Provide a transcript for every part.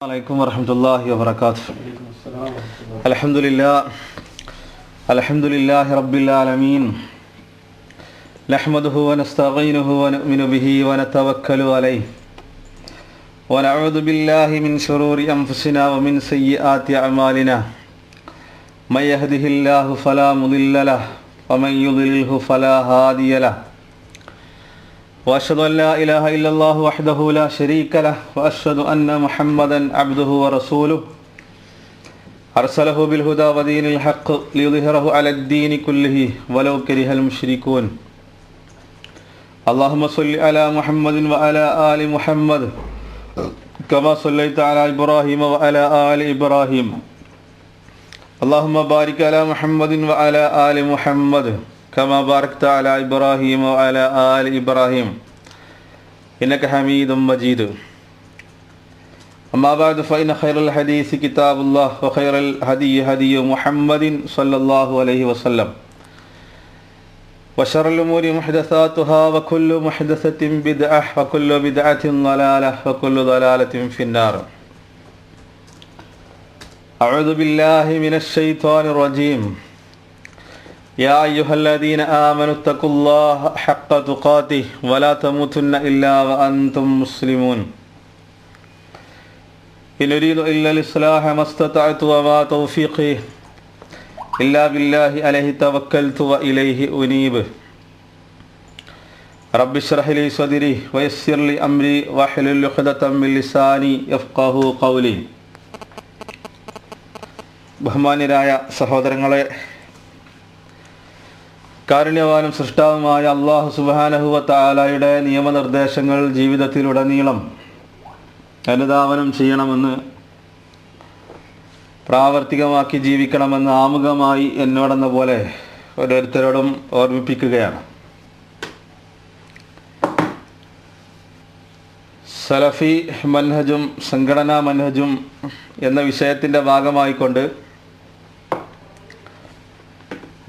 عليكم ورحمة الله وبركاته. الحمد لله رب العالمين، نحمده ونستعينه ونؤمن به ونتوكل عليه ونعوذ بالله من شرور أنفسنا ومن سيئات أعمالنا، من يهده الله فلا مضل له ومن يضلله فلا هادي له، وأشهد أن لا إله إلا الله وحده لا شريك له، وأشهد أن محمدا عبده ورسوله أرسله بالهدى ودين الحق ليظهره على الدين كله ولو كره المشركون. اللهم صل على محمد وعلى آل محمد كما صليت على إبراهيم وعلى آل إبراهيم. اللهم بارك على محمد وعلى آل محمد كما باركت على إبراهيم وعلى آل إبراهيم إنك حميد مجيد. أما بعد فإن خير الحديث كتاب الله وخير الهدي هدي محمد صلى الله عليه وسلم وشر الأمور محدثاتها وكل محدثة بدعة وكل بدعة ضلالة وكل ضلالة في النار. أعوذ بالله من الشيطان الرجيم. يا أيها الذين آمنوا اتقوا الله حق تقاته ولا تموتن إلا وأنتم مسلمون. إن أريد إلا الإصلاح ما استطعت وما توفيقي إلا بالله عليه توكلت وإليه أنيب. رب اشرح لي صدري ويسر لي أمري واحلل عقدة من لساني يفقهوا قولي. ബഹുമാന്യരായ സഹോദരങ്ങളെ, കാരുണ്യവാനും സൃഷ്ടാവുമായ അല്ലാഹു സുബ്ഹാനഹു വ തആലയുടെ നിയമനിർദ്ദേശങ്ങൾ ജീവിതത്തിലുടനീളം അനുധാവനം ചെയ്യണമെന്ന്, പ്രാവർത്തികമാക്കി ജീവിക്കണമെന്ന് ആമുഖമായി എന്നോടെന്ന പോലെ ഓരോരുത്തരോടും ഓർമ്മിപ്പിക്കുകയാണ്. സലഫി മൻഹജും സംഘടനാ മൻഹജും എന്ന വിഷയത്തിൻ്റെ ഭാഗമായിക്കൊണ്ട്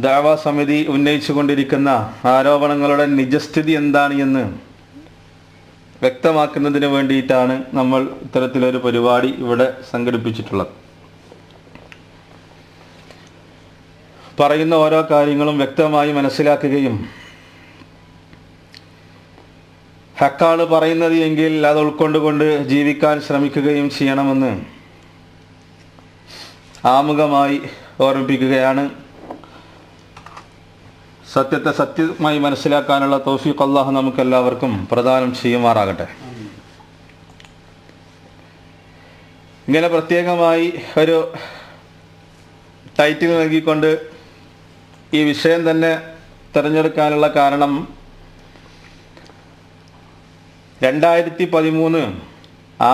ദഅവ സമിതി ഉന്നയിച്ചുകൊണ്ടിരിക്കുന്ന ആരോപണങ്ങളുടെ നിജസ്ഥിതി എന്താണ് എന്ന് വ്യക്തമാക്കുന്നതിന് വേണ്ടിയിട്ടാണ് നമ്മൾ ഇത്തരത്തിലൊരു പരിപാടി ഇവിടെ സംഘടിപ്പിച്ചിട്ടുള്ളത്. പറയുന്ന ഓരോ കാര്യങ്ങളും വ്യക്തമായി മനസ്സിലാക്കുകയും ഹക്കാണ് പറയുന്നത് എങ്കിൽ അത് ഉൾക്കൊണ്ടുകൊണ്ട് ജീവിക്കാൻ ശ്രമിക്കുകയും ചെയ്യണമെന്ന് ആമുഖമായി ഓർമ്മിപ്പിക്കുകയാണ്. സത്യത്തെ സത്യമായി മനസ്സിലാക്കാനുള്ള തൗഫീഖ് അല്ലാഹു നമുക്കെല്ലാവർക്കും പ്രദാനം ചെയ്യുമാറാകട്ടെ. ഇങ്ങനെ പ്രത്യേകമായി ഒരു ടൈറ്റിൽ നൽകിക്കൊണ്ട് ഈ വിഷയം തന്നെ തിരഞ്ഞെടുക്കാനുള്ള കാരണം, 2013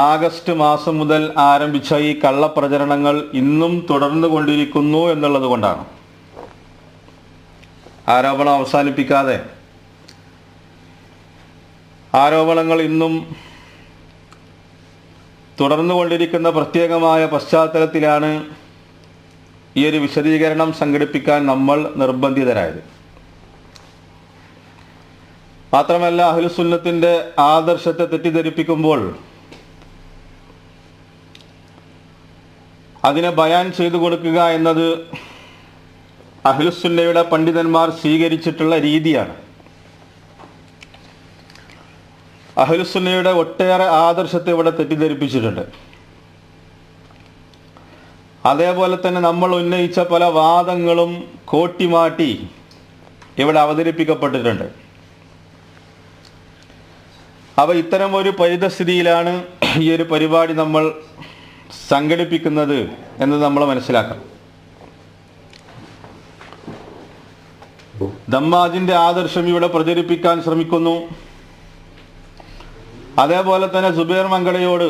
ആഗസ്റ്റ് മാസം മുതൽ ആരംഭിച്ച ഈ കള്ളപ്രചരണങ്ങൾ ഇന്നും തുടർന്നു കൊണ്ടിരിക്കുന്നു എന്നുള്ളത് കൊണ്ടാണ്. ആരോപണം അവസാനിപ്പിക്കാതെ ആരോപണങ്ങൾ ഇന്നും തുടർന്നുകൊണ്ടിരിക്കുന്ന പ്രത്യേകമായ പശ്ചാത്തലത്തിലാണ് ഈ ഒരു വിശദീകരണം സംഘടിപ്പിക്കാൻ നമ്മൾ നിർബന്ധിതരായത്. മാത്രമല്ല, അഹ്ലുസുന്നത്തിൻ്റെ ആദർശത്തെ തെറ്റിദ്ധരിപ്പിക്കുമ്പോൾ അതിനെ ബയാൻ ചെയ്തു കൊടുക്കുക എന്നത് അഹ്ലുസുന്നയുടെ പണ്ഡിതന്മാർ സ്വീകരിച്ചിട്ടുള്ള രീതിയാണ്. അഹ്ലുസുന്നയുടെ ഒട്ടേറെ ആദർശത്തെ ഇവിടെ തെറ്റിദ്ധരിപ്പിച്ചിട്ടുണ്ട്. അതേപോലെ തന്നെ നമ്മൾ ഉന്നയിച്ച പല വാദങ്ങളും കോട്ടിമാറ്റി ഇവിടെ അവതരിപ്പിക്കപ്പെട്ടിട്ടുണ്ട്. അവ ഇത്തരം ഒരു പരിതസ്ഥിതിയിലാണ് ഈ ഒരു പരിപാടി നമ്മൾ സംഘടിപ്പിക്കുന്നത് എന്ന് നമ്മൾ മനസ്സിലാക്കണം. ദമ്മാജിന്റെ ആദർശം ഇവിടെ പ്രചരിപ്പിക്കാൻ ശ്രമിക്കുന്നു. അതേപോലെ തന്നെ സുബൈർ മങ്കടയോട്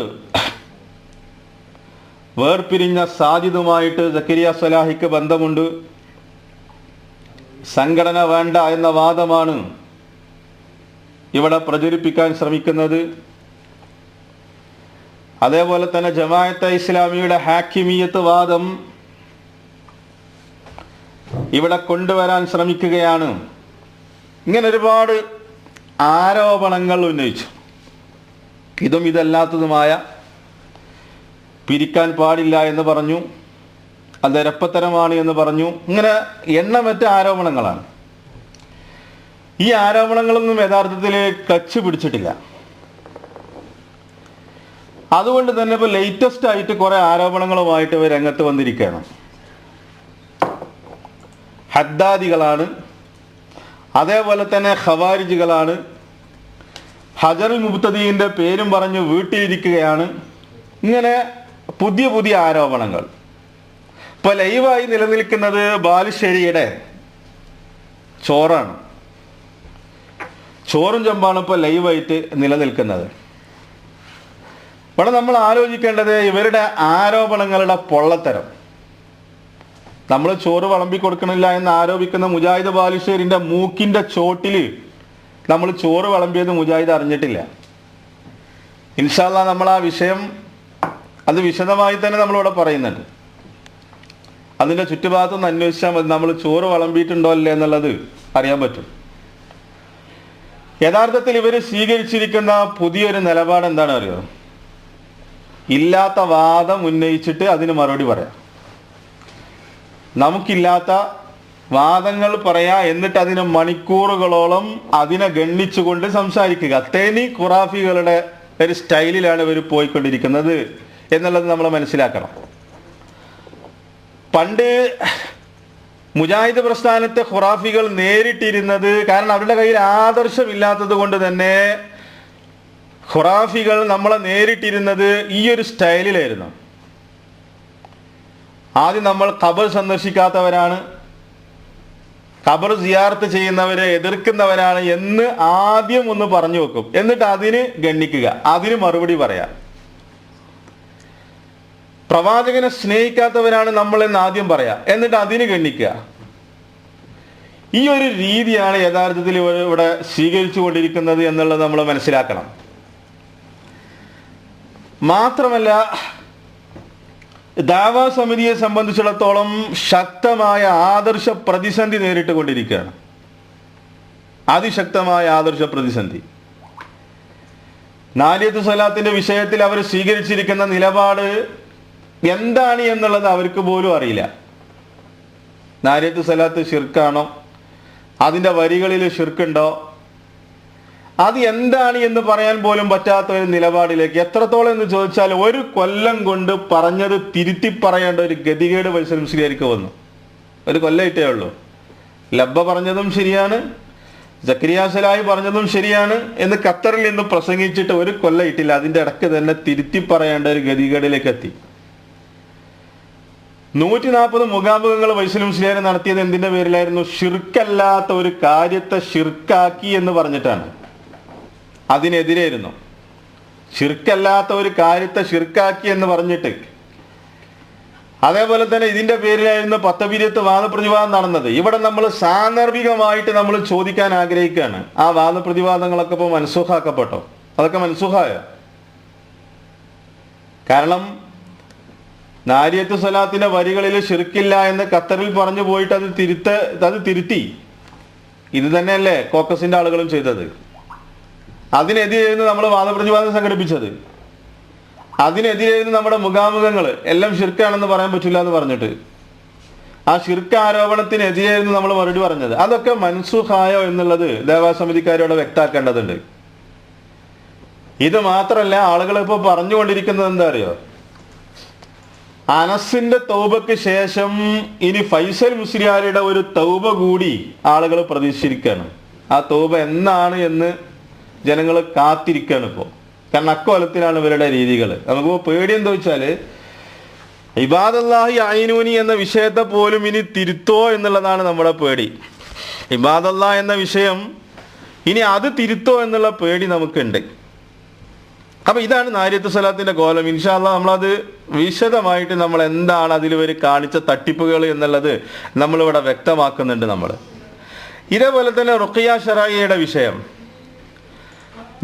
വേർപിരിഞ്ഞ സാജിദുമായിട്ട് സക്കരിയ സലാഹിക്ക് ബന്ധമുണ്ട്, സംഘടന വേണ്ട എന്ന വാദമാണ് ഇവിടെ പ്രചരിപ്പിക്കാൻ ശ്രമിക്കുന്നത്. അതേപോലെ തന്നെ ജമാഅത്തെ ഇസ്ലാമിയുടെ ഹാക്കിമിയത്ത് വാദം ഇവിടെ കൊണ്ടുവരാൻ ശ്രമിക്കുകയാണ്. ഇങ്ങനെ ഒരുപാട് ആരോപണങ്ങൾ ഉന്നയിച്ചു. ഇതും ഇതല്ലാത്തതുമായ പിരിക്കാൻ പാടില്ല എന്ന് പറഞ്ഞു, അത് രപ്പത്തരമാണ് എന്ന് പറഞ്ഞു. ഇങ്ങനെ എണ്ണമറ്റ ആരോപണങ്ങളാണ്. ഈ ആരോപണങ്ങളൊന്നും യഥാർത്ഥത്തിൽ ക്ലച്ച് പിടിച്ചിട്ടില്ല. അതുകൊണ്ട് തന്നെ ഇപ്പോൾ ലേറ്റസ്റ്റ് ആയിട്ട് കുറെ ആരോപണങ്ങളുമായിട്ട് ഇവർ രംഗത്ത് വന്നിരിക്കുകയാണ്. ഹദ്ദാദികളാണ്, അതേപോലെ തന്നെ ഖവാരിജികളാണ്, ഹജറുൽ മുബ്തദീന്റെ പേരും പറഞ്ഞ് വീട്ടിലിരിക്കുകയാണ്. ഇങ്ങനെ പുതിയ പുതിയ ആരോപണങ്ങൾ. ഇപ്പോൾ ലൈവായി നിലനിൽക്കുന്നത് ബാലുശ്ശേരിയുടെ ചോറാണ്. ചോറും ചെമ്പാണ് ഇപ്പോൾ ലൈവായിട്ട് നിലനിൽക്കുന്നത്. ഇവിടെ നമ്മൾ ആലോചിക്കേണ്ടത് ഇവരുടെ ആരോപണങ്ങളുടെ പൊള്ളത്തരം. നമ്മൾ ചോറ് വിളമ്പി കൊടുക്കണില്ല എന്ന് ആരോപിക്കുന്ന മുജാഹിദ് ബാലുശ്ശേരിന്റെ മൂക്കിന്റെ ചോട്ടിൽ നമ്മൾ ചോറ് വിളമ്പിയത് മുജാഹിദ് അറിഞ്ഞിട്ടില്ല. ഇൻഷാ അല്ലാഹ് നമ്മൾ ആ വിഷയം അത് വിശദമായി തന്നെ നമ്മളിവിടെ പറയുന്നുണ്ട്. അതിൻ്റെ ചുറ്റുഭാഗത്തുനിന്ന് അന്വേഷിച്ചാൽ മതി, നമ്മൾ ചോറ് വിളമ്പിയിട്ടുണ്ടോ അല്ലേ എന്നുള്ളത് അറിയാൻ പറ്റും. യഥാർത്ഥത്തിൽ ഇവർ സ്വീകരിച്ചിരിക്കുന്ന പുതിയൊരു നിലപാട് എന്താണ് അറിയോ? ഇല്ലാത്ത വാദം ഉന്നയിച്ചിട്ട് അതിന് മറുപടി പറയാം. നമുക്കില്ലാത്ത വാദങ്ങൾ പറയാ, എന്നിട്ട് അതിന് മണിക്കൂറുകളോളം അതിനെ ഗണ്ണിച്ചുകൊണ്ട് സംസാരിക്കുക. തേനി ഖുറാഫികളുടെ ഒരു സ്റ്റൈലിലാണ് ഇവർ പോയിക്കൊണ്ടിരിക്കുന്നത് എന്നുള്ളത് നമ്മൾ മനസ്സിലാക്കണം. പണ്ട് മുജാഹിദ് പ്രസ്ഥാനത്തെ ഖുറാഫികൾ നേരിട്ടിരുന്നത്, കാരണം അവരുടെ കയ്യിൽ ആദർശമില്ലാത്തത് കൊണ്ട് തന്നെ ഖുറാഫികൾ നമ്മളെ നേരിട്ടിരുന്നത് ഈ ഒരു സ്റ്റൈലിലായിരുന്നു. ആദ്യം നമ്മൾ ഖബർ സന്ദർശിക്കാത്തവരാണ്, ഖബർ സിയാറത്ത് ചെയ്യുന്നവരെ എതിർക്കുന്നവരാണ് എന്ന് ആദ്യം ഒന്ന് പറഞ്ഞു വെക്കും. എന്നിട്ട് അതിന് ഗണ്ണിക്കുക, അതിന് മറുപടി പറയാം. പ്രവാചകനെ സ്നേഹിക്കാത്തവരാണ് നമ്മൾ എന്ന് ആദ്യം പറയാം, എന്നിട്ട് അതിന് ഗണ്ണിക്കുക. ഈ ഒരു രീതിയാണ് യഥാർത്ഥത്തിൽ ഇവിടെ സ്വീകരിച്ചു കൊണ്ടിരിക്കുന്നത് എന്നുള്ളത് നമ്മൾ മനസ്സിലാക്കണം. മാത്രമല്ല, ദാവാ സമിതിയെ സംബന്ധിച്ചിടത്തോളം ശക്തമായ ആദർശ പ്രതിസന്ധി നേരിട്ട് കൊണ്ടിരിക്കുകയാണ്. അതിശക്തമായ ആദർശ പ്രതിസന്ധി. നാരിയത്ത് സ്വലാത്തിന്റെ വിഷയത്തിൽ അവർ സ്വീകരിച്ചിരിക്കുന്ന നിലപാട് എന്താണ് എന്നുള്ളത് അവർക്ക് പോലും അറിയില്ല. നാരിയത്ത് സ്വലാത്ത് ഷിർക്കാണോ, അതിൻ്റെ വരികളിൽ ഷിർക്കുണ്ടോ, അത് എന്താണ് എന്ന് പറയാൻ പോലും പറ്റാത്ത ഒരു നിലപാടിലേക്ക്, എത്രത്തോളം എന്ന് ചോദിച്ചാൽ ഒരു കൊല്ലം കൊണ്ട് പറഞ്ഞത് തിരുത്തി പറയേണ്ട ഒരു ഗതികേട് വൈസൽ മുസ്ലിയാർക്ക് വന്നു. ഒരു കൊല്ലമായിട്ടേ ഉള്ളൂ. ലബ്ബ പറഞ്ഞതും ശരിയാണ്, സക്കരിയ സലാഹി പറഞ്ഞതും ശരിയാണ് എന്ന് ഖത്തറിൽ നിന്ന് പ്രസംഗിച്ചിട്ട് ഒരു കൊല്ലമായിട്ടില്ല. അതിൻ്റെ ഇടയ്ക്ക് തന്നെ തിരുത്തി പറയേണ്ട ഒരു ഗതികേടിലേക്ക് എത്തി. 140 മുഖാമുഖങ്ങൾ വൈസൽ മുസ്ലിയാർ നടത്തിയത് എന്തിന്റെ പേരിലായിരുന്നു? ഷിർക്കല്ലാത്ത ഒരു കാര്യത്തെ ഷിർക്കാക്കി എന്ന് പറഞ്ഞിട്ടാണ്. അതിനെതിരായിരുന്നു. ഷിർക്കല്ലാത്ത ഒരു കാര്യത്തെ ഷിർക്കാക്കി എന്ന് പറഞ്ഞിട്ട്. അതേപോലെ തന്നെ ഇതിന്റെ പേരിലായിരുന്നു പത്തബിരിയത്ത് വാദപ്രതിവാദം നടന്നത്. ഇവിടെ നമ്മൾ സാന്ദർഭികമായിട്ട് നമ്മൾ ചോദിക്കാൻ ആഗ്രഹിക്കുകയാണ്, ആ വാദപ്രതിവാദങ്ങളൊക്കെ ഇപ്പോൾ മൻസൂഖാക്കപ്പെട്ടോ? അതൊക്കെ മൻസൂഖായോ? കാരണം നാരിയത്ത് സ്വലാത്തിന്റെ വരികളിൽ ഷിർക്കില്ല എന്ന് ഖത്തറിൽ പറഞ്ഞു പോയിട്ട് അത് തിരുത്തി. ഇത് തന്നെയല്ലേ കോക്കസിന്റെ ആളുകളും ചെയ്തത്. അതിനെതിരായിരുന്നു നമ്മൾ വാദപ്രതിവാദം സംഘടിപ്പിച്ചത്. അതിനെതിരായിരുന്നു നമ്മുടെ മുഖാമുഖങ്ങൾ. എല്ലാം ഷിർക്കാണെന്ന് പറയാൻ പറ്റില്ല എന്ന് പറഞ്ഞിട്ട് ആ ഷിർക്ക് ആരോപണത്തിനെതിരായിരുന്നു നമ്മൾ മറുപടി പറഞ്ഞത്. അതൊക്കെ മൻസൂഖായോ എന്നുള്ളത് ദേവാസമിതിക്കാരോട് വ്യക്തമാക്കേണ്ടതുണ്ട്. ഇത് മാത്രമല്ല, ആളുകൾ ഇപ്പോൾ പറഞ്ഞുകൊണ്ടിരിക്കുന്നത് എന്താ അറിയോ? അനസിന്റെ തൗബക്ക് ശേഷം ഇനി ഫൈസൽ മുസ്ലിയാരുടെ ഒരു തൗബ കൂടി ആളുകൾ പ്രതീക്ഷിച്ചിരിക്കുകയാണ്. ആ തൗബ എന്നാണ് എന്ന് ജനങ്ങൾ കാത്തിരിക്കുകയാണ് ഇപ്പോൾ. കാരണം അക്കോലത്തിലാണ് ഇവരുടെ രീതികൾ. നമുക്കിപ്പോൾ പേടി എന്താ വെച്ചാൽ, ഇബാദല്ലാഹി അയിനൂനി എന്ന വിഷയത്തെ പോലും ഇനി തിരുത്തോ എന്നുള്ളതാണ് നമ്മുടെ പേടി. ഇബാദല്ലാ എന്ന വിഷയം ഇനി അത് തിരുത്തോ എന്നുള്ള പേടി നമുക്കുണ്ട്. അപ്പൊ ഇതാണ് നാരിയത്ത് സ്വലാത്തിന്റെ കോലം. ഇൻഷാ അല്ലാഹ് നമ്മളത് വിശദമായിട്ട് നമ്മൾ എന്താണ് അതിൽ ഇവർ കാണിച്ച തട്ടിപ്പുകൾ എന്നുള്ളത് നമ്മളിവിടെ വ്യക്തമാക്കുന്നുണ്ട്. നമ്മൾ ഇതേപോലെ തന്നെ റുഖിയ ശറഈയുടെ വിഷയം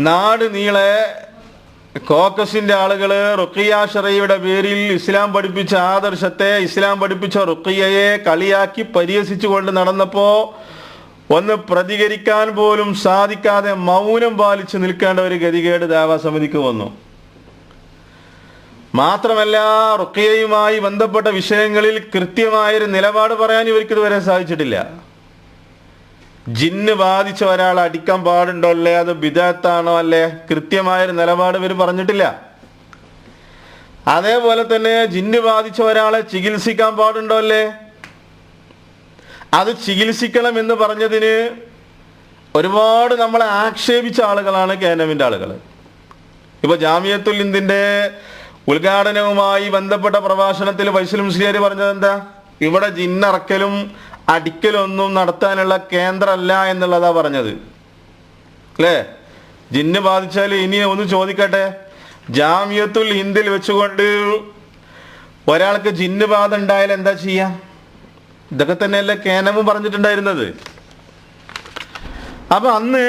നാട് നീളെ കോക്കസിന്റെ ആളുകൾ റുഖിയ ശറഈയുടെ പേരിൽ ഇസ്ലാം പഠിപ്പിച്ച ആദർശത്തെ, ഇസ്ലാം പഠിപ്പിച്ച റുഖിയയെ കളിയാക്കി പരിഹസിച്ചുകൊണ്ട് നടന്നപ്പോ ഒന്ന് പ്രതികരിക്കാൻ പോലും സാധിക്കാതെ മൗനം പാലിച്ച് നിൽക്കേണ്ട ഒരു ഗതികേട് ദേവാ സമിതിക്ക് വന്നു. മാത്രമല്ല റുഖിയയുമായി ബന്ധപ്പെട്ട വിഷയങ്ങളിൽ കൃത്യമായൊരു നിലപാട് പറയാൻ ഇവർക്ക് ഇതുവരെ സാധിച്ചിട്ടില്ല. ജിന്ന് ബാധിച്ച ഒരാളെ അടിക്കാൻ പാടുണ്ടോ അല്ലേ, അത് ബിദഅത്താണോ അല്ലേ, കൃത്യമായൊരു നിലപാട് ഇവർ പറഞ്ഞിട്ടില്ല. അതേപോലെ തന്നെ ജിന്ന് ബാധിച്ച ഒരാളെ ചികിത്സിക്കാൻ പാടുണ്ടോ അല്ലേ, അത് ചികിത്സിക്കണം എന്ന് പറഞ്ഞതിന് ഒരുപാട് നമ്മളെ ആക്ഷേപിച്ച ആളുകളാണ് KNM-ന്റെ ആളുകൾ. ഇപ്പോൾ ജാമിയത്തുൽ ഹിന്ദിന്റെ ഉദ്ഘാടനവുമായി ബന്ധപ്പെട്ട പ്രഭാഷണത്തിൽ ഫൈസൽ മുസ്ലിയാർ പറഞ്ഞത് എന്താ, ഇവിടെ ജിന്നറക്കലും അടിക്കലൊന്നും നടത്താനുള്ള കേന്ദ്രമല്ല എന്നുള്ളതാ പറഞ്ഞത് അല്ലേ. ജിന്ന് ബാധിച്ചാൽ ഇനി ഒന്ന് ചോദിക്കട്ടെ, ജാമിയത്തുൽ ഹിന്ദിൽ വെച്ചുകൊണ്ട് ഒരാൾക്ക് ജിന്ന് ബാധ ഉണ്ടായാൽ എന്താ ചെയ്യാ? ഇതൊക്കെ തന്നെയല്ലേ KNM പറഞ്ഞിട്ടുണ്ടായിരുന്നത്. അപ്പൊ അന്ന്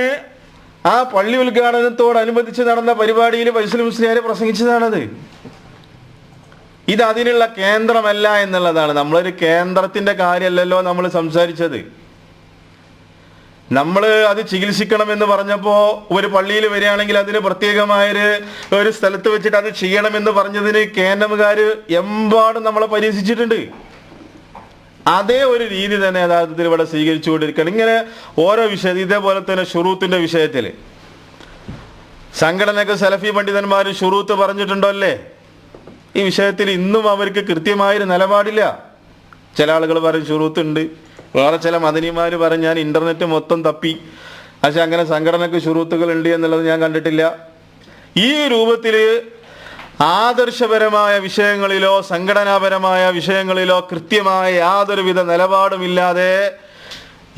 ആ പള്ളി ഉദ്ഘാടനത്തോടനുബന്ധിച്ച് നടന്ന പരിപാടിയിൽ ഫൈസൽ മുസ്ലിയാർ പ്രസംഗിച്ചതാണത്. ഇത് അതിനുള്ള കേന്ദ്രമല്ല എന്നുള്ളതാണ്. നമ്മളൊരു കേന്ദ്രത്തിന്റെ കാര്യമല്ലല്ലോ നമ്മൾ സംസാരിച്ചത്. നമ്മൾ അത് ചികിത്സിക്കണം എന്ന് പറഞ്ഞപ്പോൾ ഒരു പള്ളിയിൽ വരികയാണെങ്കിൽ അതിന് പ്രത്യേകമായൊരു ഒരു സ്ഥലത്ത് വെച്ചിട്ട് അത് ചെയ്യണമെന്ന് പറഞ്ഞതിന് KNM-കാർ എമ്പാടും നമ്മളെ പരിഹസിച്ചിട്ടുണ്ട്. അതേ ഒരു രീതി തന്നെ യഥാർത്ഥത്തിൽ ഇവിടെ സ്വീകരിച്ചുകൊണ്ടിരിക്കുകയാണ്. ഇങ്ങനെ ഓരോ വിഷയത്തിൽ, ഇതേപോലെ തന്നെ ഷുറൂത്തിന്റെ വിഷയത്തിൽ സംഘടനയൊക്കെ സലഫി പണ്ഡിതന്മാർ ഷുറൂത്ത് പറഞ്ഞിട്ടുണ്ടോ അല്ലേ? ഈ വിഷയത്തിൽ ഇന്നും അവർക്ക് കൃത്യമായൊരു നിലപാടില്ല. ചില ആളുകൾ പറയും ഷുറൂത്ത് ഉണ്ട്, വേറെ ചില മദനിമാർ പറയും ഞാൻ ഇന്റർനെറ്റ് മൊത്തം തപ്പി, പക്ഷെ അങ്ങനെ സംഘടനക്ക് ഷുറൂത്തുകൾ ഉണ്ട് എന്നുള്ളത് ഞാൻ കണ്ടിട്ടില്ല. ഈ രൂപത്തിൽ ആദർശപരമായ വിഷയങ്ങളിലോ സംഘടനാപരമായ വിഷയങ്ങളിലോ കൃത്യമായ യാതൊരുവിധ നിലപാടുമില്ലാതെ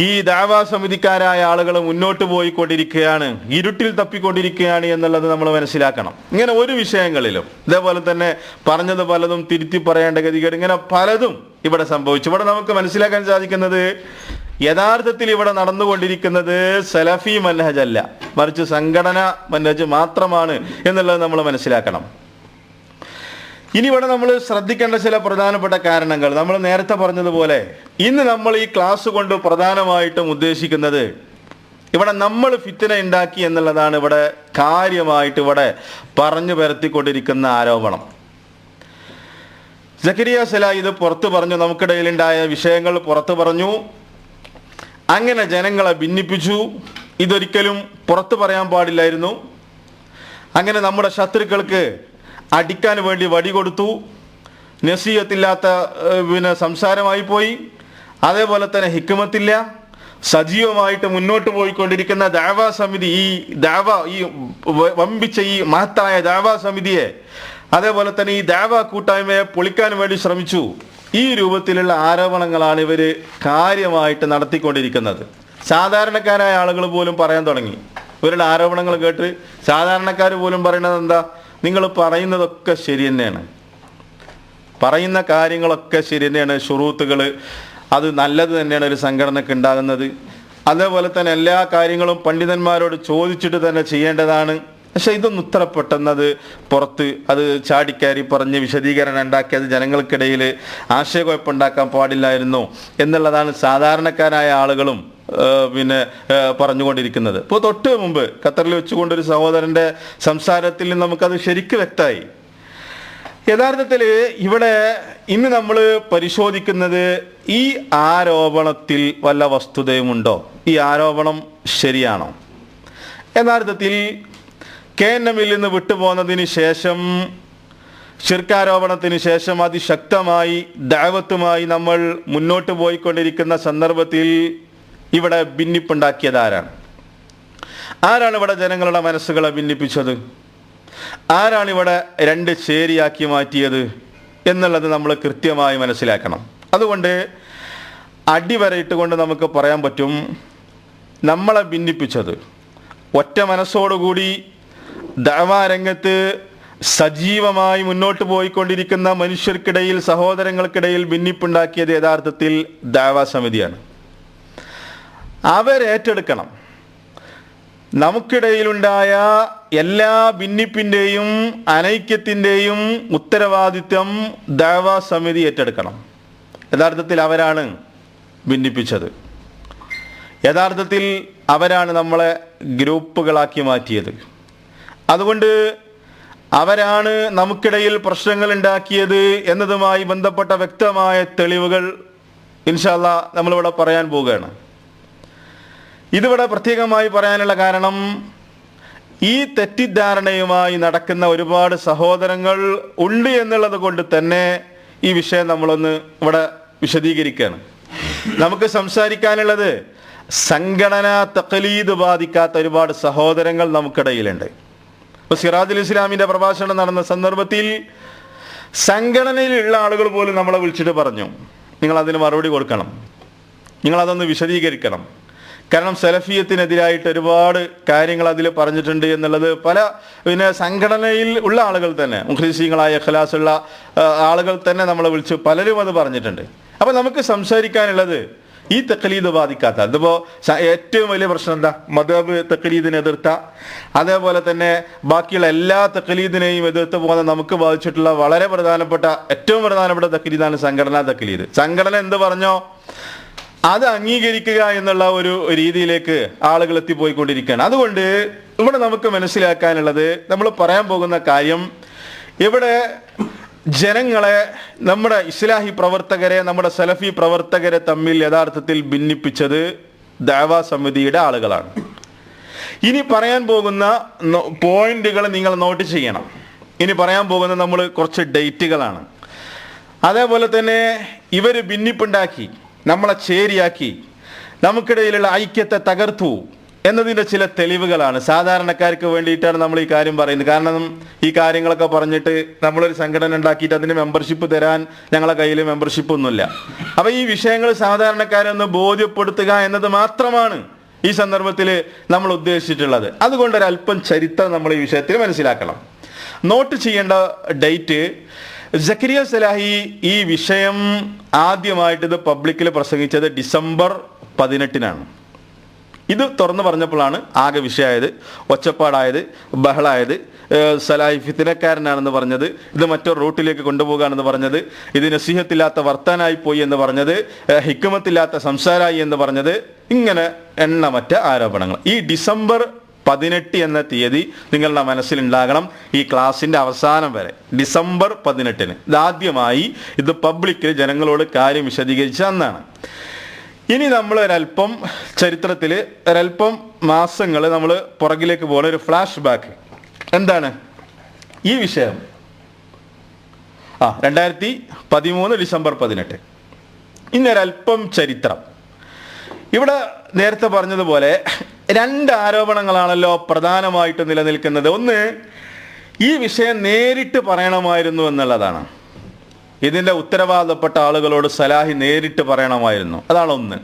ഈ ദഅവാ സമിതിക്കാരായ ആളുകൾ മുന്നോട്ട് പോയിക്കൊണ്ടിരിക്കുകയാണ്, ഇരുട്ടിൽ തപ്പിക്കൊണ്ടിരിക്കുകയാണ് എന്നുള്ളത് നമ്മൾ മനസ്സിലാക്കണം. ഇങ്ങനെ ഒരു വിഷയങ്ങളിലും ഇതേപോലെ തന്നെ പറഞ്ഞത് പലതും തിരുത്തി പറയേണ്ട ഗതികേട്, ഇങ്ങനെ പലതും ഇവിടെ സംഭവിച്ചു. ഇവിടെ നമുക്ക് മനസ്സിലാക്കാൻ സാധിക്കുന്നത് യഥാർത്ഥത്തിൽ ഇവിടെ നടന്നുകൊണ്ടിരിക്കുന്നത് സലഫി മൻഹജ് അല്ല, മറിച്ച് സംഘടന മൻഹജ് മാത്രമാണ് എന്നുള്ളത് നമ്മൾ മനസ്സിലാക്കണം. ഇനി ഇവിടെ നമ്മൾ ശ്രദ്ധിക്കേണ്ട ചില പ്രധാനപ്പെട്ട കാരണങ്ങൾ, നമ്മൾ നേരത്തെ പറഞ്ഞതുപോലെ ഇന്ന് നമ്മൾ ഈ ക്ലാസ് കൊണ്ട് പ്രധാനമായിട്ടും ഉദ്ദേശിക്കുന്നത് ഇവിടെ നമ്മൾ ഫിത്ന ഉണ്ടാക്കി എന്നുള്ളതാണ് ഇവിടെ കാര്യമായിട്ട് ഇവിടെ പറഞ്ഞു പരത്തിക്കൊണ്ടിരിക്കുന്ന ആരോപണം. സക്കരിയ സലാഹി ഇത് പുറത്തു പറഞ്ഞു, നമുക്കിടയിലുണ്ടായ വിഷയങ്ങൾ പുറത്തു പറഞ്ഞു, അങ്ങനെ ജനങ്ങളെ ഭിന്നിപ്പിച്ചു. ഇതൊരിക്കലും പുറത്തു പറയാൻ പാടില്ലായിരുന്നു. അങ്ങനെ നമ്മുടെ ശത്രുക്കൾക്ക് അടിക്കാൻ വേണ്ടി വടി കൊടുത്തു, നസീഹത്തില്ലാത്ത സംസാരമായി പോയി. അതേപോലെ തന്നെ ഹിക്മത്തില്ല, സജീവമായിട്ട് മുന്നോട്ട് പോയിക്കൊണ്ടിരിക്കുന്ന ദഅവാ സമിതി, ഈ വമ്പിച്ച ഈ മഹത്തായ ദഅവാ സമിതിയെ, അതേപോലെ തന്നെ ഈ ദഅവാ കൂട്ടായ്മയെ പൊളിക്കാൻ വേണ്ടി ശ്രമിച്ചു. ഈ രൂപത്തിലുള്ള ആരോപണങ്ങളാണ് ഇവർ കാര്യമായിട്ട് നടത്തിക്കൊണ്ടിരിക്കുന്നത്. സാധാരണക്കാരായ ആളുകൾ പോലും പറയാൻ തുടങ്ങി. ഇവരുടെ ആരോപണങ്ങൾ കേട്ട് സാധാരണക്കാർ പോലും പറയുന്നത് എന്താ, നിങ്ങൾ പറയുന്നതൊക്കെ ശരി തന്നെയാണ്, പറയുന്ന കാര്യങ്ങളൊക്കെ ശരി തന്നെയാണ്, ഷുറൂത്തുകൾ അത് നല്ലത് തന്നെയാണ് ഒരു സംഘടനയ്ക്ക് ഉണ്ടാകുന്നത്. അതേപോലെ തന്നെ എല്ലാ കാര്യങ്ങളും പണ്ഡിതന്മാരോട് ചോദിച്ചിട്ട് തന്നെ ചെയ്യേണ്ടതാണ്. പക്ഷെ ഇതൊന്നും ഇത്ര പെട്ടെന്നത് പുറത്ത് അത് ചാടിക്കയറി പറഞ്ഞ് വിശദീകരണം ഉണ്ടാക്കി അത് ജനങ്ങൾക്കിടയിൽ ആശയക്കുഴപ്പമുണ്ടാക്കാൻ പാടില്ലായിരുന്നു എന്നുള്ളതാണ് സാധാരണക്കാരായ ആളുകളും പറഞ്ഞുകൊണ്ടിരിക്കുന്നത്. ഇപ്പോൾ തൊട്ട് മുമ്പ് ഖത്തറിൽ വെച്ചുകൊണ്ടൊരു സഹോദരന്റെ സംസാരത്തിൽ നമുക്കത് ശരിക്കും വ്യക്തമായി. യഥാർത്ഥത്തിൽ ഇവിടെ ഇന്ന് നമ്മൾ പരിശോധിക്കുന്നത് ഈ ആരോപണത്തിൽ വല്ല വസ്തുതയുമുണ്ടോ, ഈ ആരോപണം ശരിയാണോ? യഥാർത്ഥത്തിൽ KNM-ൽ നിന്ന് വിട്ടുപോകുന്നതിന് ശേഷം, ശിർക്കാരോപണത്തിന് ശേഷം അതിശക്തമായി ദഅവത്തുമായി നമ്മൾ മുന്നോട്ട് പോയിക്കൊണ്ടിരിക്കുന്ന സന്ദർഭത്തിൽ ഇവിടെ ഭിന്നിപ്പുണ്ടാക്കിയത് ആരാണ്? ആരാണ് ഇവിടെ ജനങ്ങളുടെ മനസ്സുകളെ ഭിന്നിപ്പിച്ചത്? ആരാണ് ഇവിടെ രണ്ട് ചേരിയാക്കി മാറ്റിയത് എന്നുള്ളത് നമ്മൾ കൃത്യമായി മനസ്സിലാക്കണം. അതുകൊണ്ട് അടിവരയിട്ടുകൊണ്ട് നമുക്ക് പറയാൻ പറ്റും, നമ്മളെ ഭിന്നിപ്പിച്ചത് ഒറ്റ മനസ്സോടുകൂടി ദഅവാ രംഗത്ത് സജീവമായി മുന്നോട്ട് പോയിക്കൊണ്ടിരിക്കുന്ന മനുഷ്യർക്കിടയിൽ, സഹോദരങ്ങൾക്കിടയിൽ ഭിന്നിപ്പുണ്ടാക്കിയത് യഥാർത്ഥത്തിൽ ദഅവാ സമിതിയാണ്. അവരേറ്റെടുക്കണം. നമുക്കിടയിലുണ്ടായ എല്ലാ ഭിന്നിപ്പിൻ്റെയും അനൈക്യത്തിൻ്റെയും ഉത്തരവാദിത്വം ദഅവാ സമിതി ഏറ്റെടുക്കണം. യഥാർത്ഥത്തിൽ അവരാണ് ഭിന്നിപ്പിച്ചത്. യഥാർത്ഥത്തിൽ അവരാണ് നമ്മളെ ഗ്രൂപ്പുകളാക്കി മാറ്റിയത്. അതുകൊണ്ട് അവരാണ് നമുക്കിടയിൽ പ്രശ്നങ്ങൾ ഉണ്ടാക്കിയത് എന്നതുമായി ബന്ധപ്പെട്ട വ്യക്തമായ തെളിവുകൾ ഇൻഷാ അല്ലാഹ് നമ്മളിവിടെ പറയാൻ പോവുകയാണ്. ഇതിവിടെ പ്രത്യേകമായി പറയാനുള്ള കാരണം, ഈ തെറ്റിദ്ധാരണയുമായി നടക്കുന്ന ഒരുപാട് സഹോദരങ്ങൾ ഉണ്ട് എന്നുള്ളത് കൊണ്ട് തന്നെ ഈ വിഷയം നമ്മളൊന്ന് ഇവിടെ വിശദീകരിക്കുകയാണ്. നമുക്ക് സംസാരിക്കാനുള്ളത് സംഘടനാ തഖ്ലീദ് ബാധിക്കാത്ത ഒരുപാട് സഹോദരങ്ങൾ നമുക്കിടയിലുണ്ട്. ഇപ്പോൾ സിറാജുൽ ഇസ്ലാമിൻ്റെ പ്രഭാഷണം നടന്ന സന്ദർഭത്തിൽ സംഘടനയിലുള്ള ആളുകൾ പോലും നമ്മളെ വിളിച്ചിട്ട് പറഞ്ഞു, നിങ്ങളതിന് മറുപടി കൊടുക്കണം, നിങ്ങളതൊന്ന് വിശദീകരിക്കണം. കാരണം സലഫിയത്തിനെതിരായിട്ട് ഒരുപാട് കാര്യങ്ങൾ അതിൽ പറഞ്ഞിട്ടുണ്ട് എന്നുള്ളത് പല സംഘടനയിൽ ഉള്ള ആളുകൾ തന്നെ, മുഖ്ലിസീങ്ങളായ ഇഖ്ലാസുള്ള ആളുകൾ തന്നെ നമ്മളെ വിളിച്ച് പലരും അത് പറഞ്ഞിട്ടുണ്ട്. അപ്പം നമുക്ക് സംസാരിക്കാനുള്ളത് ഈ തഖ്ലീദ് ബാധിക്കാത്ത, അതിപ്പോൾ ഏറ്റവും വലിയ പ്രശ്നം എന്താ, മദ്ഹബ് തഖ്ലീദിനെ എതിർത്ത, അതേപോലെ തന്നെ ബാക്കിയുള്ള എല്ലാ തഖ്ലീദിനെയും എതിർത്ത് പോകുന്ന നമുക്ക് ബാധിച്ചിട്ടുള്ള വളരെ പ്രധാനപ്പെട്ട ഏറ്റവും പ്രധാനപ്പെട്ട തഖ്ലീദാണ് സംഘടനാ തഖ്ലീദ്. സംഘടന എന്ത് പറഞ്ഞോ അത് അംഗീകരിക്കുക എന്നുള്ള ഒരു രീതിയിലേക്ക് ആളുകൾ എത്തിപ്പോയിക്കൊണ്ടിരിക്കുകയാണ്. അതുകൊണ്ട് ഇവിടെ നമുക്ക് മനസ്സിലാക്കാനുള്ളത്, നമ്മൾ പറയാൻ പോകുന്ന കാര്യം, ഇവിടെ ജനങ്ങളെ, നമ്മുടെ ഇസ്ലാഹി പ്രവർത്തകരെ, നമ്മുടെ സലഫി പ്രവർത്തകരെ തമ്മിൽ യഥാർത്ഥത്തിൽ ഭിന്നിപ്പിച്ചത് ദഅവാ സമിതിയുടെ ആളുകളാണ്. ഇനി പറയാൻ പോകുന്ന പോയിന്റുകൾ നിങ്ങൾ നോട്ട് ചെയ്യണം. ഇനി പറയാൻ പോകുന്ന നമ്മൾ കുറച്ച് ഡേറ്റുകളാണ്. അതേപോലെ തന്നെ ഇവർ ഭിന്നിപ്പുണ്ടാക്കി, നമ്മളെ ചേരിയാക്കി, നമുക്കിടയിലുള്ള ഐക്യത്തെ തകർത്തു എന്നതിൻ്റെ ചില തെളിവുകളാണ്. സാധാരണക്കാർക്ക് വേണ്ടിയിട്ടാണ് നമ്മൾ ഈ കാര്യം പറയുന്നത്. കാരണം ഈ കാര്യങ്ങളൊക്കെ പറഞ്ഞിട്ട് നമ്മളൊരു സംഘടന ഉണ്ടാക്കിയിട്ട് അതിന് മെമ്പർഷിപ്പ് തരാൻ ഞങ്ങളെ കയ്യിൽ മെമ്പർഷിപ്പ് ഒന്നുമില്ല. അപ്പോൾ ഈ വിഷയങ്ങൾ സാധാരണക്കാരെ ഒന്ന് ബോധ്യപ്പെടുത്തുക എന്നത് മാത്രമാണ് ഈ സന്ദർഭത്തിൽ നമ്മൾ ഉദ്ദേശിച്ചിട്ടുള്ളത്. അതുകൊണ്ടൊരല്പം ചരിത്രം നമ്മൾ ഈ വിഷയത്തിൽ മനസ്സിലാക്കണം. നോട്ട് ചെയ്യേണ്ട ഡേറ്റ്, സക്കരിയ സലാഹി ഈ വിഷയം ആദ്യമായിട്ട് ഇത് പബ്ലിക്കിൽ പ്രസംഗിച്ചത് ഡിസംബർ 18-നാണ്. ഇത് തുറന്നു പറഞ്ഞപ്പോഴാണ് ആകെ വിഷയമായത്, ഒച്ചപ്പാടായത്, ബഹളായത്. സലാഹി ഫിത്നക്കാരനാണെന്ന് പറഞ്ഞത്, ഇത് മറ്റൊരു റൂട്ടിലേക്ക് കൊണ്ടുപോകുകയാണെന്ന് പറഞ്ഞത്, ഇത് നസീഹത്തില്ലാത്ത വർത്താനായി പോയി എന്ന് പറഞ്ഞത്, ഹിക്മത്തില്ലാത്ത സംസാരമായി എന്ന് പറഞ്ഞത്, ഇങ്ങനെ എണ്ണമറ്റ ആരോപണങ്ങൾ. ഈ ഡിസംബർ 18 എന്ന തീയതി നിങ്ങളുടെ മനസ്സിലുണ്ടാകണം. ഈ ക്ലാസിൻ്റെ അവസാനം വരെ ഡിസംബർ 18-ന് ഇതാദ്യമായി ഇത് പബ്ലിക്കിൽ ജനങ്ങളോട് കാര്യം വിശദീകരിച്ച അന്നാണ്. ഇനി നമ്മൾ ഒരല്പം ചരിത്രത്തിൽ ഒരല്പം മാസങ്ങൾ നമ്മൾ പുറകിലേക്ക് പോകുന്ന ഒരു ഫ്ലാഷ് ബാക്ക്. എന്താണ് ഈ വിഷയം? 2013 ഡിസംബർ 18. ഇന്നൊരല്പം ചരിത്രം. ഇവിടെ നേരത്തെ പറഞ്ഞതുപോലെ 2 ആരോപണങ്ങളാണല്ലോ പ്രധാനമായിട്ട് നിലനിൽക്കുന്നത്. ഒന്ന്, ഈ വിഷയം നേരിട്ട് പറയണമായിരുന്നു എന്നുള്ളതാണ്. ഇതിൻ്റെ ഉത്തരവാദപ്പെട്ട ആളുകളോട് സലാഹി നേരിട്ട് പറയണമായിരുന്നു. അതാണ് ഒന്ന്.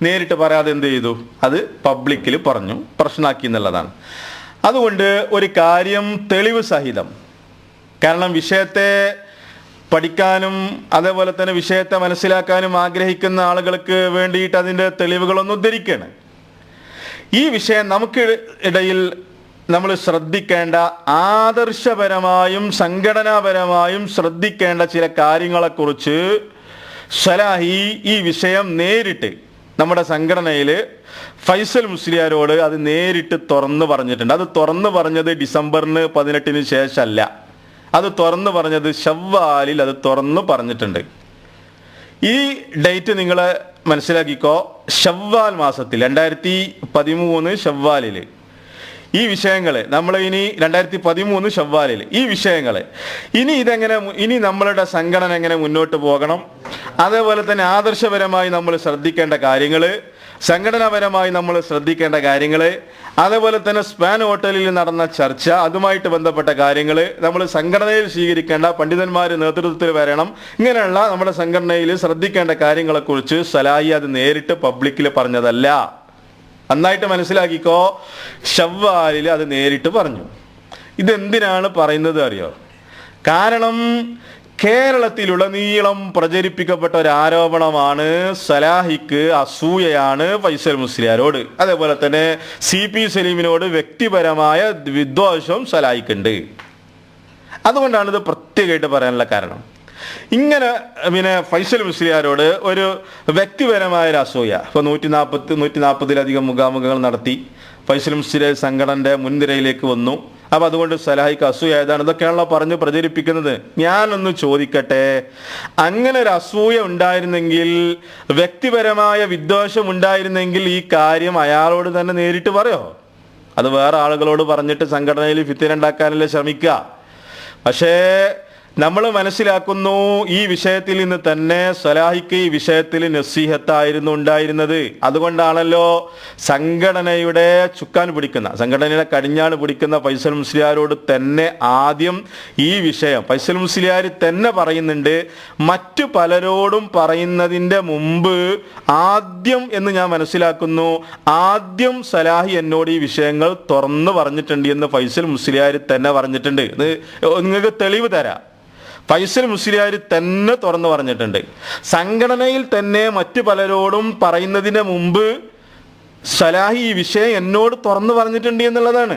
നേരിട്ട് പറയാതെ എന്ത് ചെയ്തു? അത് പബ്ലിക്കിൽ പറഞ്ഞു, പ്രശ്നമാക്കി എന്നുള്ളതാണ്. അതുകൊണ്ട് ഒരു കാര്യം തെളിവ് സഹിതം, കാരണം വിഷയത്തെ പഠിക്കാനും അതേപോലെ തന്നെ വിഷയത്തെ മനസ്സിലാക്കാനും ആഗ്രഹിക്കുന്ന ആളുകൾക്ക് വേണ്ടിയിട്ട് അതിൻ്റെ തെളിവുകളൊന്നും ഉദ്ധരിക്കുകയാണ്. ഈ വിഷയം നമുക്ക് ഇടയിൽ നമ്മൾ ശ്രദ്ധിക്കേണ്ട, ആദർശപരമായും സംഘടനാപരമായും ശ്രദ്ധിക്കേണ്ട ചില കാര്യങ്ങളെക്കുറിച്ച് സലാഹി ഈ വിഷയം നേരിട്ട് നമ്മുടെ സംഘടനയിൽ ഫൈസൽ മുസ്ലിയാരോട് അത് നേരിട്ട് തുറന്നു പറഞ്ഞിട്ടുണ്ട്. അത് തുറന്നു പറഞ്ഞത് ഡിസംബർ 18-ന് ശേഷമല്ല, അത് തുറന്നു പറഞ്ഞത് ശവ്വാലിൽ അത് തുറന്നു പറഞ്ഞിട്ടുണ്ട്. ഈ ഡേറ്റ് നിങ്ങൾ മനസ്സിലാക്കിക്കോ. ശവ്വാൽ മാസത്തിൽ 2013 ശവ്വാലിൽ ഈ വിഷയങ്ങൾ നമ്മൾ ഇനി 2013 ശവ്വാലിൽ ഈ വിഷയങ്ങൾ ഇനി നമ്മളുടെ സംഘടന എങ്ങനെ മുന്നോട്ട് പോകണം, അതേപോലെ തന്നെ ആദർശപരമായി നമ്മൾ ശ്രദ്ധിക്കേണ്ട കാര്യങ്ങൾ, സംഘടനാപരമായി നമ്മൾ ശ്രദ്ധിക്കേണ്ട കാര്യങ്ങൾ, അതേപോലെ തന്നെ സ്പാൻ ഹോട്ടലിൽ നടന്ന ചർച്ച, അതുമായിട്ട് ബന്ധപ്പെട്ട കാര്യങ്ങൾ, നമ്മൾ സംഘടനയിൽ സ്വീകരിക്കേണ്ട പണ്ഡിതന്മാർ നേതൃത്വത്തിൽ വരണം, ഇങ്ങനെയുള്ള നമ്മുടെ സംഘടനയിൽ ശ്രദ്ധിക്കേണ്ട കാര്യങ്ങളെക്കുറിച്ച് സലാഹി അത് നേരിട്ട് പബ്ലിക്കിൽ പറഞ്ഞതല്ല. നന്നായിട്ട് മനസ്സിലാക്കിക്കോ. ശവ്വാലിൽ അത് നേരിട്ട് പറഞ്ഞു. ഇതെന്തിനാണ് പറയുന്നത് അറിയോ? കാരണം കേരളത്തിലുടനീളം പ്രചരിപ്പിക്കപ്പെട്ട ഒരു ആരോപണമാണ് സലാഹിക്ക് അസൂയയാണ് ഫൈസൽ മുസ്ലിയാരോട്, അതേപോലെ തന്നെ CP സലീമിനോട് വ്യക്തിപരമായ വിദ്വേഷം സലാഹിക്കുണ്ട്. അതുകൊണ്ടാണ് ഇത് പ്രത്യേകമായിട്ട് പറയാനുള്ള കാരണം. ഇങ്ങനെ ഫൈസൽ മുസ്ലിയാരോട് ഒരു വ്യക്തിപരമായ ഒരു അസൂയ. ഇപ്പോൾ 140-140-ലധികം മുഖാമുഖങ്ങൾ നടത്തി. ഫൈസൽ മുസ്ലിയാർ സംഘടനയുടെ മുൻനിരയിലേക്ക് വന്നു. അപ്പം അതുകൊണ്ട് സലാഹിക്ക് അസൂയ ഏതാണ്, ഇതൊക്കെയാണല്ലോ പറഞ്ഞ് പ്രചരിപ്പിക്കുന്നത്. ഞാനൊന്ന് ചോദിക്കട്ടെ, അങ്ങനെ ഒരു അസൂയ ഉണ്ടായിരുന്നെങ്കിൽ, വ്യക്തിപരമായ വിദ്വേഷം ഉണ്ടായിരുന്നെങ്കിൽ ഈ കാര്യം അയാളോട് തന്നെ നേരിട്ട് പറയോ? അത് വേറെ ആളുകളോട് പറഞ്ഞിട്ട് സംഘടനയിൽ ഫിത്തിന ഉണ്ടാക്കാനല്ലേ ശ്രമിക്കുക. പക്ഷേ നമ്മൾ മനസ്സിലാക്കുന്നു, ഈ വിഷയത്തിൽ നിന്ന് തന്നെ സലാഹിക്ക് ഈ വിഷയത്തിൽ നസീഹത്തായിരുന്നു ഉണ്ടായിരുന്നത്. അതുകൊണ്ടാണല്ലോ സംഘടനയുടെ ചുക്കാൻ പിടിക്കുന്ന, സംഘടനയുടെ കടിഞ്ഞാണ് പിടിക്കുന്ന ഫൈസൽ മുസ്ലിയാരോട് തന്നെ ആദ്യം ഈ വിഷയം ഫൈസൽ മുസ്ലിയാർ തന്നെ പറയുന്നുണ്ട്. മറ്റു പലരോടും പറയുന്നതിൻ്റെ മുമ്പ് ആദ്യം എന്ന് ഞാൻ മനസ്സിലാക്കുന്നു, ആദ്യം സലാഹി എന്നോട് ഈ വിഷയങ്ങൾ തുറന്നു പറഞ്ഞിട്ടുണ്ട് എന്ന് ഫൈസൽ മുസ്ലിയാർ തന്നെ പറഞ്ഞിട്ടുണ്ട്. ഇത് നിങ്ങൾക്ക് തെളിവ് തരാം. ഫൈസൽ മുസ്ലിയാർ തന്നെ തുറന്നു പറഞ്ഞിട്ടുണ്ട്. സംഘടനയിൽ തന്നെ മറ്റു പലരോടും പറയുന്നതിന് മുമ്പ് സലാഹി ഈ വിഷയം എന്നോട് തുറന്നു പറഞ്ഞിട്ടുണ്ട് എന്നുള്ളതാണ്.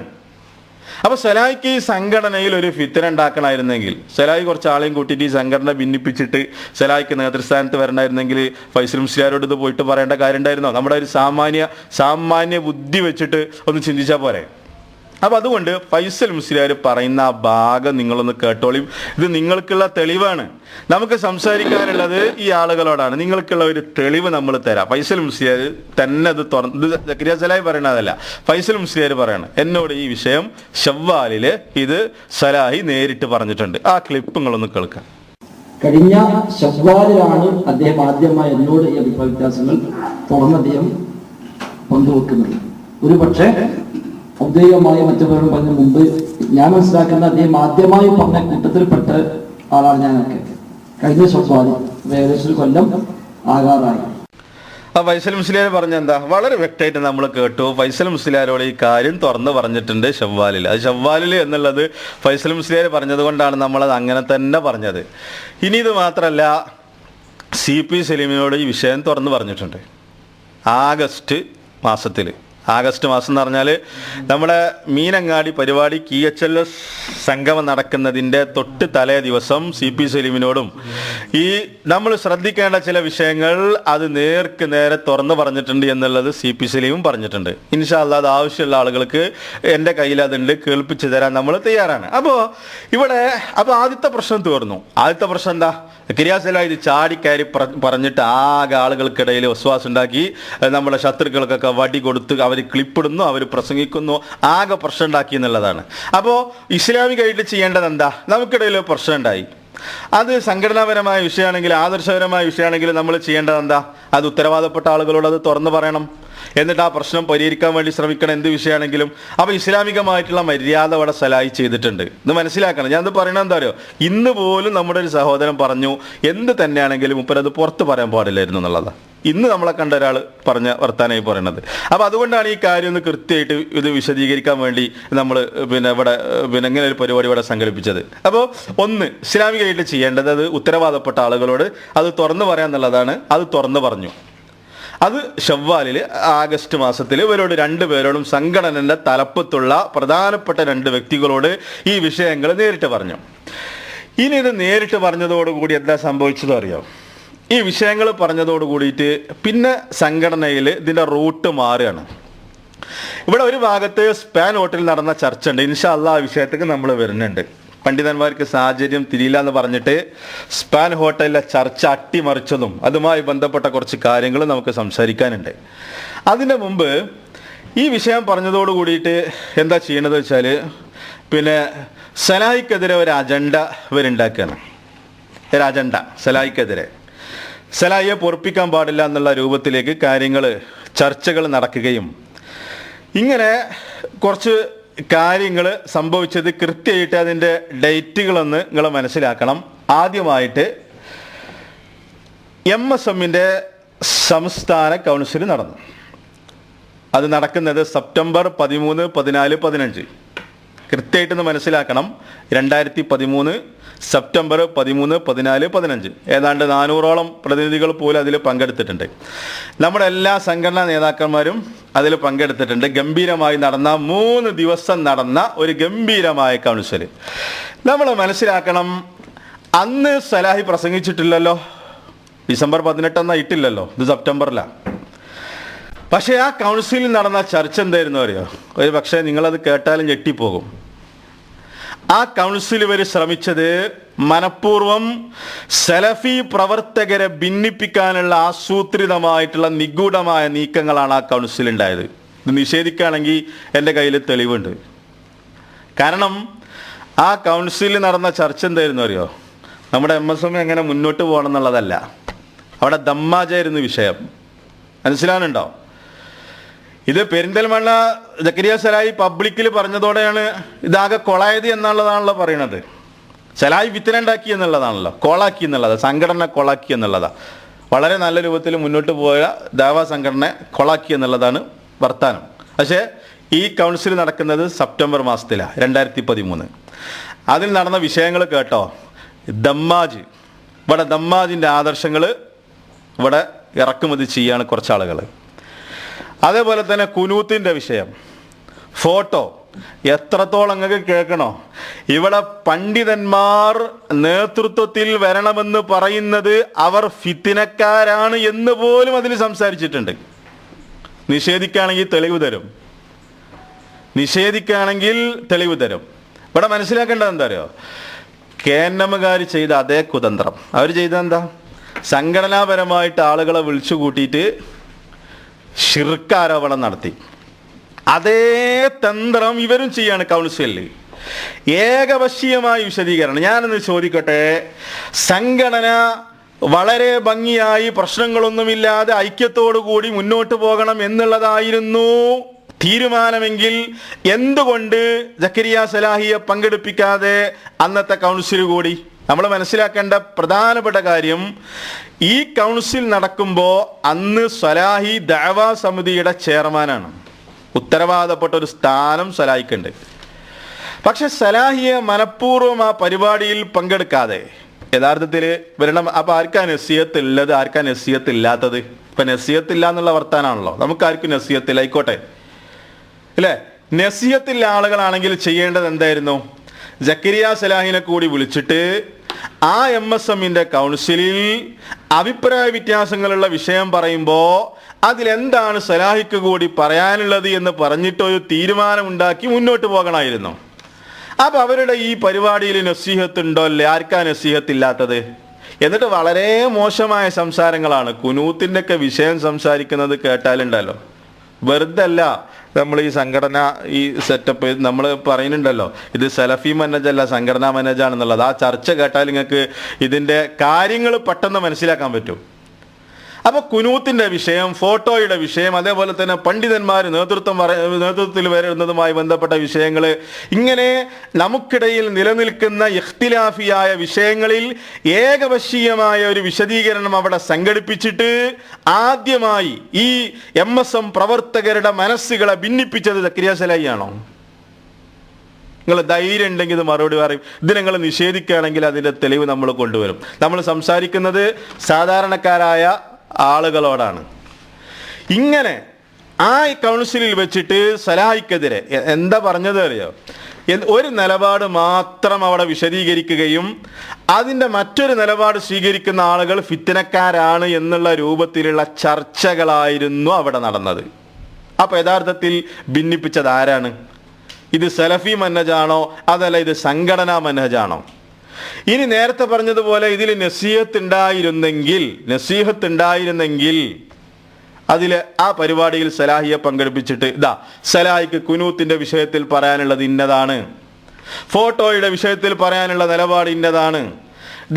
അപ്പോൾ സലാഹിക്ക് ഈ സംഘടനയിൽ ഒരു ഫിത്തന ഉണ്ടാക്കണമായിരുന്നെങ്കിൽ, സലാഹി കുറച്ച് ആളെയും കൂട്ടിയിട്ട് ഈ സംഘടന ഭിന്നിപ്പിച്ചിട്ട് സലാഹിക്ക് നേതൃസ്ഥാനത്ത് വരണമായിരുന്നെങ്കിൽ ഫൈസൽ മുസ്ലിയാരോട് ഇത് പോയിട്ട് പറയേണ്ട കാര്യം ഉണ്ടായിരുന്നോ? നമ്മുടെ ഒരു സാമാന്യ ബുദ്ധി വെച്ചിട്ട് ഒന്ന് ചിന്തിച്ചാൽ പോരെ. അപ്പം അതുകൊണ്ട് ഫൈസൽ മുസ്ലിയാർ പറയുന്ന ആ ഭാഗം നിങ്ങളൊന്ന് കേട്ടോളി. ഇത് നിങ്ങൾക്കുള്ള തെളിവാണ്. നമുക്ക് സംസാരിക്കാനുള്ളത് ഈ ആളുകളോടാണ്. നിങ്ങൾക്കുള്ള ഒരു തെളിവ് നമ്മൾ തരാം. ഫൈസൽ മുസ്ലിയാർ തന്നെ അത് തുറന്ന്, ഇത് സക്കരിയ സലാഹി പറയണതല്ല, ഫൈസൽ മുസ്ലിയാർ പറയണം, എന്നോട് ഈ വിഷയം ഷവ്വാലിൽ ഇത് സലാഹി നേരിട്ട് പറഞ്ഞിട്ടുണ്ട്. ആ ക്ലിപ്പ് നിങ്ങളൊന്ന് കേൾക്കാം. കഴിഞ്ഞ ഷവ്വാലിലാണ് അദ്ദേഹം ആദ്യമായി എന്നോട് ഈ അഭിപ്രായ വ്യത്യാസങ്ങൾ തുറന്ന് അദ്ദേഹം പങ്കുവെക്കുന്നത്. ഒരു പക്ഷേ ഔദ്യോഗികമായി മറ്റുള്ളവരും പറഞ്ഞ മുമ്പ് ഞാൻ മനസ്സിലാക്കുന്ന അദ്ദേഹം ആദ്യമായി പറഞ്ഞ കൂട്ടത്തിൽപ്പെട്ട ആളാണ് ഞാനൊക്കെ. കഴിഞ്ഞ ഷവ്വാൽ ഏകദേശം ഒരു കൊല്ലം ആകാറായി. ഫൈസൽ മുസ്ലിയാർ പറഞ്ഞ എന്താ വളരെ വ്യക്തമായിട്ട് നമ്മൾ കേട്ടു. ഫൈസൽ മുസ്ലിയാരോട് ഈ കാര്യം തുറന്ന് പറഞ്ഞിട്ടുണ്ട് ഷവ്വാലിൽ. അത് ഷവ്വാലിൽ എന്നുള്ളത് ഫൈസൽ മുസ്ലിയാർ പറഞ്ഞത് കൊണ്ടാണ് നമ്മളത് അങ്ങനെ തന്നെ പറഞ്ഞത്. ഇനി ഇത് മാത്രമല്ല, CP സലീമിനോട് ഈ വിഷയം തുറന്ന് പറഞ്ഞിട്ടുണ്ട്. ആഗസ്റ്റ് മാസം എന്ന് പറഞ്ഞാൽ നമ്മുടെ മീനങ്ങാടി പരിപാടി KHLS സംഗമം നടക്കുന്നതിൻ്റെ തൊട്ട് തലേ ദിവസം CP സലീമിനോടും ഈ നമ്മൾ ശ്രദ്ധിക്കേണ്ട ചില വിഷയങ്ങൾ അത് നേർക്ക് നേരെ തുറന്നു പറഞ്ഞിട്ടുണ്ട് എന്നുള്ളത് CP സലീമും പറഞ്ഞിട്ടുണ്ട്. ഇൻഷാ അല്ലാഹ് അത് ആവശ്യമുള്ള ആളുകൾക്ക് എൻ്റെ കയ്യിൽ അതുണ്ട്, കേൾപ്പിച്ചു തരാൻ നമ്മൾ തയ്യാറാണ്. അപ്പോൾ ആദ്യത്തെ പ്രശ്നം തീർന്നു. ആദ്യത്തെ പ്രശ്നം എന്താ? കിരിയാസല ഇത് ചാടിക്കയറി പറഞ്ഞിട്ട് ആകെ ആളുകൾക്കിടയിൽ വിശ്വാസം ഉണ്ടാക്കി, നമ്മുടെ ശത്രുക്കൾക്കൊക്കെ വടി കൊടുത്ത് അവർ ക്ലിപ്പിടുന്നു, അവർ പ്രസംഗിക്കുന്നു, ആകെ പ്രശ്നം ഉണ്ടാക്കി എന്നുള്ളതാണ്. അപ്പോൾ ഇസ്ലാമികമായിട്ട് ചെയ്യേണ്ടത് എന്താ? നമുക്കിടയിൽ പ്രശ്നം ഉണ്ടായി, അത് സംഘടനാപരമായ വിഷയമാണെങ്കിൽ, ആദർശപരമായ വിഷയമാണെങ്കിൽ നമ്മൾ ചെയ്യേണ്ടത് എന്താ? അത് ഉത്തരവാദപ്പെട്ട ആളുകളോട് അത് തുറന്നു പറയണം. എന്നിട്ട് ആ പ്രശ്നം പരിഹരിക്കാൻ വേണ്ടി ശ്രമിക്കണം, എന്ത് വിഷയമാണെങ്കിലും. അപ്പോൾ ഇസ്ലാമികമായിട്ടുള്ള മര്യാദ അവിടെ സലാഹി ചെയ്തിട്ടുണ്ട്. ഇത് മനസ്സിലാക്കണം. ഞാനത് പറയണത് എന്താ അറിയോ? ഇന്ന് പോലും നമ്മുടെ ഒരു സഹോദരൻ പറഞ്ഞു, എന്ത് തന്നെയാണെങ്കിലും മുപ്പരത് പുറത്ത് പറയാൻ പാടില്ലായിരുന്നു എന്നുള്ളതാണ് ഇന്ന് നമ്മളെ കണ്ട ഒരാൾ പറഞ്ഞ വർത്താനായി പറയണത്. അപ്പോൾ അതുകൊണ്ടാണ് ഈ കാര്യം ഒന്ന് കൃത്യമായിട്ട് ഇത് വിശദീകരിക്കാൻ വേണ്ടി നമ്മൾ ഇവിടെ ഇങ്ങനെ ഒരു പരിപാടി ഇവിടെ സംഘടിപ്പിച്ചത്. അപ്പോൾ ഒന്ന്, ഇസ്ലാമികമായിട്ട് ചെയ്യേണ്ടത് അത് ഉത്തരവാദപ്പെട്ട ആളുകളോട് അത് തുറന്നു പറയാന്നുള്ളതാണ്. അത് തുറന്നു പറഞ്ഞു. അത് ഷവ്വാലിൽ ആഗസ്റ്റ് മാസത്തിൽ ഇവരോട് രണ്ടുപേരോടും സംഘടനയുടെ തലപ്പത്തുള്ള പ്രധാനപ്പെട്ട 2 വ്യക്തികളോട് ഈ വിഷയങ്ങൾ നേരിട്ട് പറഞ്ഞു. ഇനി ഇത് നേരിട്ട് പറഞ്ഞതോടുകൂടി എന്താ സംഭവിച്ചത് അറിയോ? ഈ വിഷയങ്ങൾ പറഞ്ഞതോട് കൂടിയിട്ട് പിന്നെ സംഘടനയിൽ ഇതിൻ്റെ റൂട്ട് മാറുകയാണ്. ഇവിടെ ഒരു ഭാഗത്ത് സ്പാൻ ഹോട്ടലിൽ നടന്ന ചർച്ച ഉണ്ട്. ഇൻഷാ അല്ലാഹ് ആ വിഷയത്തേക്ക് നമ്മൾ വരുന്നുണ്ട്. പണ്ഡിതന്മാർക്ക് സാഹചര്യം തിരിയില്ല എന്ന് പറഞ്ഞിട്ട് സ്പാൻ ഹോട്ടലിലെ ചർച്ച അട്ടിമറിച്ചതും അതുമായി ബന്ധപ്പെട്ട കുറച്ച് കാര്യങ്ങൾ നമുക്ക് സംസാരിക്കാനുണ്ട്. അതിന് മുമ്പ് ഈ വിഷയം പറഞ്ഞതോട് കൂടിയിട്ട് എന്താ ചെയ്യണത് വെച്ചാൽ, സലാഹിക്കെതിരെ ഒരു അജണ്ട ഇവരുണ്ടാക്കുകയാണ്. ഒരു അജണ്ട സലാഹിക്കെതിരെ, സലാഹിയെ പൊറപ്പിക്കാൻ പാടില്ല എന്നുള്ള രൂപത്തിലേക്ക് ചർച്ചകൾ നടക്കുകയും, ഇങ്ങനെ കുറച്ച് കാര്യങ്ങൾ സംഭവിച്ചത് കൃത്യമായിട്ട് അതിൻ്റെ ഡേറ്റുകളൊന്ന് നിങ്ങൾ മനസ്സിലാക്കണം. ആദ്യമായിട്ട് MSMൻ്റെ സംസ്ഥാന കൗൺസിൽ നടന്നു. അത് നടക്കുന്നത് സെപ്റ്റംബർ 13, 14, 15. കൃത്യമായിട്ടൊന്ന് മനസ്സിലാക്കണം. 2013 സെപ്റ്റംബർ 13, 14, 15 ഏതാണ്ട് 400ഓളം പ്രതിനിധികൾ പോലും അതിൽ പങ്കെടുത്തിട്ടുണ്ട്. നമ്മുടെ എല്ലാ സംഘടനാ നേതാക്കന്മാരും അതിൽ പങ്കെടുത്തിട്ടുണ്ട്. ഗംഭീരമായി നടന്ന 3 ദിവസം നടന്ന ഒരു ഗംഭീരമായ കൗൺസിൽ. നമ്മൾ മനസ്സിലാക്കണം, അന്ന് സലാഹി പ്രസംഗിച്ചിട്ടില്ലല്ലോ. ഡിസംബർ 18 ഇട്ടില്ലല്ലോ, ഇത് സെപ്റ്റംബറിലാണ്. പക്ഷേ ആ കൗൺസിലിൽ നടന്ന ചർച്ച എന്തായിരുന്നു അറിയോ? ഒരു പക്ഷേ നിങ്ങളത് കേട്ടാലും ഞെട്ടിപ്പോകും. ആ കൗൺസിൽ ഇവർ ശ്രമിച്ചത് മനഃപൂർവ്വം സലഫി പ്രവർത്തകരെ ഭിന്നിപ്പിക്കാനുള്ള ആസൂത്രിതമായിട്ടുള്ള നിഗൂഢമായ നീക്കങ്ങളാണ് ആ കൗൺസിൽ ഉണ്ടായത്. ഇത് നിഷേധിക്കുകയാണെങ്കിൽ എൻ്റെ കയ്യിൽ തെളിവുണ്ട്. കാരണം ആ കൗൺസിലിൽ നടന്ന ചർച്ച എന്തായിരുന്നു അറിയോ? നമ്മുടെ MSM എങ്ങനെ മുന്നോട്ട് പോകണം എന്നുള്ളതല്ല, അവിടെ ദമ്മാജായിരുന്നു വിഷയം. മനസ്സിലാകുന്നുണ്ടോ? ഇത് പെരിന്തൽമണ്ണ ജക്കരിയ സലാഹി പബ്ലിക്കിൽ പറഞ്ഞതോടെയാണ് ഇതാകെ കൊളായത് എന്നുള്ളതാണല്ലോ പറയണത്. സലാഹി ഫിത്ന ഉണ്ടാക്കി എന്നുള്ളതാണല്ലോ, കൊളാക്കി എന്നുള്ളതാണ്, സംഘടന കൊളാക്കി എന്നുള്ളതാണ്. വളരെ നല്ല രൂപത്തിൽ മുന്നോട്ട് പോയ ദാവാ സംഘടന കൊളാക്കി എന്നുള്ളതാണ് വർത്താനം. പക്ഷേ ഈ കൗൺസിൽ നടക്കുന്നത് സെപ്റ്റംബർ മാസത്തിലാണ്, 2013. അതിൽ നടന്ന വിഷയങ്ങൾ കേട്ടോ. ദമ്മാജ്, ഇവിടെ ദമ്മാജിൻ്റെ ആദർശങ്ങൾ ഇവിടെ ഇറക്കുമതി ചെയ്യാണ് കുറച്ചാളുകൾ. അതേപോലെ തന്നെ കുനൂത്തിൻ്റെ വിഷയം, ഫോട്ടോ എത്രത്തോളം നിങ്ങൾക്ക് കേൾക്കണോ? ഇവിടെ പണ്ഡിതന്മാർ നേതൃത്വത്തിൽ വരണമെന്ന് പറയുന്നത് അവർ ഫിത്തിനക്കാരാണ് എന്ന് പോലും അതിൽ സംസാരിച്ചിട്ടുണ്ട്. നിഷേധിക്കുകയാണെങ്കിൽ തെളിവ് തരും, നിഷേധിക്കുകയാണെങ്കിൽ തെളിവ് തരും. ഇവിടെ മനസ്സിലാക്കേണ്ടത് എന്താ അറിയോ? KNM ചെയ്ത അതേ കുതന്ത്രം അവർ ചെയ്തെന്താ? സംഘടനാപരമായിട്ട് ആളുകളെ വിളിച്ചു കൂട്ടിയിട്ട് ശിർക്ക് നടത്തി. അതേ തന്ത്രം ഇവരും ചെയ്യാണ് കൗൺസിലിൽ. ഏകപക്ഷീയമായ വിശദീകരണം. ഞാനൊന്ന് ചോദിക്കട്ടെ, സംഘടന വളരെ ഭംഗിയായി പ്രശ്നങ്ങളൊന്നുമില്ലാതെ ഐക്യത്തോടു കൂടി മുന്നോട്ട് പോകണം എന്നുള്ളതായിരുന്നു തീരുമാനമെങ്കിൽ എന്തുകൊണ്ട് ജക്കരിയ സലാഹിയെ പങ്കെടുപ്പിക്കാതെ അന്നത്തെ കൗൺസിൽ കൂടി? നമ്മൾ മനസ്സിലാക്കേണ്ട പ്രധാനപ്പെട്ട കാര്യം, ഈ കൗൺസിൽ നടക്കുമ്പോൾ അന്ന് സലാഹി ദഅവാ സമിതിയുടെ ചെയർമാനാണ്. ഉത്തരവാദപ്പെട്ട ഒരു സ്ഥാനം സലാഹിക്കുണ്ട്. പക്ഷെ സലാഹിയെ മനഃപൂർവ്വം ആ പരിപാടിയിൽ പങ്കെടുക്കാതെ യഥാർത്ഥത്തിൽ വരണം. അപ്പം ആർക്കാ നസീഹത്ത് ഉള്ളത്, ആർക്കാ നസീഹത്ത് ഇല്ലാത്തത്? ഇപ്പം നസീഹത്ത് ഇല്ല എന്നുള്ള വർത്താനാണല്ലോ. നമുക്കാർക്കും നസീഹത്തില്ല, ആയിക്കോട്ടെ അല്ലേ? നസീഹത്തില്ല ആളുകളാണെങ്കിൽ ചെയ്യേണ്ടത് എന്തായിരുന്നു? ജക്കരിയ സലാഹിനെ കൂടി വിളിച്ചിട്ട് ആ MSMന്റെ കൗൺസിലിൽ അഭിപ്രായ വ്യത്യാസങ്ങളുള്ള വിഷയം പറയുമ്പോൾ അതിലെന്താണ് സലാഹിക്ക് കൂടി പറയാനുള്ളത് എന്ന് പറഞ്ഞിട്ടൊരു തീരുമാനമുണ്ടാക്കി മുന്നോട്ട് പോകണമായിരുന്നു. അപ്പം അവരുടെ ഈ പരിപാടിയിൽ നസീഹത്ത് ഉണ്ടോ അല്ലേ? ആർക്കാ നസീഹത്തില്ലാത്തത്? എന്നിട്ട് വളരെ മോശമായ സംസാരങ്ങളാണ്. കുനൂത്തിൻ്റെ ഒക്കെ വിഷയം സംസാരിക്കുന്നത് കേട്ടാലുണ്ടല്ലോ, വെറുതെ അല്ല നമ്മൾ ഈ സംഘടന ഈ സെറ്റപ്പ് നമ്മൾ പറയുന്നുണ്ടല്ലോ, ഇത് സലഫി മനജല്ല സംഘടനാ മനജാണെന്നുള്ളത്. ആ ചർച്ച കേട്ടാൽ നിങ്ങൾക്ക് ഇതിൻ്റെ കാര്യങ്ങൾ പെട്ടെന്ന് മനസ്സിലാക്കാൻ പറ്റും. അപ്പോൾ കുനൂത്തിൻ്റെ വിഷയം, ഫോട്ടോയുടെ വിഷയം, അതേപോലെ തന്നെ പണ്ഡിതന്മാർ നേതൃത്വത്തിൽ വരുന്നതുമായി ബന്ധപ്പെട്ട വിഷയങ്ങൾ, ഇങ്ങനെ നമുക്കിടയിൽ നിലനിൽക്കുന്ന ഇഖ്തിലാഫിയായ വിഷയങ്ങളിൽ ഏകപക്ഷീയമായ ഒരു വിശദീകരണം അവിടെ സംഘടിപ്പിച്ചിട്ട് ആദ്യമായി ഈ MSM പ്രവർത്തകരുടെ മനസ്സുകളെ ഭിന്നിപ്പിച്ചത് ജക്കരിയ സലാഹിയാണോ? നിങ്ങൾ ധൈര്യം ഉണ്ടെങ്കിൽ ഇത് മറുപടി പറയും. ഇത് നിങ്ങൾ നിഷേധിക്കുകയാണെങ്കിൽ അതിൻ്റെ തെളിവ് നമ്മൾ കൊണ്ടുവരും. നമ്മൾ സംസാരിക്കുന്നത് സാധാരണക്കാരായ ആളുകളോടാണ്. ഇങ്ങനെ ആ കൗൺസിലിൽ വെച്ചിട്ട് സലാഹിക്കെതിരെ എന്താ പറഞ്ഞത് അറിയോ? ഒരു നിലപാട് മാത്രം അവിടെ വിശദീകരിക്കുകയും അതിൻ്റെ മറ്റൊരു നിലപാട് സ്വീകരിക്കുന്ന ആളുകൾ ഫിത്നക്കാരാണ് എന്നുള്ള രൂപത്തിലുള്ള ചർച്ചകളായിരുന്നു അവിടെ നടന്നത്. അപ്പോൾ യഥാർത്ഥത്തിൽ ഭിന്നിപ്പിച്ചത് ആരാണ്? ഇത് സലഫി മനഹജാണോ അതല്ല ഇത് സംഘടനാ മനഹജാണോ? ഇനി നേരത്തെ പറഞ്ഞതുപോലെ ഇതിൽ നസീഹത്ത് ഉണ്ടായിരുന്നെങ്കിൽ അതിൽ ആ പരിപാടിയിൽ സലാഹിയെ പങ്കെടുപ്പിച്ചിട്ട് ഇതാ സലാഹിക്ക് കുനൂത്തിൻ്റെ വിഷയത്തിൽ പറയാനുള്ളത് ഇന്നതാണ്, ഫോട്ടോയുടെ വിഷയത്തിൽ പറയാനുള്ള നിലപാട് ഇന്നതാണ്,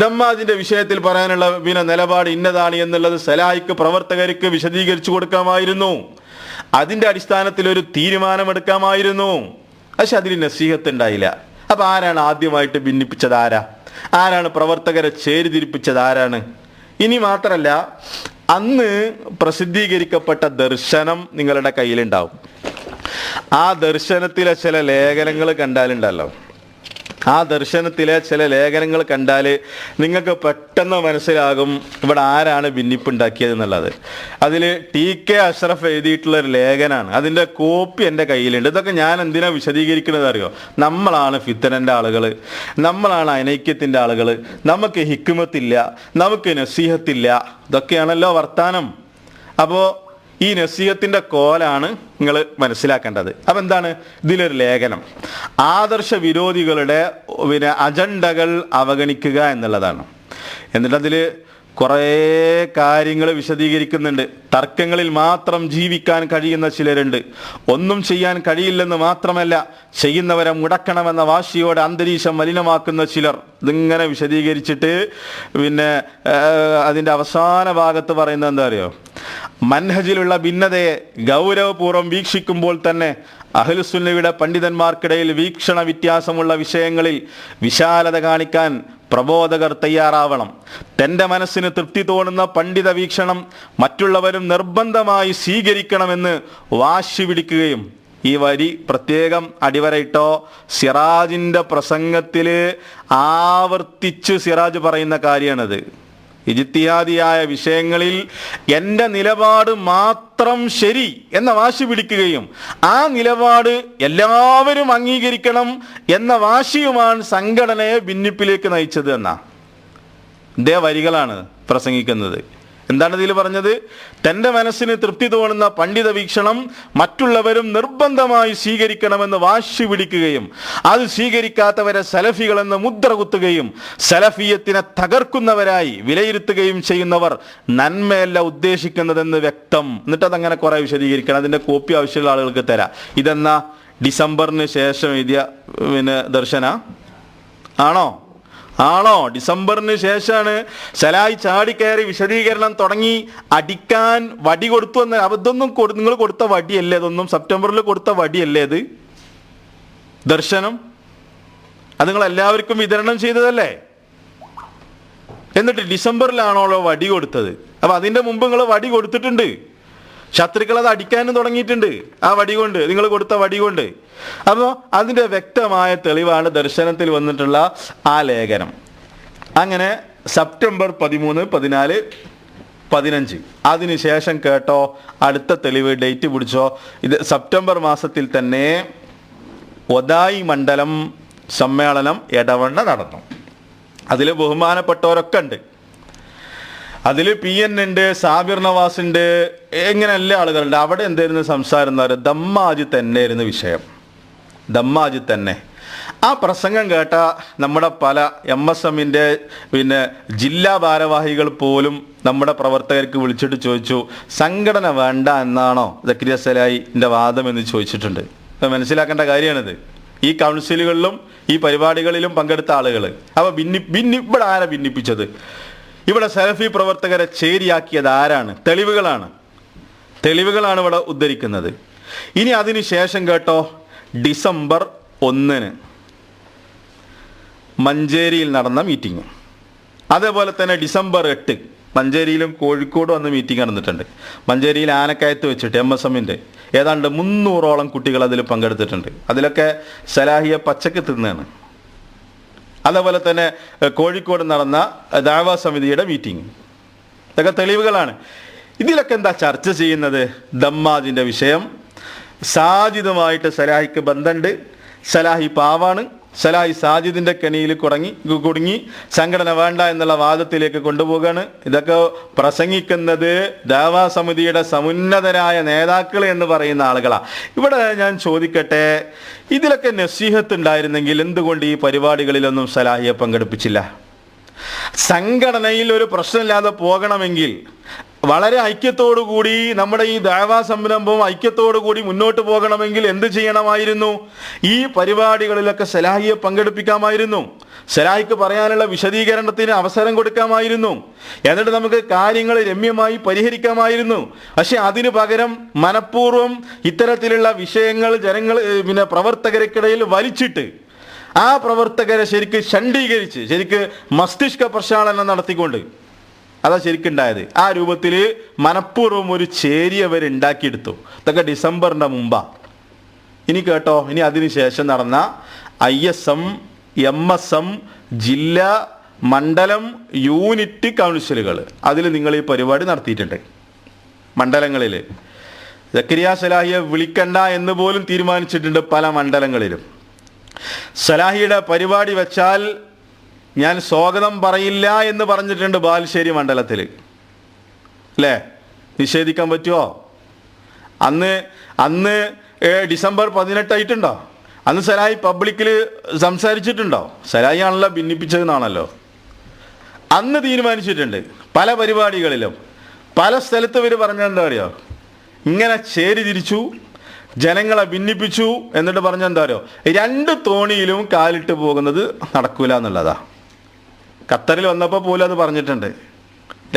ദമ്മാജിൻ്റെ വിഷയത്തിൽ പറയാനുള്ള നിലപാട് ഇന്നതാണ് എന്നുള്ളത് സലാഹിക്ക് പ്രവർത്തകർക്ക് വിശദീകരിച്ചു കൊടുക്കാമായിരുന്നു. അതിൻ്റെ അടിസ്ഥാനത്തിൽ ഒരു തീരുമാനമെടുക്കാമായിരുന്നു. പക്ഷെ അതിൽ നസീഹത്ത് ഉണ്ടായില്ല. അപ്പം ആരാണ് ആദ്യമായിട്ട് ഭിന്നിപ്പിച്ചത്? ആരാണ് പ്രവർത്തകരെ ചേരിതിരിപ്പിച്ചത്? ആരാണ്? ഇനി മാത്രമല്ല, അന്ന് പ്രസിദ്ധീകരിക്കപ്പെട്ട ദർശനം നിങ്ങളുടെ കയ്യിലുണ്ടാവും. ആ ദർശനത്തിലെ ചില ലേഖനങ്ങൾ കണ്ടാലുണ്ടല്ലോ, ആ ദർശനത്തിലെ ചില ലേഖനങ്ങൾ കണ്ടാൽ നിങ്ങൾക്ക് പെട്ടെന്ന് മനസ്സിലാകും ഇവിടെ ആരാണ് ഭിന്നിപ്പുണ്ടാക്കിയത് എന്നുള്ളത്. അതിൽ TK അഷ്റഫ് എഴുതിയിട്ടുള്ളൊരു ലേഖനമാണ്. അതിൻ്റെ കോപ്പി എൻ്റെ കയ്യിലുണ്ട്. ഇതൊക്കെ ഞാൻ എന്തിനാ വിശദീകരിക്കുന്നത് അറിയോ? നമ്മളാണ് ഫിത്തനൻ്റെ ആളുകൾ, നമ്മളാണ് അനൈക്യത്തിൻ്റെ ആളുകൾ, നമുക്ക് ഹിക്മത്തില്ല, നമുക്ക് നസീഹത്തില്ല, ഇതൊക്കെയാണല്ലോ വർത്താനം. അപ്പോൾ ഈ നസീഹത്തിൻ്റെ കോലാണ് നിങ്ങൾ മനസ്സിലാക്കേണ്ടത്. അപ്പം എന്താണ് ഇതിലൊരു ലേഖനം? ആദർശ വിരോധികളുടെ അജണ്ടകൾ അവഗണിക്കുക എന്നുള്ളതാണ്. എന്നിട്ടതിൽ കുറേ കാര്യങ്ങൾ വിശദീകരിക്കുന്നുണ്ട്. തർക്കങ്ങളിൽ മാത്രം ജീവിക്കാൻ കഴിയുന്ന ചിലരുണ്ട്. ഒന്നും ചെയ്യാൻ കഴിയില്ലെന്ന് മാത്രമല്ല, ചെയ്യുന്നവരെ മുടക്കണമെന്ന വാശിയോടെ അന്തരീക്ഷം മലിനമാക്കുന്ന ചിലർ. ഇതിങ്ങനെ വിശദീകരിച്ചിട്ട് അതിൻ്റെ അവസാന ഭാഗത്ത് പറയുന്നത് എന്താ അറിയോ? മൻഹജിലുള്ള ഭിന്നതയെ ഗൗരവപൂർവ്വം വീക്ഷിക്കുമ്പോൾ തന്നെ അഹ്ലുസുന്നയുടെ പണ്ഡിതന്മാർക്കിടയിൽ വീക്ഷണ വ്യത്യാസമുള്ള വിഷയങ്ങളിൽ വിശാലത കാണിക്കാൻ പ്രബോധകർ തയ്യാറാവണം. തൻ്റെ മനസ്സിന് തൃപ്തി തോന്നുന്ന പണ്ഡിത വീക്ഷണം മറ്റുള്ളവരും നിർബന്ധമായി സ്വീകരിക്കണമെന്ന് വാശി പിടിക്കുകയും, ഈ വരി പ്രത്യേകം അടിവരയിട്ടോ, സിറാജിൻ്റെ പ്രസംഗത്തിൽ ആവർത്തിച്ച് സിറാജ് പറയുന്ന കാര്യമാണത്. ഇജ്തിഹാദിയായ വിഷയങ്ങളിൽ എൻ്റെ നിലപാട് മാത്രം ശരി എന്ന വാശി പിടിക്കുകയും ആ നിലപാട് എല്ലാവരും അംഗീകരിക്കണം എന്ന വാശിയുമാണ് സംഘടനയെ ഭിന്നിപ്പിലേക്ക് നയിച്ചത് എന്ന ഇതേ വരികളാണ് പ്രസംഗിക്കുന്നത്. എന്താണ് ഇതിൽ പറഞ്ഞത്? തൻ്റെ മനസ്സിന് തൃപ്തി തോന്നുന്ന പണ്ഡിത വീക്ഷണം മറ്റുള്ളവരും നിർബന്ധമായി സ്വീകരിക്കണമെന്ന് വാശി പിടിക്കുകയും അത് സ്വീകരിക്കാത്തവരെ സലഫികളെന്ന് മുദ്ര കുത്തുകയും സലഫിയത്തിനെ തകർക്കുന്നവരായി വിലയിരുത്തുകയും ചെയ്യുന്നവർ നന്മയല്ല ഉദ്ദേശിക്കുന്നതെന്ന് വ്യക്തം. എന്നിട്ട് അതങ്ങനെ കുറെ വിശദീകരിക്കണം. അതിൻ്റെ കോപ്പി ആവശ്യമുള്ള ആളുകൾക്ക് തരാം. ഇതെന്നാ ഡിസംബറിന് ശേഷം എഴുതിയ ദർശന ആണോ? ഡിസംബറിന് ശേഷമാണ് സലായി ചാടിക്കയറി വിശദീകരണം തുടങ്ങി. അടിക്കാൻ വടി കൊടുത്തു എന്ന് അതൊന്നും നിങ്ങൾ കൊടുത്ത വടിയല്ലേ? അതൊന്നും സെപ്റ്റംബറിൽ കൊടുത്ത വടിയല്ലേ ഇത്? ദർശനം അത് നിങ്ങൾ എല്ലാവർക്കും വിതരണം ചെയ്തതല്ലേ? എന്നിട്ട് ഡിസംബറിലാണല്ലോ വടി കൊടുത്തത്. അപ്പൊ അതിന്റെ മുമ്പ് നിങ്ങൾ വടി കൊടുത്തിട്ടുണ്ട്. ശത്രുക്കൾ അത് അടിക്കാനും തുടങ്ങിയിട്ടുണ്ട് ആ വടി കൊണ്ട്, നിങ്ങൾ കൊടുത്ത വടി കൊണ്ട്. അപ്പോൾ അതിൻ്റെ വ്യക്തമായ തെളിവാണ് ദർശനത്തിൽ വന്നിട്ടുള്ള ആ ലേഖനം. അങ്ങനെ സെപ്റ്റംബർ 13, 14, 15 അതിനുശേഷം കേട്ടോ, അടുത്ത തെളിവ് ഡേറ്റ് പിടിച്ചോ. ഇത് സെപ്റ്റംബർ മാസത്തിൽ തന്നെ ഒതായി മണ്ഡലം സമ്മേളനം എടവണ്ണ നടന്നു. അതിൽ ബഹുമാനപ്പെട്ടവരൊക്കെ ഉണ്ട്. അതിൽ PN ഉണ്ട്, സാബിർ നവാസ് ഉണ്ട്, ഇങ്ങനെ എല്ലാ ആളുകളുണ്ട്. അവിടെ എന്തായിരുന്നു സംസാരം എന്ന് പറയുക? ദമ്മാജ് തന്നെയായിരുന്നു വിഷയം. ദമ്മാജ് തന്നെ. ആ പ്രസംഗം കേട്ട നമ്മുടെ പല MSMന്റെ ജില്ലാ ഭാരവാഹികൾ പോലും നമ്മുടെ പ്രവർത്തകർക്ക് വിളിച്ചിട്ട് ചോദിച്ചു, സംഘടന വേണ്ട എന്നാണോ സക്കരിയ സലായിൻ്റെ വാദം എന്ന് ചോദിച്ചിട്ടുണ്ട്. മനസ്സിലാക്കേണ്ട കാര്യമാണിത്. ഈ കൗൺസിലുകളിലും ഈ പരിപാടികളിലും പങ്കെടുത്ത ആളുകൾ. അപ്പോൾ ഇവിടെ ആരാ ഭിന്നിപ്പിച്ചത്? ഇവിടെ സലഫി പ്രവർത്തകരെ ചേരിയാക്കിയത് ആരാണ്? തെളിവുകളാണ് ഇവിടെ ഉദ്ധരിക്കുന്നത്. ഇനി അതിന് ശേഷം കേട്ടോ, ഡിസംബർ 1 മഞ്ചേരിയിൽ നടന്ന മീറ്റിംഗ്. അതേപോലെ തന്നെ ഡിസംബർ 8 മഞ്ചേരിയിലും കോഴിക്കോടും അന്ന് മീറ്റിംഗ് നടന്നിട്ടുണ്ട്. മഞ്ചേരിയിൽ ആനക്കയത്ത് വെച്ചിട്ട് MSMന്റെ ഏതാണ്ട് 300ഓളം കുട്ടികൾ അതിൽ പങ്കെടുത്തിട്ടുണ്ട്. അതിലൊക്കെ സലാഹിയെ പച്ചക്ക് തിന്നാണ്. അതേപോലെ തന്നെ കോഴിക്കോട് നടന്ന ദഅവാ സമിതിയുടെ മീറ്റിംഗ്. ഇതൊക്കെ തെളിവുകളാണ്. ഇതിലൊക്കെ എന്താ ചർച്ച ചെയ്യുന്നത്? ദമ്മാജിൻ്റെ വിഷയം. സാജിദുമായിട്ട് സലാഹിക്ക് ബന്ധമുണ്ട്. സലാഹി പാവാണ്. സലാഹി സാജിദിൻ്റെ കെണിയിൽ കുടുങ്ങി സംഘടന വേണ്ട എന്നുള്ള വാദത്തിലേക്ക് കൊണ്ടുപോവുകയാണ്. ഇതൊക്കെ പ്രസംഗിക്കുന്നത് ദഅവാ സമിതിയുടെ സമുന്നതരായ നേതാക്കൾ എന്ന് പറയുന്ന ആളുകളാണ്. ഇവിടെ ഞാൻ ചോദിക്കട്ടെ, ഇതിലൊക്കെ നസീഹത്ത് ഉണ്ടായിരുന്നെങ്കിൽ എന്തുകൊണ്ട് ഈ പരിപാടികളിലൊന്നും സലാഹിയെ പങ്കെടുപ്പിച്ചില്ല? സംഘടനയിൽ ഒരു പ്രശ്നമില്ലാതെ പോകണമെങ്കിൽ വളരെ ഐക്യത്തോടുകൂടി നമ്മുടെ ഈ ദഅവാ സംരംഭം ഐക്യത്തോടുകൂടി മുന്നോട്ട് പോകണമെങ്കിൽ എന്ത് ചെയ്യണമായിരുന്നു? ഈ പരിപാടികളിലൊക്കെ സലാഹിയെ പങ്കെടുപ്പിക്കാമായിരുന്നു. സലാഹിക്ക് പറയാനുള്ള വിശദീകരണത്തിന് അവസരം കൊടുക്കാമായിരുന്നു. എന്നിട്ട് നമുക്ക് കാര്യങ്ങൾ രമ്യമായി പരിഹരിക്കാമായിരുന്നു. പക്ഷെ അതിനു പകരം മനഃപൂർവ്വം ഇത്തരത്തിലുള്ള വിഷയങ്ങൾ പ്രവർത്തകർക്കിടയിൽ വലിച്ചിട്ട് ആ പ്രവർത്തകരെ ശരിക്ക് മസ്തിഷ്ക പ്രക്ഷാളനം നടത്തിക്കൊണ്ട് അതാ ശരിക്കുണ്ടായത്. ആ രൂപത്തിൽ മനഃപൂർവ്വം ഒരു ചേരി അവരുണ്ടാക്കിയെടുത്തു. ഇതൊക്കെ ഡിസംബറിൻ്റെ മുമ്പാ. ഇനി കേട്ടോ, ഇനി അതിനുശേഷം നടന്ന ISM, MSM ജില്ലാ മണ്ഡലം യൂണിറ്റ് കൗൺസിലുകൾ, അതിൽ നിങ്ങൾ ഈ പരിപാടി നടത്തിയിട്ടുണ്ട്. മണ്ഡലങ്ങളിൽ സക്കരിയ സലാഹിയെ വിളിക്കണ്ട എന്ന് പോലും തീരുമാനിച്ചിട്ടുണ്ട് പല മണ്ഡലങ്ങളിലും. സലാഹിയുടെ പരിപാടി വെച്ചാൽ ഞാൻ സ്വാഗതം പറയില്ല എന്ന് പറഞ്ഞിട്ടുണ്ട് ബാലുശ്ശേരി മണ്ഡലത്തിൽ. അല്ലേ? നിഷേധിക്കാൻ പറ്റുമോ? അന്ന് ഡിസംബർ 18 അന്ന് സലായി പബ്ലിക്കിൽ സംസാരിച്ചിട്ടുണ്ടോ? സലായി ആണല്ലോ ഭിന്നിപ്പിച്ചതെന്നാണല്ലോ അന്ന് തീരുമാനിച്ചിട്ടുണ്ട്. പല പരിപാടികളിലും പല സ്ഥലത്ത് ഇവർ പറഞ്ഞാൽ എന്താ പറയുക, ഇങ്ങനെ ചേരി തിരിച്ചു, ജനങ്ങളെ ഭിന്നിപ്പിച്ചു, എന്നിട്ട് പറഞ്ഞാൽ എന്താ പറയുക, 2 തോണിയിലും കാലിട്ട് പോകുന്നത് നടക്കൂല എന്നുള്ളതാ. ഖത്തറിൽ വന്നപ്പോൾ പോലും അത് പറഞ്ഞിട്ടുണ്ട്,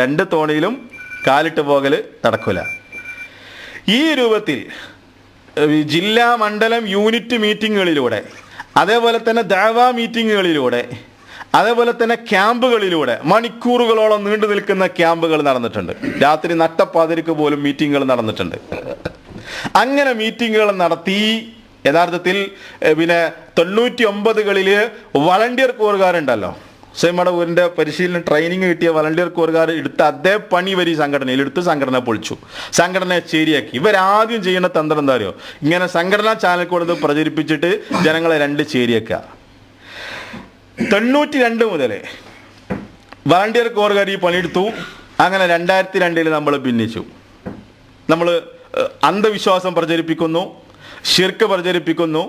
2 തോണിയിലും കാലിട്ട് പോകൽ നടക്കൂല. ഈ രൂപത്തിൽ ജില്ലാ മണ്ഡലം യൂണിറ്റ് മീറ്റിങ്ങുകളിലൂടെ, അതേപോലെ തന്നെ ദഅവാ മീറ്റിങ്ങുകളിലൂടെ, അതേപോലെ തന്നെ ക്യാമ്പുകളിലൂടെ മണിക്കൂറുകളോളം നീണ്ടു നിൽക്കുന്ന ക്യാമ്പുകൾ നടന്നിട്ടുണ്ട്. രാത്രി നട്ടപ്പാതിരിക്ക് പോലും മീറ്റിങ്ങുകൾ നടന്നിട്ടുണ്ട്. അങ്ങനെ മീറ്റിങ്ങുകൾ നടത്തി യഥാർത്ഥത്തിൽ 99കളിൽ വളണ്ടിയർ കോറുകാരുണ്ടല്ലോ, നമ്മുടെ ഊരിൻ്റെ പരിശീലനം ട്രെയിനിങ് കിട്ടിയ വളണ്ടിയർ കോറുകാർ എടുത്ത അതേ പണി വരി സംഘടനയിൽ എടുത്ത് സംഘടന പൊളിച്ചു, സംഘടനയെ ചേരിയാക്കി. ഇവരാദ്യം ചെയ്യുന്ന തന്ത്രം എന്താ അറിയോ, ഇങ്ങനെ സംഘടനാ ചാനൽ കൊടുത്ത് പ്രചരിപ്പിച്ചിട്ട് ജനങ്ങളെ 2 ചേരിയാക്കുക. 92 മുതൽ വളണ്ടിയർ കോറുകാർ ഈ പണിയെടുത്തു. അങ്ങനെ 2002 നമ്മൾ ഭിന്നിച്ചു. നമ്മൾ അന്ധവിശ്വാസം പ്രചരിപ്പിക്കുന്നു, ഷിർക്ക് പ്രചരിപ്പിക്കുന്നു,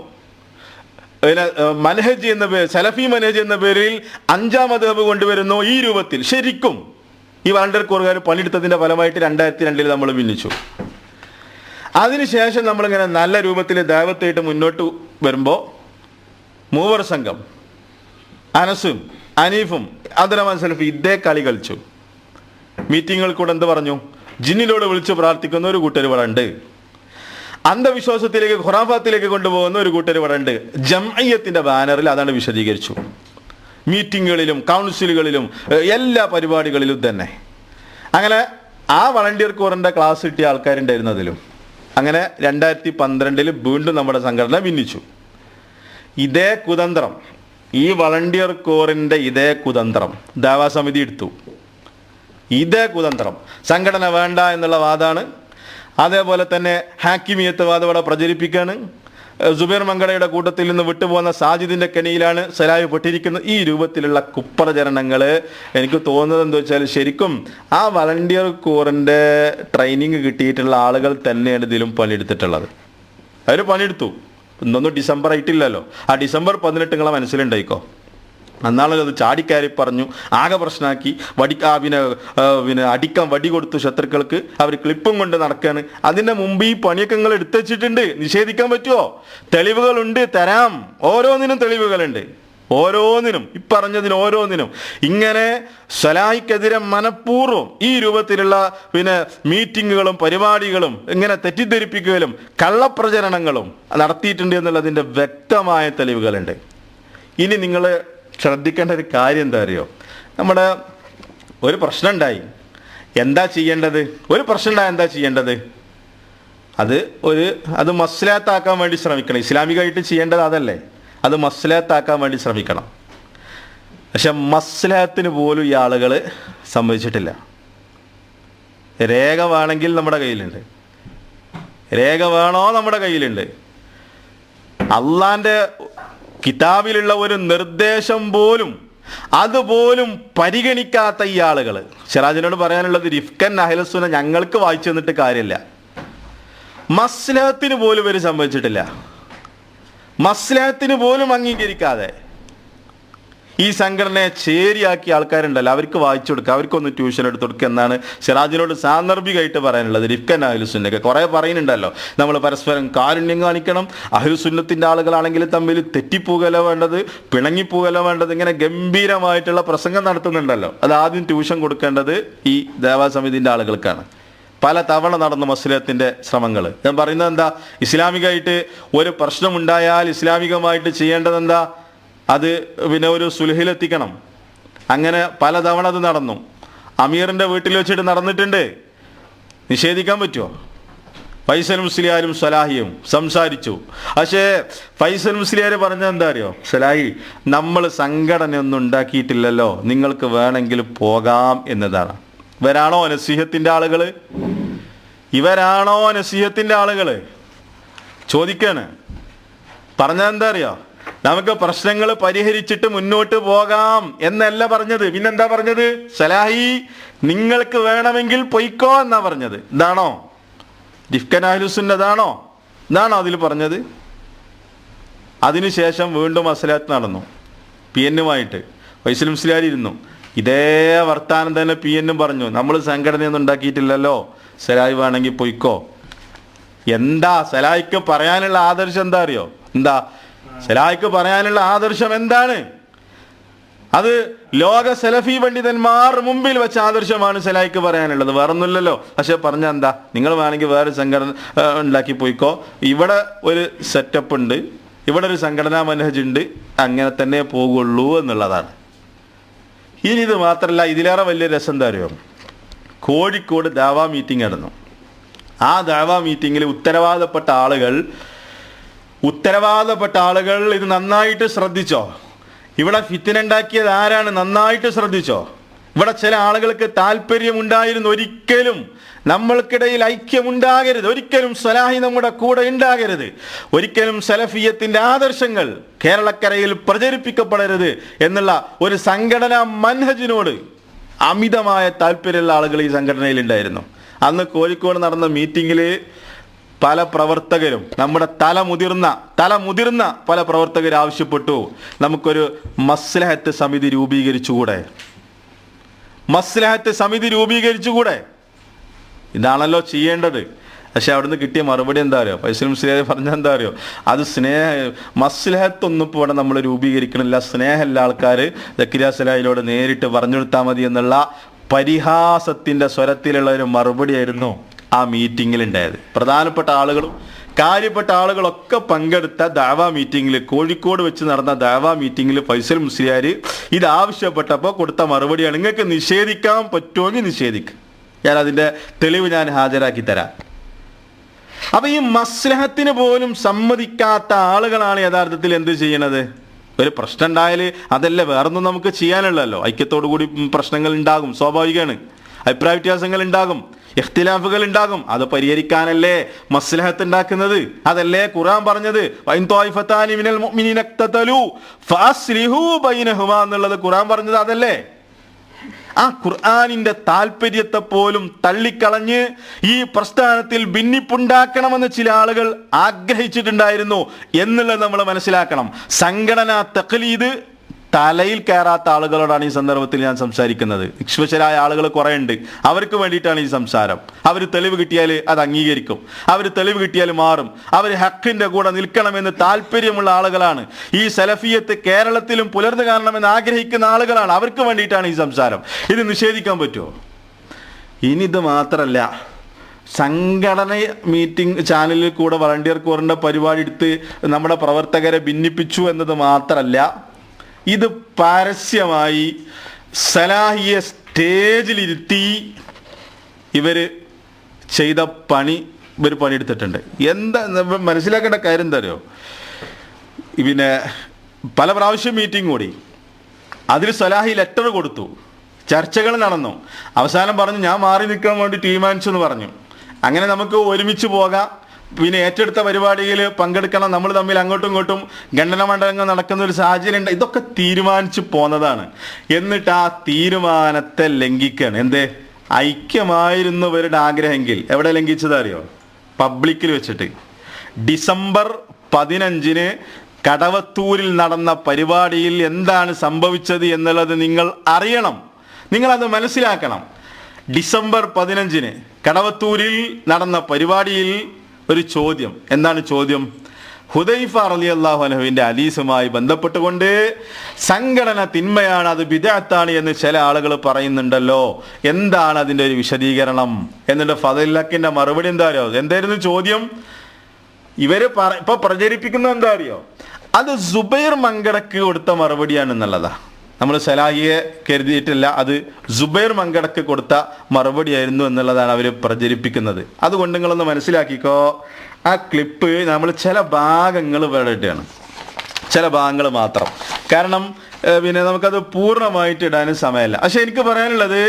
പിന്നെ മനഹജ് എന്ന പേര്, സലഫി മനഹജ് എന്ന പേരിൽ 5ാം മദ്ഹബ് കൊണ്ടുവരുന്നു. ഈ രൂപത്തിൽ ശരിക്കും ഈ വളണ്ടിയർ കോറുകാർ പണിയെടുത്തതിൻ്റെ ഫലമായിട്ട് 2002 നമ്മൾ ഭിന്നിച്ചു. അതിനുശേഷം നമ്മളിങ്ങനെ നല്ല രൂപത്തിൽ ദഅവത്തായിട്ട് മുന്നോട്ട് വരുമ്പോൾ മൂവർ സംഘം അനസും അനീഫും അബ്ദുറഹ്മാൻ സലഫി ഇതേ കളി കളിച്ചു. മീറ്റിങ്ങുകൾ കൂടെ എന്ത് പറഞ്ഞു, ജിന്നിലോട് വിളിച്ച് പ്രാർത്ഥിക്കുന്ന ഒരു കൂട്ടർ ഇവിടെ ഉണ്ട്, അന്ധവിശ്വാസത്തിലേക്ക് ഖുറാഫാത്തിലേക്ക് കൊണ്ടുപോകുന്ന ഒരു കൂട്ടർ ഇവിടെ ഉണ്ട്. ജംഇയ്യത്തിന്റെ ബാനറിൽ അതാണ് വിശദീകരിച്ചു. മീറ്റിങ്ങുകളിലും കൗൺസിലുകളിലും എല്ലാ പരിപാടികളിലും തന്നെ. അങ്ങനെ ആ വളണ്ടിയർ കോറിന്റെ ക്ലാസ് കിട്ടിയ ആൾക്കാരുണ്ടായിരുന്നതിലും. അങ്ങനെ 2012 വീണ്ടും നമ്മുടെ സംഘടന ഭിന്നിച്ചു. ഇതേ കുതന്ത്രം, ഈ വളണ്ടിയർ കോറിന്റെ ഇതേ കുതന്ത്രം ദഅവാ സമിതി എടുത്തു. ഇതേ കുതന്ത്രം സംഘടന വേണ്ട എന്നുള്ള വാദമാണ്. അതേപോലെ തന്നെ ഹാക്കിമിയത്ത് വാദം ഇവിടെ പ്രചരിപ്പിക്കുകയാണ്. സുബൈർ മങ്കടയുടെ കൂട്ടത്തിൽ നിന്ന് വിട്ടുപോകുന്ന സാജിദിന്റെ കെണിയിലാണ് സലാഹി പെട്ടിരിക്കുന്നത്. ഈ രൂപത്തിലുള്ള കുപ്രചരണങ്ങൾ എനിക്ക് തോന്നുന്നത് എന്താ വെച്ചാൽ ശരിക്കും ആ വളണ്ടിയർ കോറിന്റെ ട്രെയിനിങ് കിട്ടിയിട്ടുള്ള ആളുകൾ തന്നെയാണ് ഇതിലും പണിയെടുത്തിട്ടുള്ളത്. അവർ പണിയെടുത്തു. ഇന്നൊന്നും ഡിസംബർ ആയിട്ടില്ലല്ലോ. ആ ഡിസംബർ 18 നിങ്ങളെ മനസ്സിലുണ്ടായിക്കോ. അന്നാളത് അത് ചാടിക്കയറി പറഞ്ഞു, ആകെ പ്രശ്നമാക്കി, പിന്നെ അടിക്കാൻ വടി കൊടുത്തു ശത്രുക്കൾക്ക്. അവർ ക്ലിപ്പും കൊണ്ട് നടക്കുകയാണ്. അതിൻ്റെ മുമ്പ് ഈ പണിയൊക്കെ നിങ്ങൾ എടുത്തുവച്ചിട്ടുണ്ട്, നിഷേധിക്കാൻ പറ്റുമോ? തെളിവുകളുണ്ട്, തരാം. ഓരോന്നിനും തെളിവുകളുണ്ട്, ഓരോന്നിനും ഈ പറഞ്ഞതിന് ഓരോന്നിനും. ഇങ്ങനെ സലാഹിക്കെതിരെ മനഃപൂർവ്വം ഈ രൂപത്തിലുള്ള മീറ്റിങ്ങുകളും പരിപാടികളും ഇങ്ങനെ തെറ്റിദ്ധരിപ്പിക്കലും കള്ളപ്രചരണങ്ങളും നടത്തിയിട്ടുണ്ട് എന്നുള്ളതിൻ്റെ വ്യക്തമായ തെളിവുകളുണ്ട്. ഇനി നിങ്ങൾ ശ്രദ്ധിക്കേണ്ട ഒരു കാര്യം എന്താ അറിയോ, നമ്മുടെ ഒരു പ്രശ്നം ഉണ്ടായി, എന്താ ചെയ്യേണ്ടത്? ഒരു പ്രശ്നം ഉണ്ടായി എന്താ ചെയ്യേണ്ടത്? അത് മസ്ലഹത്താക്കാൻ വേണ്ടി ശ്രമിക്കണം. ഇസ്ലാമികമായിട്ട് ചെയ്യേണ്ടത് അതല്ലേ? അത് മസ്ലഹത്താക്കാൻ വേണ്ടി ശ്രമിക്കണം. പക്ഷെ മസ്ലഹത്തിന് പോലും ഈ ആളുകൾ സമ്മതിച്ചിട്ടില്ല. രേഖ വേണമെങ്കിൽ നമ്മുടെ കയ്യിലുണ്ട്, രേഖ വേണോ നമ്മുടെ കയ്യിലുണ്ട്. അള്ളാന്റെ കിതാബിലുള്ള ഒരു നിർദ്ദേശം പോലും അതുപോലും പരിഗണിക്കാത്ത ഈ ആളുകൾ. സിറാജിനോട് പറയാനുള്ളത്, റിഫ്കൻ അഹ്ലുസുന്ന ഞങ്ങൾക്ക് വായിച്ചു തന്നിട്ട് കാര്യമില്ല. മസ്ലഹത്തിന് പോലും ഇവർ സമ്മതിച്ചിട്ടില്ല. മസ്ലഹത്തിന് പോലും അംഗീകരിക്കാതെ ഈ സംഘടനയെ ചേരിയാക്കിയ ആൾക്കാരുണ്ടല്ലോ, അവർക്ക് വായിച്ചു കൊടുക്കുക, അവർക്കൊന്ന് ട്യൂഷൻ എടുത്തു കൊടുക്കുക എന്നാണ് സിറാജിനോട് സാന്ദർഭികമായിട്ട് പറയാനുള്ളത്. റിഫ്കൻ അഹ്ലുസുന്നയൊക്കെ കുറേ പറയുന്നുണ്ടല്ലോ, നമ്മൾ പരസ്പരം കാരുണ്യം കാണിക്കണം, അഹ്ലുസുന്നത്തിൻ്റെ ആളുകളാണെങ്കിൽ തമ്മിൽ തെറ്റിപ്പോകല വേണ്ടത്, പിണങ്ങിപ്പോകല വേണ്ടത്, ഇങ്ങനെ ഗംഭീരമായിട്ടുള്ള പ്രസംഗം നടത്തുന്നുണ്ടല്ലോ. അത് ആദ്യം ട്യൂഷൻ കൊടുക്കേണ്ടത് ഈ ദഅവാ സമിതിൻ്റെ ആളുകൾക്കാണ്. പല തവണ നടന്ന മസ്ലഹത്തിൻ്റെ ശ്രമങ്ങൾ. ഞാൻ പറയുന്നത് എന്താ, ഇസ്ലാമികമായിട്ട് ഒരു പ്രശ്നമുണ്ടായാൽ ഇസ്ലാമികമായിട്ട് ചെയ്യേണ്ടത് എന്താ, അത് ഒരു സുൽഹിലെത്തിക്കണം. അങ്ങനെ പലതവണ അത് നടന്നു. അമീറിൻ്റെ വീട്ടിൽ വെച്ചിട്ട് നടന്നിട്ടുണ്ട്, നിഷേധിക്കാൻ പറ്റുമോ? ഫൈസൽ മുസ്ലിയാരും സലാഹിയും സംസാരിച്ചു. പക്ഷേ ഫൈസൽ മുസ്ലിയാർ പറഞ്ഞത് എന്താ അറിയോ, സലാഹി നമ്മൾ സംഘടനയൊന്നും ഉണ്ടാക്കിയിട്ടില്ലല്ലോ, നിങ്ങൾക്ക് വേണമെങ്കിൽ പോകാം എന്നതാണ്. ഇവരാണോ നസീഹത്തിൻ്റെ ആളുകൾ? ഇവരാണോ നസീഹത്തിൻ്റെ ആളുകൾ? ചോദിക്കാണ്. പറഞ്ഞത് എന്താ അറിയോ, നമുക്ക് പ്രശ്നങ്ങൾ പരിഹരിച്ചിട്ട് മുന്നോട്ട് പോകാം എന്നല്ല പറഞ്ഞത്. പിന്നെന്താ പറഞ്ഞത്? സലാഹി നിങ്ങൾക്ക് വേണമെങ്കിൽ പൊയ്ക്കോ എന്നാ പറഞ്ഞത്. ഇതാണോ റിഫ്കൻ അഹ്ലുസുന്നതാണോ? ഇതാണോ അതിൽ പറഞ്ഞത്? അതിനുശേഷം വീണ്ടും മസ്ലഹത്ത് നടന്നു PN-ഉമായിട്ട്. ഫൈസൽ മുസ്ലിയാർ ഇരുന്നു. ഇതേ വർത്താനം തന്നെ PN-ഉം പറഞ്ഞു. നമ്മൾ സംഘടനയൊന്നും ഉണ്ടാക്കിയിട്ടില്ലല്ലോ, സലാഹി വേണമെങ്കിൽ പൊയ്ക്കോ. എന്താ സലാഹിക്ക് പറയാനുള്ള ആദർശം? എന്താ അറിയോ? എന്താ സലാഹിക്ക് പറയാനുള്ള ആദർശം എന്താണ്? അത് ലോക സലഫി പണ്ഡിതന്മാർ മുമ്പിൽ വെച്ച ആദർശമാണ് സലാഹിക്ക് പറയാനുള്ളത്, വേറൊന്നുമില്ലല്ലോ. പക്ഷെ പറഞ്ഞാൽ എന്താ, നിങ്ങൾ വേണമെങ്കിൽ വേറെ സംഘടന ഉണ്ടാക്കി പോയിക്കോ, ഇവിടെ ഒരു സെറ്റപ്പ് ഉണ്ട്, ഇവിടെ ഒരു സംഘടനാ മനഹജ് ഉണ്ട്, അങ്ങനെ തന്നെ പോകുള്ളൂ എന്നുള്ളതാണ്. ഇനി ഇത് മാത്രമല്ല, ഇതിലേറെ വലിയ രസം എന്താ അറിയോ? കോഴിക്കോട് ദാവാ മീറ്റിംഗ് നടന്നു. ആ ദാവാ മീറ്റിങ്ങിൽ ഉത്തരവാദപ്പെട്ട ആളുകൾ ഇത് നന്നായിട്ട് ശ്രദ്ധിച്ചോ. ഇവിടെ ഫിത്ന ഉണ്ടാക്കിയത് ആരാണ്? നന്നായിട്ട് ശ്രദ്ധിച്ചോ. ഇവിടെ ചില ആളുകൾക്ക് താല്പര്യമുണ്ടായിരുന്നു, ഒരിക്കലും നമ്മൾക്കിടയിൽ ഐക്യമുണ്ടാകരുത്, ഒരിക്കലും സലാഹി നമ്മുടെ കൂടെ ഉണ്ടാകരുത്, ഒരിക്കലും സലഫിയത്തിന്റെ ആദർശങ്ങൾ കേരളക്കരയിൽ പ്രചരിപ്പിക്കപ്പെടരുത് എന്നുള്ള ഒരു സംഘടനാ മനഹജിനോട് അമിതമായ താല്പര്യമുള്ള ആളുകൾ ഈ സംഘടനയിൽ ഉണ്ടായിരുന്നു. അന്ന് കോഴിക്കോട് നടന്ന മീറ്റിങ്ങിൽ പല പ്രവർത്തകരും, നമ്മുടെ തലമുതിർന്ന പല പ്രവർത്തകർ ആവശ്യപ്പെട്ടു, നമുക്കൊരു മസ്ലഹത്ത് സമിതി രൂപീകരിച്ചുകൂടെ? ഇതാണല്ലോ ചെയ്യേണ്ടത്. പക്ഷെ അവിടുന്ന് കിട്ടിയ മറുപടി എന്താ അറിയോ? ഫൈസൽ മുസ്ലിയാർ പറഞ്ഞ എന്താ അറിയോ? അത് മസ്ലഹത്തൊന്നും ഇപ്പോൾ ഇവിടെ നമ്മൾ രൂപീകരിക്കണില്ല, സ്നേഹമുള്ള ആൾക്കാർ സക്കരിയ സലാഹിയോട് നേരിട്ട് പറഞ്ഞു കൊടുത്താൽ മതി എന്നുള്ള പരിഹാസത്തിന്റെ സ്വരത്തിലുള്ള ഒരു മറുപടിയായിരുന്നു ആ മീറ്റിങ്ങിൽ ഉണ്ടായത്. പ്രധാനപ്പെട്ട ആളുകളും കാര്യപ്പെട്ട ആളുകളൊക്കെ പങ്കെടുത്ത ദഅവാ മീറ്റിങ്ങിൽ, കോഴിക്കോട് വെച്ച് നടന്ന ദഅവാ മീറ്റിങ്ങിൽ ഫൈസൽ മുസ്ലിയാർ ഇത് ആവശ്യപ്പെട്ടപ്പോൾ കൊടുത്ത മറുപടിയാണ്, നിങ്ങൾക്ക് നിഷേധിക്കാൻ പറ്റുമെങ്കിൽ നിഷേധിക്കുക, ഞാൻ അതിൻ്റെ തെളിവ് ഞാൻ ഹാജരാക്കി തരാം. അപ്പൊ ഈ മസ്ലഹത്തിന് പോലും സമ്മതിക്കാത്ത ആളുകളാണ് യഥാർത്ഥത്തിൽ എന്ത് ചെയ്യണത്? ഒരു പ്രശ്നം ഉണ്ടായാൽ അതല്ല, വേറൊന്നും നമുക്ക് ചെയ്യാനുള്ളല്ലോ. ഐക്യത്തോടു കൂടി പ്രശ്നങ്ങൾ ഉണ്ടാകും, സ്വാഭാവികമാണ്. അഭിപ്രായ വ്യത്യാസങ്ങൾ ഉണ്ടാകും, ഇഖ്തിലാഫുകൾ ഉണ്ടാകും. അത് പരിഹരിക്കാനല്ലേ മസ്ലഹത്ത് ഉണ്ടാക്കുന്നത്? അതല്ലേ ഖുർആൻ പറഞ്ഞത്? എന്നുള്ളത് ഖുർആൻ പറഞ്ഞത് അതല്ലേ? ആ ഖുർആനിന്റെ താല്പര്യത്തെ പോലും തള്ളിക്കളഞ്ഞ് ഈ പ്രസ്ഥാനത്തിൽ ഭിന്നിപ്പുണ്ടാക്കണമെന്ന് ചില ആളുകൾ ആഗ്രഹിച്ചിട്ടുണ്ടായിരുന്നു എന്നുള്ളത് നമ്മൾ മനസ്സിലാക്കണം. സംഘടനാ തഖ്ലീദ് തലയിൽ കയറാത്ത ആളുകളോടാണ് ഈ സന്ദർഭത്തിൽ ഞാൻ സംസാരിക്കുന്നത്. നിഷ്പക്ഷരായ ആളുകൾ കുറേ ഉണ്ട്, അവർക്ക് വേണ്ടിയിട്ടാണ് ഈ സംസാരം. അവർ തെളിവ് കിട്ടിയാൽ അത് അംഗീകരിക്കും, അവർ തെളിവ് കിട്ടിയാൽ മാറും, അവർ ഹക്കിന്റെ കൂടെ നിൽക്കണമെന്ന് താല്പര്യമുള്ള ആളുകളാണ്. ഈ സലഫിയത്ത് കേരളത്തിലും പുലർന്നു കാണണമെന്ന് ആഗ്രഹിക്കുന്ന ആളുകളാണ്, അവർക്ക് വേണ്ടിയിട്ടാണ് ഈ സംസാരം. ഇത് നിഷേധിക്കാൻ പറ്റുമോ? ഇനി ഇത് മാത്രമല്ല, സംഘടന മീറ്റിംഗ് ചാനലിൽ കൂടെ വളണ്ടിയർ കോറിന്റെ പരിപാടി എടുത്ത് നമ്മുടെ പ്രവർത്തകരെ ഭിന്നിപ്പിച്ചു എന്നത് മാത്രമല്ല, ഇത് പരസ്യമായി സലാഹിയെ സ്റ്റേജിലിരുത്തി ഇവർ ചെയ്ത ഇവർ പണിയെടുത്തിട്ടുണ്ട്. എന്താ മനസ്സിലാക്കേണ്ട കാര്യം എന്താ അറിയോ? പിന്നെ പല പ്രാവശ്യം മീറ്റിംഗ് കൂടി, അതിൽ സലാഹി ലെറ്റർ കൊടുത്തു, ചർച്ചകൾ നടന്നു, അവസാനം പറഞ്ഞു ഞാൻ മാറി നിൽക്കാൻ വേണ്ടി തീരുമാനിച്ചു എന്ന് പറഞ്ഞു. അങ്ങനെ നമുക്ക് ഒരുമിച്ച് പോകാം, പിന്നെ ഏറ്റെടുത്ത പരിപാടിയിൽ പങ്കെടുക്കണം, നമ്മൾ തമ്മിൽ അങ്ങോട്ടും ഇങ്ങോട്ടും ഖണ്ഡനമണ്ഡലങ്ങൾ നടക്കുന്ന ഒരു സാഹചര്യം ഉണ്ട്. ഇതൊക്കെ തീരുമാനിച്ചു പോന്നതാണ്. എന്നിട്ട് ആ തീരുമാനത്തെ ലംഘിക്കുകയാണ്. എന്തേ? ഐക്യമായിരുന്നവരുടെ ആഗ്രഹമെങ്കിൽ എവിടെ ലംഘിച്ചതറിയോ? പബ്ലിക്കിൽ വെച്ചിട്ട് ഡിസംബർ 15 കടവത്തൂരിൽ നടന്ന പരിപാടിയിൽ എന്താണ് സംഭവിച്ചത് എന്നുള്ളത് നിങ്ങൾ അറിയണം, നിങ്ങളത് മനസ്സിലാക്കണം. ഡിസംബർ 15 കടവത്തൂരിൽ നടന്ന പരിപാടിയിൽ ഒരു ചോദ്യം. എന്താണ് ചോദ്യം? ഹുദൈഫ റളിയല്ലാഹു അൻഹുവിന്റെ ഹദീസുമായി ബന്ധപ്പെട്ടുകൊണ്ട് സംഘടന തിന്മയാണ്, അത് ബിദ്അത്താണ് എന്ന് ചില ആളുകൾ പറയുന്നുണ്ടല്ലോ, എന്താണ് അതിൻ്റെ ഒരു വിശദീകരണം? എന്നിട്ട് ഫദലുൽ മറുപടി എന്താ അറിയോ? എന്തായിരുന്നു ചോദ്യം? ഇവര് ഇപ്പൊ പ്രചരിപ്പിക്കുന്നത് എന്താ അറിയോ? അത് സുബൈർ മങ്കടക്ക് കൊടുത്ത മറുപടിയാണെന്നുള്ളതാ. നമ്മൾ സലാഹിയെ കരുതിയിട്ടില്ല, അത് സുബൈർ മങ്കടക്ക് കൊടുത്ത മറുപടിയായിരുന്നു എന്നുള്ളതാണ് അവർ പ്രചരിപ്പിക്കുന്നത്. അതുകൊണ്ട് നിങ്ങളൊന്ന് മനസ്സിലാക്കിക്കോ, ആ ക്ലിപ്പ് നമ്മൾ ചില ഭാഗങ്ങൾ വേണ്ടിയിട്ടാണ്, ചില ഭാഗങ്ങൾ മാത്രം. കാരണം പിന്നെ നമുക്കത് പൂർണ്ണമായിട്ട് ഇടാനും സമയമല്ല. പക്ഷെ എനിക്ക് പറയാനുള്ളത്,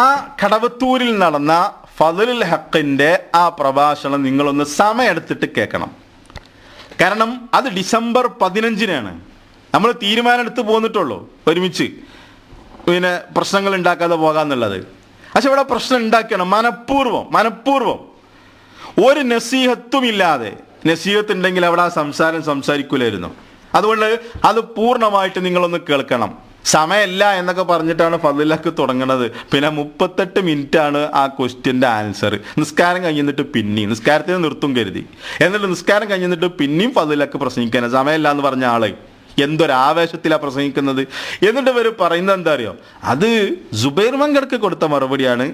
ആ കടവത്തൂരിൽ നടന്ന ഫദലുൽ ഹഖിന്റെ ആ പ്രഭാഷണം നിങ്ങളൊന്ന് സമയമെടുത്തിട്ട് കേൾക്കണം. കാരണം അത് ഡിസംബർ 15 നമ്മൾ തീരുമാനം എടുത്ത് പോന്നിട്ടുള്ളൂ ഒരുമിച്ച്, പിന്നെ പ്രശ്നങ്ങൾ ഉണ്ടാക്കാതെ പോകാന്നുള്ളത്. പക്ഷെ ഇവിടെ പ്രശ്നം ഉണ്ടാക്കണം മനഃപൂർവ്വം ഒരു നസീഹത്തും ഇല്ലാതെ, നസീഹത്ത് ഉണ്ടെങ്കിൽ അവിടെ ആ സംസാരിക്കൂലായിരുന്നു. അതുകൊണ്ട് അത് പൂർണ്ണമായിട്ട് നിങ്ങളൊന്ന് കേൾക്കണം. സമയമില്ല എന്നൊക്കെ പറഞ്ഞിട്ടാണ് ഫളിലക്ക് തുടങ്ങുന്നത്. പിന്നെ 38 മിനിറ്റാണ് ആ ക്വസ്റ്റ്യൻ്റെ ആൻസർ. നിസ്കാരം കഴിഞ്ഞിട്ട് പിന്നെയും നിസ്കാരത്തിന് നിർത്തും കരുതി, എന്നിട്ട് നിസ്കാരം കഴിഞ്ഞിട്ട് പിന്നെയും ഫളിലക്ക് പ്രസംഗിക്കാൻ സമയമില്ല എന്ന് പറഞ്ഞ ആള് എന്തൊരാവേശത്തിലാണ് പ്രസംഗിക്കുന്നത്. എന്നിട്ട് ഇവർ പറയുന്നത് എന്താ അറിയോ, അത് സുബൈർ മങ്കടക്ക് കൊടുത്ത മറുപടിയാണ്,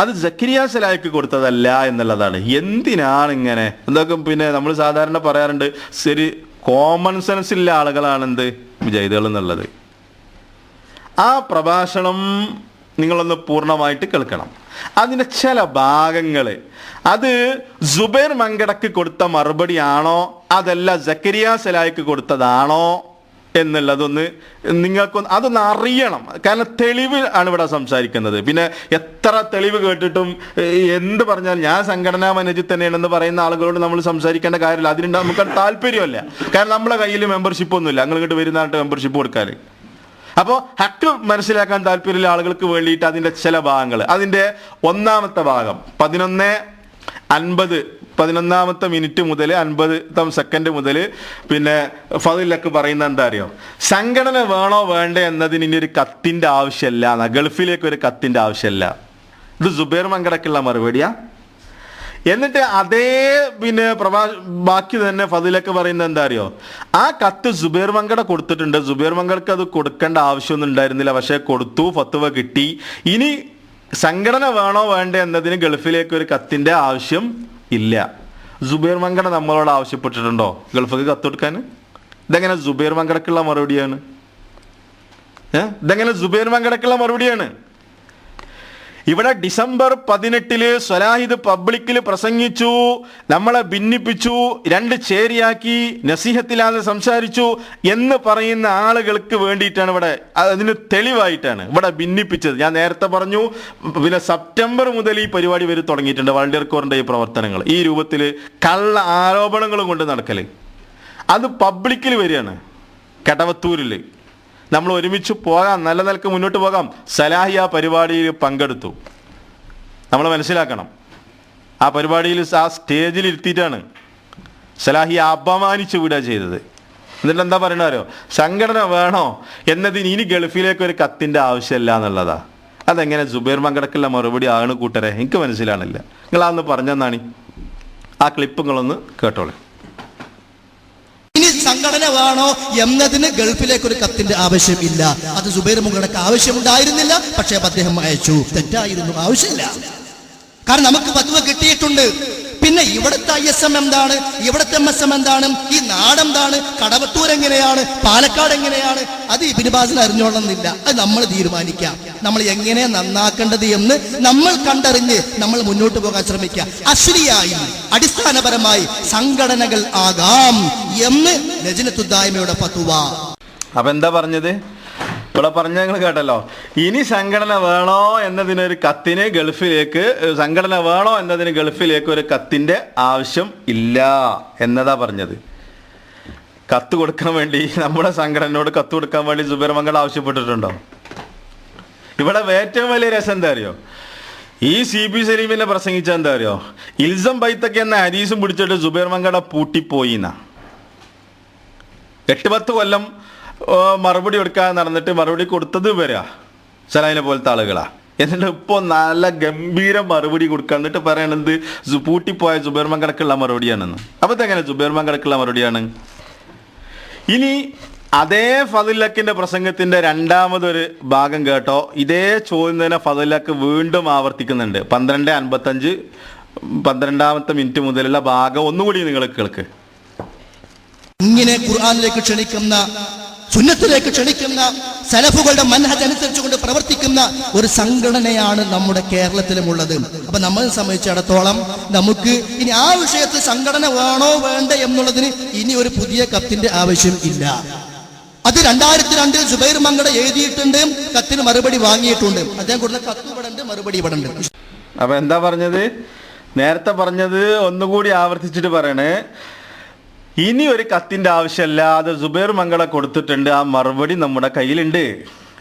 അത് സക്കരിയ സലാഹിക്ക് കൊടുത്തതല്ല എന്നുള്ളതാണ്. എന്തിനാണ് ഇങ്ങനെ എന്തൊക്കെ? പിന്നെ നമ്മൾ സാധാരണ പറയാറുണ്ട്, ശരി കോമൺ സെൻസ് ഉള്ള ആളുകളാണ് എന്ത് വിജയികൾ എന്നുള്ളത്. ആ പ്രഭാഷണം നിങ്ങളൊന്ന് പൂർണ്ണമായിട്ട് കേൾക്കണം. അതിൻ്റെ ചില ഭാഗങ്ങൾ അത് സുബൈർ മങ്കടക്ക് കൊടുത്ത മറുപടിയാണോ അതല്ല സക്കരിയ സലാഹിക്ക് കൊടുത്തതാണോ എന്നുള്ളതൊന്ന് അതൊന്ന് അറിയണം. കാരണം തെളിവ് ആണ് ഇവിടെ സംസാരിക്കുന്നത്. പിന്നെ എത്ര തെളിവ് കേട്ടിട്ടും എന്ത് പറഞ്ഞാൽ ഞാൻ സംഘടനാ മനേജ് തന്നെയാണെന്ന് പറയുന്ന ആളുകളോട് നമ്മൾ സംസാരിക്കേണ്ട കാര്യമില്ല. അതിനുണ്ട് നമുക്ക് താല്പര്യമല്ല. കാരണം നമ്മളെ കയ്യിൽ മെമ്പർഷിപ്പ് ഒന്നുമില്ല. നിങ്ങൾ ഇങ്ങോട്ട് വരുന്നതായിട്ട് മെമ്പർഷിപ്പ് കൊടുക്കാൻ. അപ്പോൾ ഹക്ക് മനസ്സിലാക്കാൻ താല്പര്യമുള്ള ആളുകൾക്ക് വേണ്ടിയിട്ട് അതിൻ്റെ ചില ഭാഗങ്ങൾ, അതിൻ്റെ ഒന്നാമത്തെ ഭാഗം 11:50 മിനിറ്റ് മുതൽ 50 സെക്കൻഡ് മുതൽ പിന്നെ ഫളിലക്ക് പറയുന്നത് എന്താ അറിയോ, സംഘടന വേണോ വേണ്ടേ എന്നതിന് ഇനി ഒരു കത്തിൻ്റെ ആവശ്യമില്ല, ഗൾഫിലേക്ക് ഒരു കത്തിൻ്റെ ആവശ്യമില്ല. ഇത് സുബൈർ മങ്കടക്കുള്ള മറുപടിയാ. എന്നിട്ട് അതേ പിന്നെ ബാക്കി തന്നെ ഫളിലക്ക് പറയുന്നത് എന്താ അറിയോ, ആ കത്ത് സുബൈർ മങ്കട കൊടുത്തിട്ടുണ്ട്, സുബൈർ മങ്കടക്ക് അത് കൊടുക്കേണ്ട ആവശ്യമൊന്നും ഉണ്ടായിരുന്നില്ല, പക്ഷേ കൊടുത്തു, ഫത്വ കിട്ടി. ഇനി സംഘടന വേണോ വേണ്ടേ എന്നതിന് ഗൾഫിലേക്ക് ഒരു കത്തിൻ്റെ ആവശ്യം ഇല്ല. സുബൈർ മങ്കട നമ്മളോട് ആവശ്യപ്പെട്ടിട്ടുണ്ടോ ഗൾഫിലേക്ക് കത്ത് കൊടുക്കാൻ? ഇതെങ്ങനെ സുബൈർ മങ്കടക്കുള്ള മറുപടിയാണ്? ഇതെങ്ങനെ സുബൈർ മങ്കടക്കുള്ള മറുപടിയാണ്? ഇവിടെ ഡിസംബർ 18 സ്വലാഹിദ് പബ്ലിക്കിൽ പ്രസംഗിച്ചു, നമ്മളെ ഭിന്നിപ്പിച്ചു, 2 ചേരിയാക്കി, നസീഹത്തില്ലാതെ സംസാരിച്ചു എന്ന് പറയുന്ന ആളുകൾക്ക് വേണ്ടിയിട്ടാണ് ഇവിടെ, അതിന് തെളിവായിട്ടാണ് ഇവിടെ ഭിന്നിപ്പിച്ചത്. ഞാൻ നേരത്തെ പറഞ്ഞു, പിന്നെ സെപ്റ്റംബർ മുതൽ ഈ പരിപാടി വരെ തുടങ്ങിയിട്ടുണ്ട്. വളണ്ടിയർ കോറിൻ്റെ ഈ പ്രവർത്തനങ്ങൾ ഈ രൂപത്തിൽ കള്ള ആരോപണങ്ങളും കൊണ്ട് നടക്കൽ, അത് പബ്ലിക്കിൽ വരികയാണ്. കടവത്തൂരിൽ നമ്മൾ ഒരുമിച്ച് പോകാം, നല്ല നിലക്ക് മുന്നോട്ട് പോകാം. സലാഹി ആ പരിപാടിയിൽ പങ്കെടുത്തു. നമ്മൾ മനസ്സിലാക്കണം, ആ പരിപാടിയിൽ ആ സ്റ്റേജിൽ ഇരുത്തിയിട്ടാണ് സലാഹി അപമാനിച്ചു വിടുക ചെയ്തത്. എന്നിട്ട് എന്താ പറയണോ, സംഘടന വേണോ എന്നതിന് ഇനി ഗൾഫിലേക്ക് ഒരു കത്തിൻ്റെ ആവശ്യമില്ല എന്നുള്ളതാ. അതെങ്ങനെ സുബൈർ മങ്കടക്കുള്ള മറുപടി ആണ് കൂട്ടരെ? എനിക്ക് മനസ്സിലാണില്ല. നിങ്ങളാന്ന് പറഞ്ഞെന്നാണ്. ആ ക്ലിപ്പുകളൊന്ന് കേട്ടോളെ. സംഘടന വേണോ എന്നതിന് ഗൾഫിലേക്ക് ഒരു കത്തിന്റെ ആവശ്യമില്ല. അത് സുബൈർ മങ്കടക്ക് ആവശ്യമുണ്ടായിരുന്നില്ല, പക്ഷേ അദ്ദേഹം അയച്ചു. തെറ്റായിരുന്നു, ആവശ്യമില്ല. കാരണം നമുക്ക് ഫത്വ കിട്ടിയിട്ടുണ്ട്. പിന്നെ ഇവിടുത്തെ ISM എന്താണ്, ഇവിടുത്തെ MSM എന്താണ്, ഈ നാടെന്താണ്, കടവത്തൂർ എങ്ങനെയാണ്, പാലക്കാട് എങ്ങനെയാണ്, അത് ഇബ്നു ബാസിന് അറിഞ്ഞോളന്നില്ല. അത് നമ്മൾ തീരുമാനിക്കാം. നമ്മൾ എങ്ങനെ നന്നാക്കേണ്ടത് എന്ന് നമ്മൾ കണ്ടറിഞ്ഞ് നമ്മൾ മുന്നോട്ട് പോകാൻ ശ്രമിക്കുക. അശ്ലിയായി അടിസ്ഥാനപരമായി സംഘടനകൾ ആകാം എന്ന് ലജ്നത്തുദ്ദായിമയുടെ ഫത്വ. അപ്പൊ എന്താ പറഞ്ഞത്? ഇവിടെ പറഞ്ഞ നിങ്ങൾ കേട്ടല്ലോ. ഇനി സംഘടന വേണോ എന്നതിനൊരു കത്തിന് ഗൾഫിലേക്ക്, സംഘടന വേണോ എന്നതിന് ഗൾഫിലേക്ക് ഒരു കത്തിൻ്റെ ആവശ്യം ഇല്ല എന്നതാ പറഞ്ഞത്. കത്ത് കൊടുക്കാൻ വേണ്ടി, നമ്മുടെ സംഘടനയോട് കത്ത് കൊടുക്കാൻ വേണ്ടി സുബൈർ മങ്കട ആവശ്യപ്പെട്ടിട്ടുണ്ടോ? ഇവിടെ ഏറ്റവും വലിയ രസം എന്താ അറിയോ, ഈ CP സലീമിനെ പ്രസംഗിച്ച എന്താ അറിയോ, ഇൽസം ബൈത്തൊക്കെ എന്ന ഹദീസും പിടിച്ചിട്ട് സുബൈർ മങ്കട പൂട്ടിപ്പോയി എന്നാ. 8-10 കൊല്ലം മറുപടി കൊടുക്കാൻ നടന്നിട്ട് മറുപടി കൊടുത്തത് വരാ സലാഹിനെ പോലത്തെ ആളുകളാ. എന്നിട്ട് ഇപ്പോൾ നല്ല ഗംഭീര മറുപടി കൊടുക്കുക. എന്നിട്ട് പറയണത് പൂട്ടിപ്പോയ സുബൈർ മങ്കടക്കുള്ള മറുപടിയാണെന്ന്. അപ്പോൾ ഇതെങ്ങനെ സുബൈർ മങ്കടക്കുള്ള മറുപടിയാണ്? ഇനി അതേ ഫളിലക്കിന്റെ പ്രസംഗത്തിന്റെ രണ്ടാമതൊരു ഭാഗം കേട്ടോ. ഇതേ ചോദ്യം തന്നെ ഫളിലക്ക് വീണ്ടും ആവർത്തിക്കുന്നുണ്ട്. 12:55 12ാമത്തെ മിനിറ്റ് മുതലുള്ള ഭാഗം ഒന്നുകൂടി നിങ്ങൾ കേൾക്ക്. ഇങ്ങനെ ഖുർആനിലേക്ക് ക്ഷണിക്കുന്ന, സുന്നത്തിലേക്ക് ക്ഷണിക്കുന്ന, സലഫുകളുടെ മൻഹജ് അനുസരിച്ചുകൊണ്ട് പ്രവർത്തിക്കുന്ന ഒരു സംഘടനയാണ് നമ്മുടെ കേരളത്തിലുമുള്ളത്. അപ്പൊ നമ്മളെ സംബന്ധിച്ചിടത്തോളം നമുക്ക് ഇനി ആ വിഷയത്തിൽ സംഘടന വേണോ വേണ്ട എന്നുള്ളതിന് ഇനി ഒരു പുതിയ കത്തിന്റെ ആവശ്യം ഇല്ല. അത് 2002 സുബൈർ മങ്കട എഴുതിയിട്ടുണ്ട്, കത്തിന് മറുപടി വാങ്ങിയിട്ടുണ്ട്. അദ്ദേഹം കൊടുത്ത കത്ത് ഇവിടെ ഉണ്ട്, മറുപടി ഇവിടെ ഉണ്ട്. അപ്പൊ എന്താ പറഞ്ഞത്? നേരത്തെ പറഞ്ഞത് ഒന്നുകൂടി ആവർത്തിച്ചിട്ട് പറയണേ, ഇനി ഒരു കത്തിൻ്റെ ആവശ്യമില്ല, അത് സുബൈർ മങ്കട കൊടുത്തിട്ടുണ്ട്, ആ മറുപടി നമ്മുടെ കയ്യിലുണ്ട്.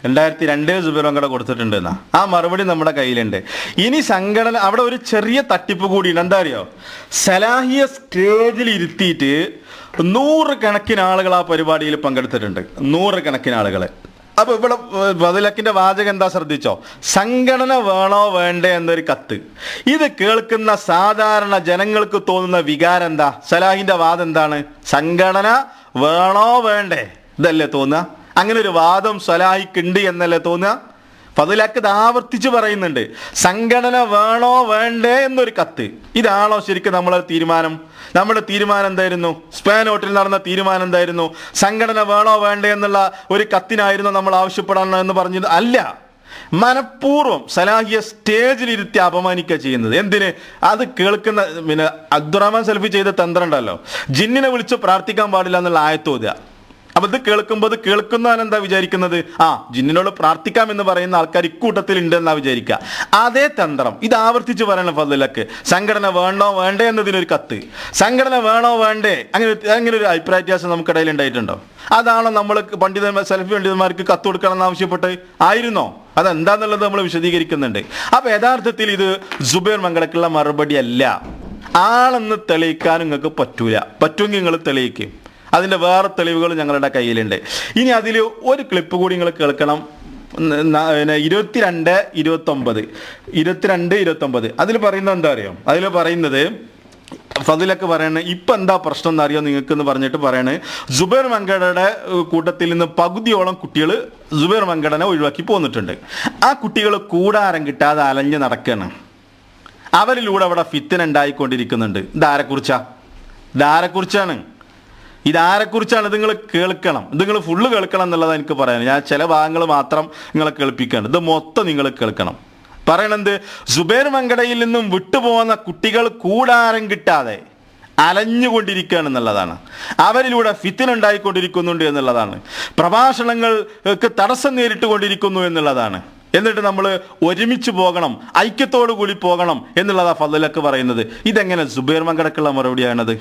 2002 സുബൈർ മങ്കട കൊടുത്തിട്ടുണ്ട് എന്നാ. ആ മറുപടി നമ്മുടെ കയ്യിലുണ്ട്. ഇനി സംഘടന അവിടെ ഒരു ചെറിയ തട്ടിപ്പ് കൂടിയുണ്ട്. എന്താ അറിയോ? സലാഹിയ സ്റ്റേജിൽ ഇരുത്തിയിട്ട് 100 കണക്കിന് ആളുകൾ ആ പരിപാടിയിൽ പങ്കെടുത്തിട്ടുണ്ട്. 100 കണക്കിന് ആളുകൾ. അപ്പൊ ഇവിടെ ഫദിലക്കിന്റെ വാചകം എന്താ ശ്രദ്ധിച്ചോ? സംഘടന വേണോ വേണ്ടേ എന്നൊരു കത്ത്. ഇത് കേൾക്കുന്ന സാധാരണ ജനങ്ങൾക്ക് തോന്നുന്ന വികാരം എന്താ? സലാഹിന്റെ വാദം എന്താണ്? സംഘടന വേണോ വേണ്ടേ ഇതല്ലേ തോന്നുക? അങ്ങനെ ഒരു വാദം സലാഹിക്കുണ്ട് എന്നല്ലേ തോന്നുക? ഫദിലക്ക് ഇത് ആവർത്തിച്ച് പറയുന്നുണ്ട്. സംഘടന വേണോ വേണ്ടേ എന്നൊരു കത്ത്. ഇതാണോ ശരിക്കും നമ്മളെ തീരുമാനം? നമ്മുടെ തീരുമാനം എന്തായിരുന്നു? സ്പെയിൻ ഹോട്ടലിൽ നടന്ന തീരുമാനം എന്തായിരുന്നു? സംഘടന വേണോ വേണ്ടേ എന്നുള്ള ഒരു കത്തിനായിരുന്നു നമ്മൾ ആവശ്യപ്പെടണം എന്ന് പറഞ്ഞത് അല്ല. മനഃപൂർവ്വം സലാഹിയെ സ്റ്റേജിലിരുത്തി അപമാനിക്കുക ചെയ്യുന്നത്. എന്തിന്? അത് കേൾക്കുന്ന പിന്നെ അബ്ദുറഹ്മാൻ സലഫി ചെയ്ത തന്ത്രം ഉണ്ടല്ലോ, ജിന്നിനെ വിളിച്ച് പ്രാർത്ഥിക്കാൻ പാടില്ല എന്നുള്ള ആയത്തോതുക. അപ്പൊ ഇത് കേൾക്കുമ്പോൾ കേൾക്കുന്നവൻ എന്താ വിചാരിക്കുന്നത്? ജിന്നിനോട് പ്രാർത്ഥിക്കാം എന്ന് പറയുന്ന ആൾക്കാർ ഇക്കൂട്ടത്തിൽ ഉണ്ട് എന്നാ വിചാരിക്കുക. അതേ തന്ത്രം ഇത് ആവർത്തിച്ച് പറയണം ഫദിലക്ക്. സംഘടന വേണോ വേണ്ടേ എന്നതിനൊരു കത്ത്. സംഘടന വേണോ വേണ്ടേ അങ്ങനെ ഒരു അഭിപ്രായ വ്യത്യാസം നമുക്കിടയിൽ ഉണ്ടായിട്ടുണ്ടോ? അതാണോ നമ്മൾ സലഫി പണ്ഡിതന്മാർക്ക് കത്ത് കൊടുക്കണം എന്ന് ആവശ്യപ്പെട്ട് ആയിരുന്നോ? അതെന്താന്നുള്ളത് നമ്മൾ വിശദീകരിക്കുന്നുണ്ട്. അപ്പൊ യഥാർത്ഥത്തിൽ ഇത് സുബൈർ മങ്കടക്കുള്ള മറുപടി അല്ല. ആണെന്ന് തെളിയിക്കാൻ നിങ്ങൾക്ക് പറ്റൂല. പറ്റുമെങ്കിൽ നിങ്ങൾ തെളിയിക്കും. അതിൻ്റെ വേറെ തെളിവുകൾ ഞങ്ങളുടെ കയ്യിലുണ്ട്. ഇനി അതിൽ ഒരു ക്ലിപ്പ് കൂടി നിങ്ങൾ കേൾക്കണം. 22-29 അതിൽ പറയുന്നത് എന്താ അറിയോ? അതിൽ പറയുന്നത് ഫദിലൊക്കെ പറയണേ ഇപ്പം എന്താ പ്രശ്നം എന്നറിയോ നിങ്ങൾക്ക് എന്ന് പറഞ്ഞിട്ട് പറയണേ, സുബൈർ മങ്കടയുടെ കൂട്ടത്തിൽ നിന്ന് പകുതിയോളം കുട്ടികൾ സുബൈർ മങ്കടനെ ഒഴിവാക്കി പോന്നിട്ടുണ്ട്. ആ കുട്ടികൾ കൂടാരം കിട്ടാതെ അലഞ്ഞ് നടക്കുകയാണ്. അവരിലൂടെ അവിടെ ഫിത്തന ഉണ്ടായിക്കൊണ്ടിരിക്കുന്നുണ്ട്. ഇതാരെക്കുറിച്ചാണ്? ഇത് നിങ്ങൾ കേൾക്കണം. ഇത് നിങ്ങൾ ഫുള്ള് കേൾക്കണം എന്നുള്ളതാണ് എനിക്ക് പറയാൻ. ഞാൻ ചില ഭാഗങ്ങൾ മാത്രം നിങ്ങളെ കേൾപ്പിക്കുകയാണ്. ഇത് മൊത്തം നിങ്ങൾ കേൾക്കണം. പറയണത് സുബൈർ മങ്കടയിൽ നിന്നും വിട്ടുപോകുന്ന കുട്ടികൾ കൂടാരം കിട്ടാതെ അലഞ്ഞുകൊണ്ടിരിക്കുകയാണ് എന്നുള്ളതാണ്. അവരിലൂടെ ഫിത്തന ഉണ്ടായിക്കൊണ്ടിരിക്കുന്നുണ്ട് എന്നുള്ളതാണ്. പ്രഭാഷണങ്ങൾക്ക് തടസ്സം നേരിട്ടുകൊണ്ടിരിക്കുന്നു എന്നുള്ളതാണ്. എന്നിട്ട് നമ്മൾ ഒരുമിച്ച് പോകണം, ഐക്യത്തോടു കൂടി പോകണം എന്നുള്ളതാണ് ഫദ്ലക്ക് പറയുന്നത്. ഇതെങ്ങനെ സുബൈർ മങ്കടക്കുള്ള മറുപടിയാണത്?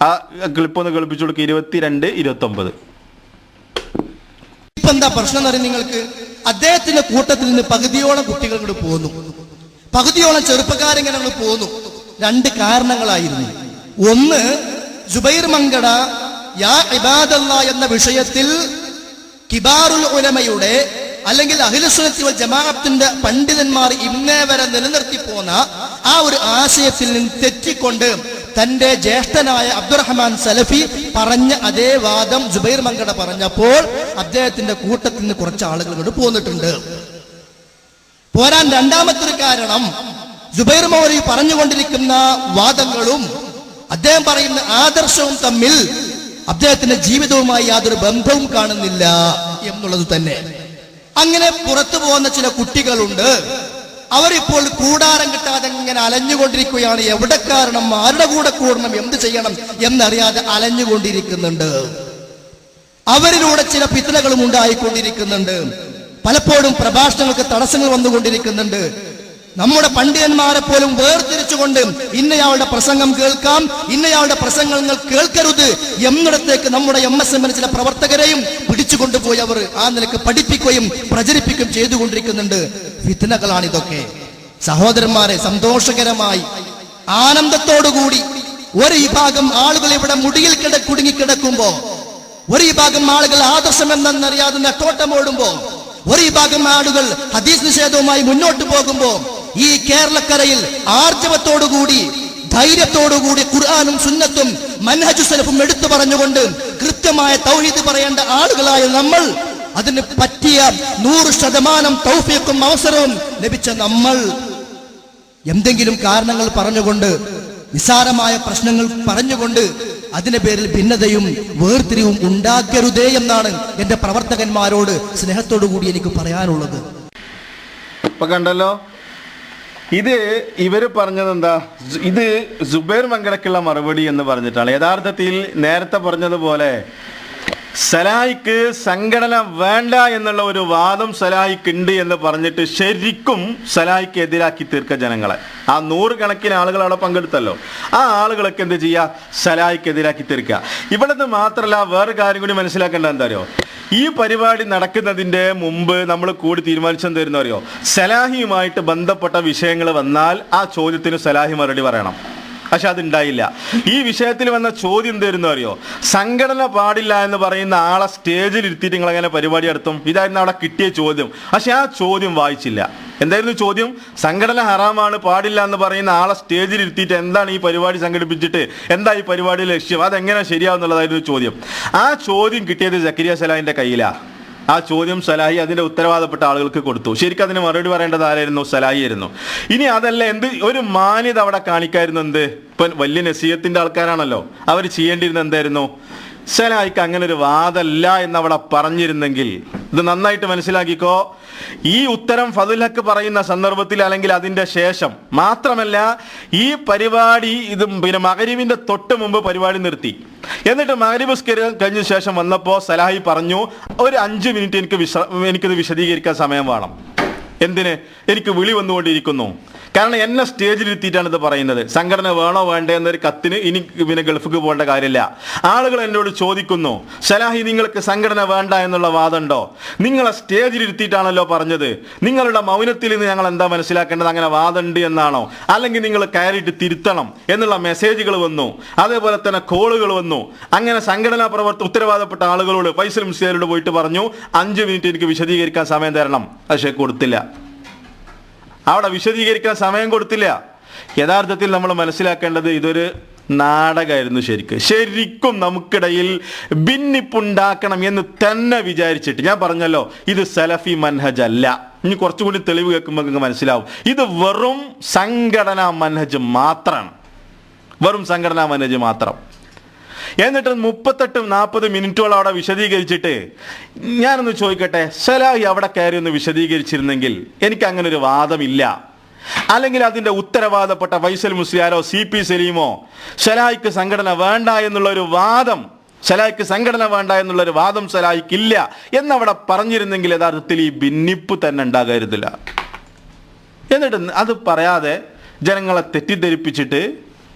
ആ ക്ലിപ്പ് ഒന്ന് കേൾപ്പിച്ചു കൊടുക്കുക. 22-29 ഇപ്പൊ എന്താ പ്രശ്നം എന്ന് പറയുന്നത്? നിങ്ങൾക്ക് അദ്ദേഹത്തിന്റെ കൂട്ടത്തിൽ നിന്ന് പകുതിയോളം കുട്ടികൾ കൂടെ പോന്നു, പകുതിയോളം ചെറുപ്പക്കാരെങ്ങനെ പോന്നു. 2 കാരണങ്ങളായിരുന്നു. ഒന്ന്, സുബൈർ മങ്കട യാ ഇബാദല്ലാ എന്ന വിഷയത്തിൽ കിബാറുൽ ഉലമയുടെ അല്ലെങ്കിൽ അഹ്ലുസുന്നത്തി വൽ ജമാഅത്തിന്റെ പണ്ഡിതന്മാർ ഇന്നേ വരെ നിലനിർത്തി പോന്ന ആ ഒരു ആശയത്തിൽ നിന്ന് തെറ്റിക്കൊണ്ട് തന്റെ ജ്യേഷ്ഠനായ അബ്ദുറഹ്മാൻ സലഫി പറഞ്ഞ അതേ വാദം സുബൈർ മങ്കട പറഞ്ഞപ്പോൾ അദ്ദേഹത്തിന്റെ കൂട്ടത്തിൽ നിന്ന് കുറച്ച് ആളുകൾ ഇങ്ങോട്ട് പോന്നിട്ടുണ്ട്. പോരാൻ രണ്ടാമത്തെ ഒരു കാരണം, സുബൈർ മൗലവി പറഞ്ഞുകൊണ്ടിരിക്കുന്ന വാദങ്ങളും അദ്ദേഹം പറയുന്ന ആദർശവും തമ്മിൽ അദ്ദേഹത്തിന്റെ ജീവിതവുമായി യാതൊരു ബന്ധവും കാണുന്നില്ല എന്നുള്ളത് തന്നെ. അങ്ങനെ പുറത്തു പോകുന്ന ചില കുട്ടികളുണ്ട്. അവരിപ്പോൾ കൂടാരം കിട്ടാതെ ഇങ്ങനെ അലഞ്ഞുകൊണ്ടിരിക്കുകയാണ്. എവിടെ കാരണം, ആരുടെ കൂടെ കൂടണം, എന്ത് ചെയ്യണം എന്നറിയാതെ അലഞ്ഞുകൊണ്ടിരിക്കുന്നുണ്ട്. അവരിലൂടെ ചില ഫിത്നകളും ഉണ്ടായിക്കൊണ്ടിരിക്കുന്നുണ്ട്. പലപ്പോഴും പ്രഭാഷണങ്ങൾക്ക് തടസ്സങ്ങൾ വന്നുകൊണ്ടിരിക്കുന്നുണ്ട്. നമ്മുടെ പണ്ഡിതന്മാരെ പോലും വേർതിരിച്ചുകൊണ്ട് ഇന്നയാളുടെ പ്രസംഗം കേൾക്കാം, ഇന്നയാളുടെ പ്രസംഗങ്ങൾ കേൾക്കരുത് എന്നിടത്തേക്ക് നമ്മുടെ MSM ചില പ്രവർത്തകരെയും പിടിച്ചുകൊണ്ടുപോയി അവർ ആ നിലക്ക് പഠിപ്പിക്കുകയും പ്രചരിപ്പിക്കുകയും ചെയ്തുകൊണ്ടിരിക്കുന്നുണ്ട്. ഫിത്നകളാണ് ഇതൊക്കെ. സഹോദരന്മാരെ, സന്തോഷകരമായി ആനന്ദത്തോടുകൂടി ഒരു വിഭാഗം ആളുകൾ ഇവിടെ മുടിയിൽ കുടുങ്ങിക്കിടക്കുമ്പോ, ഒരു വിഭാഗം ആളുകൾ ആദർശം എന്നറിയാതെ നെട്ടോട്ടമോടുമ്പോ, ഒരു വിഭാഗം ആളുകൾ ഹദീസ് നിഷേധവുമായി മുന്നോട്ട് പോകുമ്പോ, ഈ കേരളക്കരയിൽ ആർജവത്തോടുകൂടി ധൈര്യത്തോടുകൂടി ഖുർആനും സുന്നത്തും മൻഹജു സലഫും എടുത്തു പറഞ്ഞുകൊണ്ട് കൃത്യമായ തൗഹീദ് പറയേണ്ട ആളുകളായ നമ്മൾ, അതിന് പറ്റിയ 100% തൗഫീഖും അവസരവും ലഭിച്ച നമ്മൾ എന്തെങ്കിലും കാരണങ്ങൾ പറഞ്ഞുകൊണ്ട്, നിസാരമായ പ്രശ്നങ്ങൾ പറഞ്ഞുകൊണ്ട് അതിന്റെ പേരിൽ ഭിന്നതയും വേർതിരിവും ഉണ്ടാക്കരുതേ എന്നാണ് എന്റെ പ്രവർത്തകന്മാരോട് സ്നേഹത്തോടു കൂടി എനിക്ക് പറയാനുള്ളത്. ഇപ്പൊ കണ്ടല്ലോ, ഇത് ഇവര് പറഞ്ഞത് എന്താ? ഇത് സുബൈർ മങ്കടക്കുള്ള മറുപടി എന്ന് പറഞ്ഞിട്ടാണ്. യഥാർത്ഥത്തിൽ നേരത്തെ പറഞ്ഞതുപോലെ സലാഹിക്ക് സംഘടന വേണ്ട എന്നുള്ള ഒരു വാദം സലാഹിക്ക് ഉണ്ട് എന്ന് പറഞ്ഞിട്ട് ശരിക്കും സലാഹിക്ക് എതിരാക്കി തീർക്കുക ജനങ്ങളെ. ആ 100 കണക്കിന് ആളുകൾ അവിടെ പങ്കെടുത്തല്ലോ, ആ ആളുകളൊക്കെ എന്ത് ചെയ്യുക, സലാഹിക്ക് എതിരാക്കി തീർക്കുക. ഇവിടുന്ന് മാത്രമല്ല, വേറെ കാര്യം കൂടി മനസ്സിലാക്കേണ്ടത് എന്താ അറിയോ, ഈ പരിപാടി നടക്കുന്നതിൻ്റെ മുമ്പ് നമ്മൾ കൂടി തീരുമാനിച്ചെന്ന് തരുന്ന അറിയോ, സലാഹിയുമായിട്ട് ബന്ധപ്പെട്ട വിഷയങ്ങൾ വന്നാൽ ആ ചോദ്യത്തിന് സലാഹി മറുപടി പറയണം. പക്ഷെ അതുണ്ടായില്ല. ഈ വിഷയത്തിൽ വന്ന ചോദ്യം എന്തായിരുന്നു അറിയോ, സംഘടന പാടില്ല എന്ന് പറയുന്ന ആളെ സ്റ്റേജിൽ ഇരുത്തിയിട്ട് നിങ്ങൾ എങ്ങനെ പരിപാടി നടത്തും, ഇതായിരുന്നു അവിടെ കിട്ടിയ ചോദ്യം. പക്ഷെ ആ ചോദ്യം വായിച്ചില്ല. എന്തായിരുന്നു ചോദ്യം? സംഘടന ഹറാമാണ്, പാടില്ല എന്ന് പറയുന്ന ആളെ സ്റ്റേജിൽ ഇരുത്തിയിട്ട് എന്താണ് ഈ പരിപാടി സംഘടിപ്പിച്ചിട്ട് എന്താ ഈ പരിപാടിയുടെ ലക്ഷ്യം, അതെങ്ങനെ ശരിയാവുന്നുള്ളതായിരുന്നു ചോദ്യം. ആ ചോദ്യം കിട്ടിയത് സക്കരിയ സലാഹിന്റെ കയ്യിലാണ്. ആ ചോദ്യം സലാഹി അതിന്റെ ഉത്തരവാദപ്പെട്ട ആളുകൾക്ക് കൊടുത്തു. ശരിക്കും അതിന് മറുപടി പറയേണ്ടത് ആരായിരുന്നു? സലാഹി ആയിരുന്നു. ഇനി അതല്ല, എന്ത് ഒരു മാന്യത അവിടെ കാണിക്കായിരുന്നു. എന്ത്, ഇപ്പൊ വലിയ നസീഹത്തിന്റെ ആൾക്കാരാണല്ലോ, അവർ ചെയ്യേണ്ടിയിരുന്നത് എന്തായിരുന്നു? സലാഹിക്ക് അങ്ങനെ ഒരു വാദമല്ല എന്നവിടെ പറഞ്ഞിരുന്നെങ്കിൽ, ഇത് നന്നായിട്ട് മനസ്സിലാക്കിക്കോ, ഈ ഉത്തരം ഫതുൽ ഹക്ക് പറയുന്ന സന്ദർഭത്തിൽ അല്ലെങ്കിൽ അതിന്റെ ശേഷം മാത്രമല്ല, ഈ പരിപാടി ഇത് പിന്നെ മഗ്‌രിബിന്റെ തൊട്ട് മുമ്പ് പരിപാടി നിർത്തി. എന്നിട്ട് മഗ്‌രിബ് കഴിഞ്ഞ ശേഷം വന്നപ്പോൾ സലാഹി പറഞ്ഞു, ഒരു 5 മിനിറ്റ് എനിക്കിത് വിശദീകരിക്കാൻ സമയം വേണം. എന്തിന്? എനിക്ക് വിളി വന്നുകൊണ്ടിരിക്കുന്നു. കാരണം എന്നെ സ്റ്റേജിലിരുത്തിയിട്ടാണ് ഇത് പറയുന്നത്. സംഘടന വേണോ വേണ്ടേ എന്നൊരു കത്തിന് ഇനി പിന്നെ ഗൾഫിക്ക് പോകേണ്ട കാര്യമില്ല. ആളുകൾ എന്നോട് ചോദിക്കുന്നു, സലാഹി നിങ്ങൾക്ക് സംഘടന വേണ്ട എന്നുള്ള വാദമുണ്ടോ? നിങ്ങളെ സ്റ്റേജിലിരുത്തിയിട്ടാണല്ലോ പറഞ്ഞത്. നിങ്ങളുടെ മൗനത്തിൽ നിന്ന് ഞങ്ങൾ എന്താ മനസ്സിലാക്കേണ്ടത്? അങ്ങനെ വാദമുണ്ട് എന്നാണോ? അല്ലെങ്കിൽ നിങ്ങൾ കയറിയിട്ട് തിരുത്തണം എന്നുള്ള മെസ്സേജുകൾ വന്നു, അതേപോലെ തന്നെ കോളുകൾ വന്നു. അങ്ങനെ സംഘടനാ ഉത്തരവാദപ്പെട്ട ആളുകളോട് ഫൈസൽ മുസ്ലിയാരോട് പോയിട്ട് പറഞ്ഞു, 5 മിനിറ്റ് എനിക്ക് വിശദീകരിക്കാൻ സമയം തരണം. പക്ഷേ കൊടുത്തില്ല. അവിടെ വിശദീകരിക്കാൻ സമയം കൊടുത്തില്ല. യഥാർത്ഥത്തിൽ നമ്മൾ മനസ്സിലാക്കേണ്ടത് ഇതൊരു നാടകമായിരുന്നു. ശരിക്കും നമുക്കിടയിൽ ഭിന്നിപ്പുണ്ടാക്കണം എന്ന് തന്നെ വിചാരിച്ചിട്ട്, ഞാൻ പറഞ്ഞല്ലോ ഇത് സലഫി മൻഹജ് അല്ല. ഇനി കുറച്ചുകൂടി തെളിവ് കേൾക്കുമ്പോൾ നിങ്ങൾക്ക് മനസ്സിലാവും, ഇത് വെറും സംഘടനാ മൻഹജ് മാത്രമാണ്. വെറും സംഘടനാ മൻഹജ് മാത്രം. എന്നിട്ട് 38-40 മിനിറ്റോളം അവിടെ വിശദീകരിച്ചിട്ട്, ഞാനൊന്ന് ചോദിക്കട്ടെ, സലാഹി അവിടെ കയറി ഒന്ന് വിശദീകരിച്ചിരുന്നെങ്കിൽ എനിക്ക് അങ്ങനെ ഒരു വാദമില്ല, അല്ലെങ്കിൽ അതിൻ്റെ ഉത്തരവാദപ്പെട്ട ഫൈസൽ മുസ്ലിയാരോ CP സലീമോ സലാഹിക്ക് സംഘടന വേണ്ട എന്നുള്ളൊരു വാദം, സലാഹിക്ക് സംഘടന വേണ്ട എന്നുള്ളൊരു വാദം സലാഹിക്കില്ല എന്നവിടെ പറഞ്ഞിരുന്നെങ്കിൽ യഥാർത്ഥത്തിൽ ഈ ഭിന്നിപ്പ് തന്നെ ഉണ്ടാകരുതില്ല. എന്നിട്ട് അത് പറയാതെ ജനങ്ങളെ തെറ്റിദ്ധരിപ്പിച്ചിട്ട്,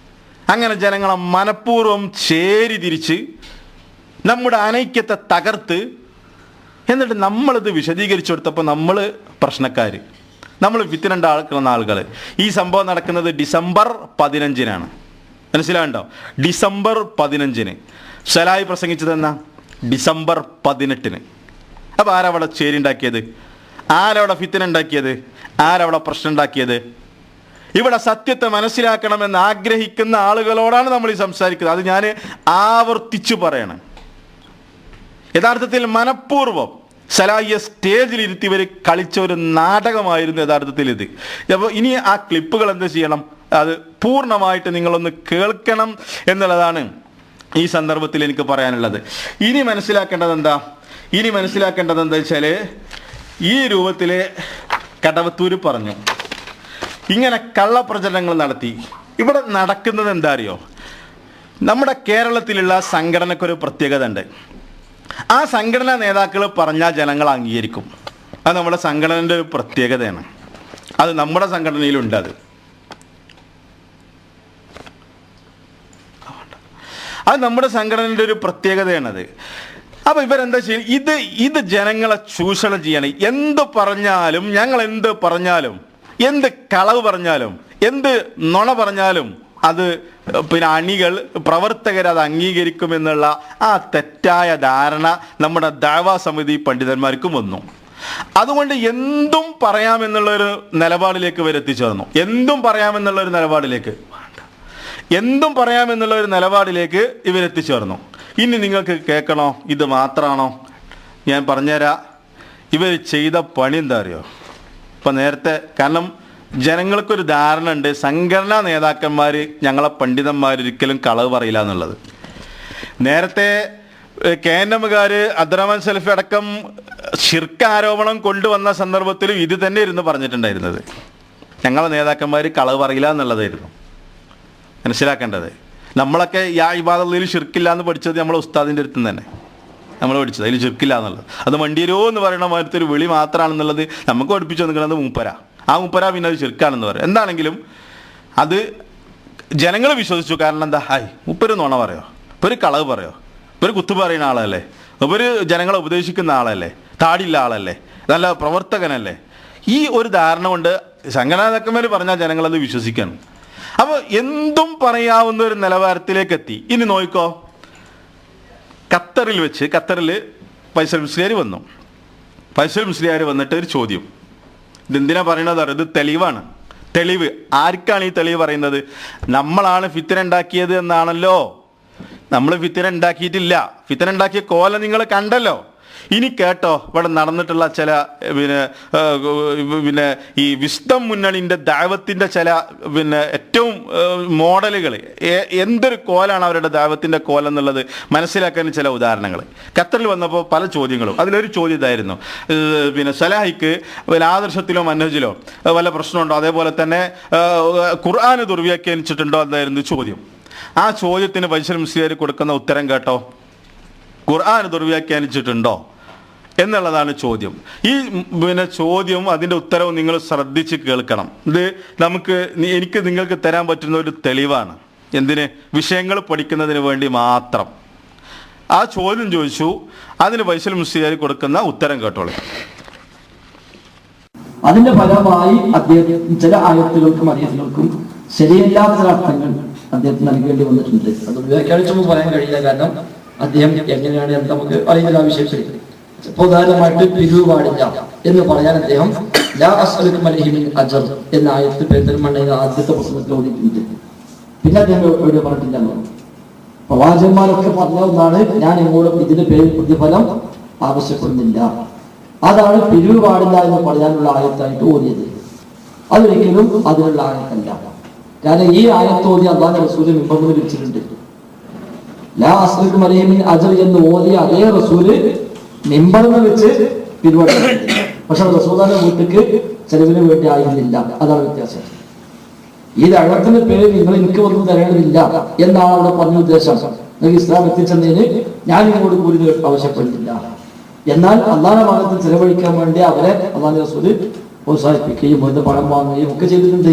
അങ്ങനെ ജനങ്ങളെ മനഃപൂർവ്വം ചേരി തിരിച്ച് നമ്മുടെ അനൈക്യത്തെ തകർത്ത്, എന്നിട്ട് നമ്മളിത് വിശദീകരിച്ചു കൊടുത്തപ്പോൾ നമ്മൾ പ്രശ്നക്കാർ, നമ്മൾ വിത്തിരണ്ടാക്കുന്ന ആളുകൾ. ഈ സംഭവം നടക്കുന്നത് ഡിസംബർ 15-നാണ്. മനസ്സിലാകണ്ടോ? ഡിസംബർ 15-ന്. സലാഹി പ്രസംഗിച്ചത് എന്നാ? ഡിസംബർ 18-ന്. അപ്പോൾ ആരവിടെ ചേരി ഉണ്ടാക്കിയത്? ആരവിടെ ഫിത്തിന ഉണ്ടാക്കിയത്? ആരവിടെ പ്രശ്നം ഉണ്ടാക്കിയത്? ഇവിടെ സത്യത്തെ മനസ്സിലാക്കണമെന്ന് ആഗ്രഹിക്കുന്ന ആളുകളോടാണ് നമ്മൾ ഈ സംസാരിക്കുന്നത്. അത് ഞാൻ ആവർത്തിച്ചു പറയണം. യഥാർത്ഥത്തിൽ മനഃപൂർവ്വം സലാഹിയെ സ്റ്റേജിലിരുത്തി ഇവർ കളിച്ച ഒരു നാടകമായിരുന്നു യഥാർത്ഥത്തിൽ ഇത്. അപ്പോൾ ഇനി ആ ക്ലിപ്പുകൾ എന്ത് ചെയ്യണം, അത് പൂർണ്ണമായിട്ട് നിങ്ങളൊന്ന് കേൾക്കണം എന്നുള്ളതാണ് ഈ സന്ദർഭത്തിൽ എനിക്ക് പറയാനുള്ളത്. ഇനി മനസ്സിലാക്കേണ്ടത് എന്താ വെച്ചാൽ, ഈ രൂപത്തിൽ കടവത്തൂർ പറഞ്ഞു, ഇങ്ങനെ കള്ളപ്രചരണങ്ങൾ നടത്തി. ഇവിടെ നടക്കുന്നത് എന്താ അറിയോ, നമ്മുടെ കേരളത്തിലുള്ള സംഘടനക്കൊരു പ്രത്യേകത ഉണ്ട്. ആ സംഘടനാ നേതാക്കൾ പറഞ്ഞാൽ ജനങ്ങൾ അംഗീകരിക്കും. അത് നമ്മുടെ സംഘടനയുടെ ഒരു പ്രത്യേകതയാണ്. അത് നമ്മുടെ സംഘടനയിലുണ്ട്. അത് നമ്മുടെ സംഘടനയുടെ ഒരു പ്രത്യേകതയാണത്. അപ്പോൾ ഇവരെന്താ ചെയ്യുക, ഇത് ജനങ്ങളെ ചൂഷണം ചെയ്യണം. എന്ത് പറഞ്ഞാലും, ഞങ്ങൾ എന്ത് പറഞ്ഞാലും, എന്ത് കളവ് പറഞ്ഞാലും, എന്ത് നുണ പറഞ്ഞാലും അത് പിന്നെ അണികൾ, പ്രവർത്തകർ അത് അംഗീകരിക്കുമെന്നുള്ള ആ തെറ്റായ ധാരണ നമ്മുടെ ദഅവാ സമിതി പണ്ഡിതന്മാർക്കും വന്നു. അതുകൊണ്ട് എന്തും പറയാമെന്നുള്ളൊരു നിലപാടിലേക്ക് ഇവർ എത്തിച്ചേർന്നു. എന്തും പറയാമെന്നുള്ളൊരു നിലപാടിലേക്ക് ഇവരെത്തിച്ചേർന്നു. ഇനി നിങ്ങൾക്ക് കേൾക്കണോ, ഇത് മാത്രമാണോ? ഞാൻ പറഞ്ഞുതരാം. ഇവർ ചെയ്ത പണി എന്താ അറിയോ? ഇപ്പം നേരത്തെ, കാരണം ജനങ്ങൾക്കൊരു ധാരണ ഉണ്ട്, സംഘടനാ നേതാക്കന്മാർ, ഞങ്ങളെ പണ്ഡിതന്മാർ ഒരിക്കലും കളവ് പറയില്ല എന്നുള്ളത്. നേരത്തെ KNMകാർ അബ്ദുറഹ്മാൻ സലഫി അടക്കം ശിർക്ക് ആരോപണം കൊണ്ടുവന്ന സന്ദർഭത്തിലും ഇത് തന്നെ ഇരുന്ന് പറഞ്ഞിട്ടുണ്ടായിരുന്നത്. ഞങ്ങളെ നേതാക്കന്മാർ കളവ് പറയില്ല എന്നുള്ളതായിരുന്നു മനസ്സിലാക്കേണ്ടത്. നമ്മളൊക്കെ യാ ഇബാദത്തിൽ ശിർക്കില്ല എന്ന് പഠിച്ചത് നമ്മളെ ഉസ്താദിൻ്റെ അടുത്ത് തന്നെ. നമ്മൾ പഠിച്ചത്, അതിൽ ചുരുക്കില്ല എന്നുള്ളത്. അത് വണ്ടിയരോ എന്ന് പറയുന്ന മാതിരത്തെ ഒരു വിളി മാത്രമാണെന്നുള്ളത് നമുക്ക് പഠിപ്പിച്ചു നിൽക്കുന്നത് മൂപ്പര. ആ മൂപ്പര പിന്നെ അത് ചുരുക്കാണെന്ന് പറയും. എന്താണെങ്കിലും അത് ജനങ്ങൾ വിശ്വസിച്ചു. കാരണം എന്താ, ഹായ് മൂപ്പര് നുണ പറയോ, ഒരു കളവ് പറയോ, ഒരു കുത്തു പറയുന്ന ആളല്ലേ, ഒരു ജനങ്ങളെ ഉപദേശിക്കുന്ന ആളല്ലേ, താടിയുള്ള ആളല്ലേ, നല്ല പ്രവർത്തകനല്ലേ. ഈ ഒരു ധാരണ കൊണ്ട് സംഘടനാതക്കന്മാർ പറഞ്ഞാൽ ജനങ്ങളത് വിശ്വസിക്കണം. അപ്പോൾ എന്തും പറയാവുന്ന ഒരു നിലവാരത്തിലേക്ക് എത്തി. ഇനി നോക്കിക്കോ, ഖത്തറിൽ ഫൈസൽ മുസ്ലിയാർ വന്നു. ഫൈസൽ മുസ്ലിയാർ വന്നിട്ട് ഒരു ചോദ്യം, ഇതെന്തിനാ പറയണത് അറിയാം, ഇത് തെളിവാണ്. തെളിവ് ആർക്കാണ് ഈ തെളിവ് പറയുന്നത്? നമ്മളാണ് ഫിത്തന ഉണ്ടാക്കിയത് എന്നാണല്ലോ. നമ്മൾ ഫിത്തന ഉണ്ടാക്കിയിട്ടില്ല. ഫിത്തന ഉണ്ടാക്കിയ കോല നിങ്ങൾ കണ്ടല്ലോ. ഇനി കേട്ടോ, ഇവിടെ നടന്നിട്ടുള്ള ചില പിന്നെ ഈ വിസ്ഡം മുന്നണിൻ്റെ ദാവത്തിൻ്റെ ചില ഏറ്റവും മോഡലുകൾ, എന്തൊരു കോലാണ് അവരുടെ ദാവത്തിൻ്റെ കോലെന്നുള്ളത് മനസ്സിലാക്കാൻ ചില ഉദാഹരണങ്ങൾ. ഖത്തറിൽ വന്നപ്പോൾ പല ചോദ്യങ്ങളും, അതിലൊരു ചോദ്യം ഇതായിരുന്നു, സലാഹിക്ക് ആദർശത്തിലോ മനഹജിലോ വല്ല പ്രശ്നമുണ്ടോ, അതേപോലെ തന്നെ ഖുർആന് ദുർവ്യാഖ്യാനിച്ചിട്ടുണ്ടോ എന്നായിരുന്നു ചോദ്യം. ആ ചോദ്യത്തിന് ഫൈസൽ മുസ്ലിയാർ കൊടുക്കുന്ന ഉത്തരം കേട്ടോ, ഖുർആൻ ദുർവ്യാഖ്യാനിച്ചിട്ടുണ്ടോ എന്നുള്ളതാണ് ചോദ്യം. ഈ ചോദ്യം, അതിൻ്റെ ഉത്തരവ് നിങ്ങൾ ശ്രദ്ധിച്ച് കേൾക്കണം. ഇത് എനിക്ക് നിങ്ങൾക്ക് തരാൻ പറ്റുന്ന ഒരു തെളിവാണ്. എന്തിന്? വിഷയങ്ങൾ പഠിക്കുന്നതിന് വേണ്ടി മാത്രം. ആ ചോദ്യം ചോദിച്ചു, അതിന് ഫൈസൽ മുസ്ലിയാർ കൊടുക്കുന്ന ഉത്തരം കേട്ടോളൂ. അതിന്റെ ഫലമായി അദ്ദേഹം ചില ആയത്തുകൾക്കും ഹദീസുകൾക്കും ശരിയല്ലാത്ത ചില അർത്ഥങ്ങൾ അദ്ദേഹത്തിന് നൽകേണ്ടി വന്നിട്ടുണ്ട്. അത് വ്യാഖ്യാനിച്ചൊന്നും പറയാൻ കഴിയില്ല, കാരണം അദ്ദേഹം എങ്ങനെയാണ് എന്ന് നമുക്ക് അറിയുന്ന വിഷയത്തിൽ. ഉദാഹരണമായിട്ട് പിരിവ് പാടില്ല എന്ന് പറയാൻ അദ്ദേഹം ലാ അസ്അലുക്കും അലൈഹി മിൻ അജ്ർ എന്ന ആയത്ത് പെരുന്തൽമണ്ണയിൽ ആദ്യത്തെ പ്രസംഗത്തിൽ ഓതിയിട്ടുണ്ട്. പിന്നെ അദ്ദേഹം എവിടെ പറഞ്ഞിട്ടില്ല. പ്രവാചകന്മാരൊക്കെ പറഞ്ഞ ഒന്നാണ്, ഞാൻ ഇങ്ങോട്ടും ഇതിന്റെ പേരിൽ പ്രതിഫലം ആവശ്യപ്പെടുന്നില്ല. അതാണ് പിരിവ് പാടില്ല എന്ന് പറയാനുള്ള ആയത്തായിട്ട് ഓതിയത്. അതൊരിക്കലും അതിനുള്ള ആയത്തല്ല. കാരണം ഈ ആയത്തോതി അല്ലാഹുവിന്റെ റസൂല് മിമ്പറിൽ വെച്ചിട്ടുണ്ട്. ലാ അസ്അലുക്കും അലൈഹി മിൻ അജ്ർ എന്ന് ഓതിയ അതേ റസൂല് മിമ്പറിൽ വെച്ച് പിരിവെടുത്തു. പക്ഷെ റസൂലുള്ളാഹിന്റെ വീട്ടിക്ക് ചെലവിന് വേണ്ടി ആയിരുന്നില്ല. അതാണ് വ്യത്യാസം. ഈ ദഅവത്തിന്റെ പേര് നിങ്ങൾ എനിക്ക് ഒന്നും തരേണ്ടതില്ല എന്നാണ് അവിടെ പറഞ്ഞ ഉദ്ദേശം. നിങ്ങൾക്ക് ഇസ്ലാം എത്തിച്ചതിന് ഞാൻ ഇങ്ങോട്ട് കൂലി ആവശ്യപ്പെടുന്നില്ല. എന്നാൽ അള്ളാഹുവിന്റെ മാർഗ്ഗത്തിൽ ചെലവഴിക്കാൻ വേണ്ടി അവരെ അള്ളാഹുവിന്റെ റസൂല് പ്രോത്സാഹിപ്പിക്കുകയും അവരുടെ പണം വാങ്ങുകയും ഒക്കെ ചെയ്തിട്ടുണ്ട്.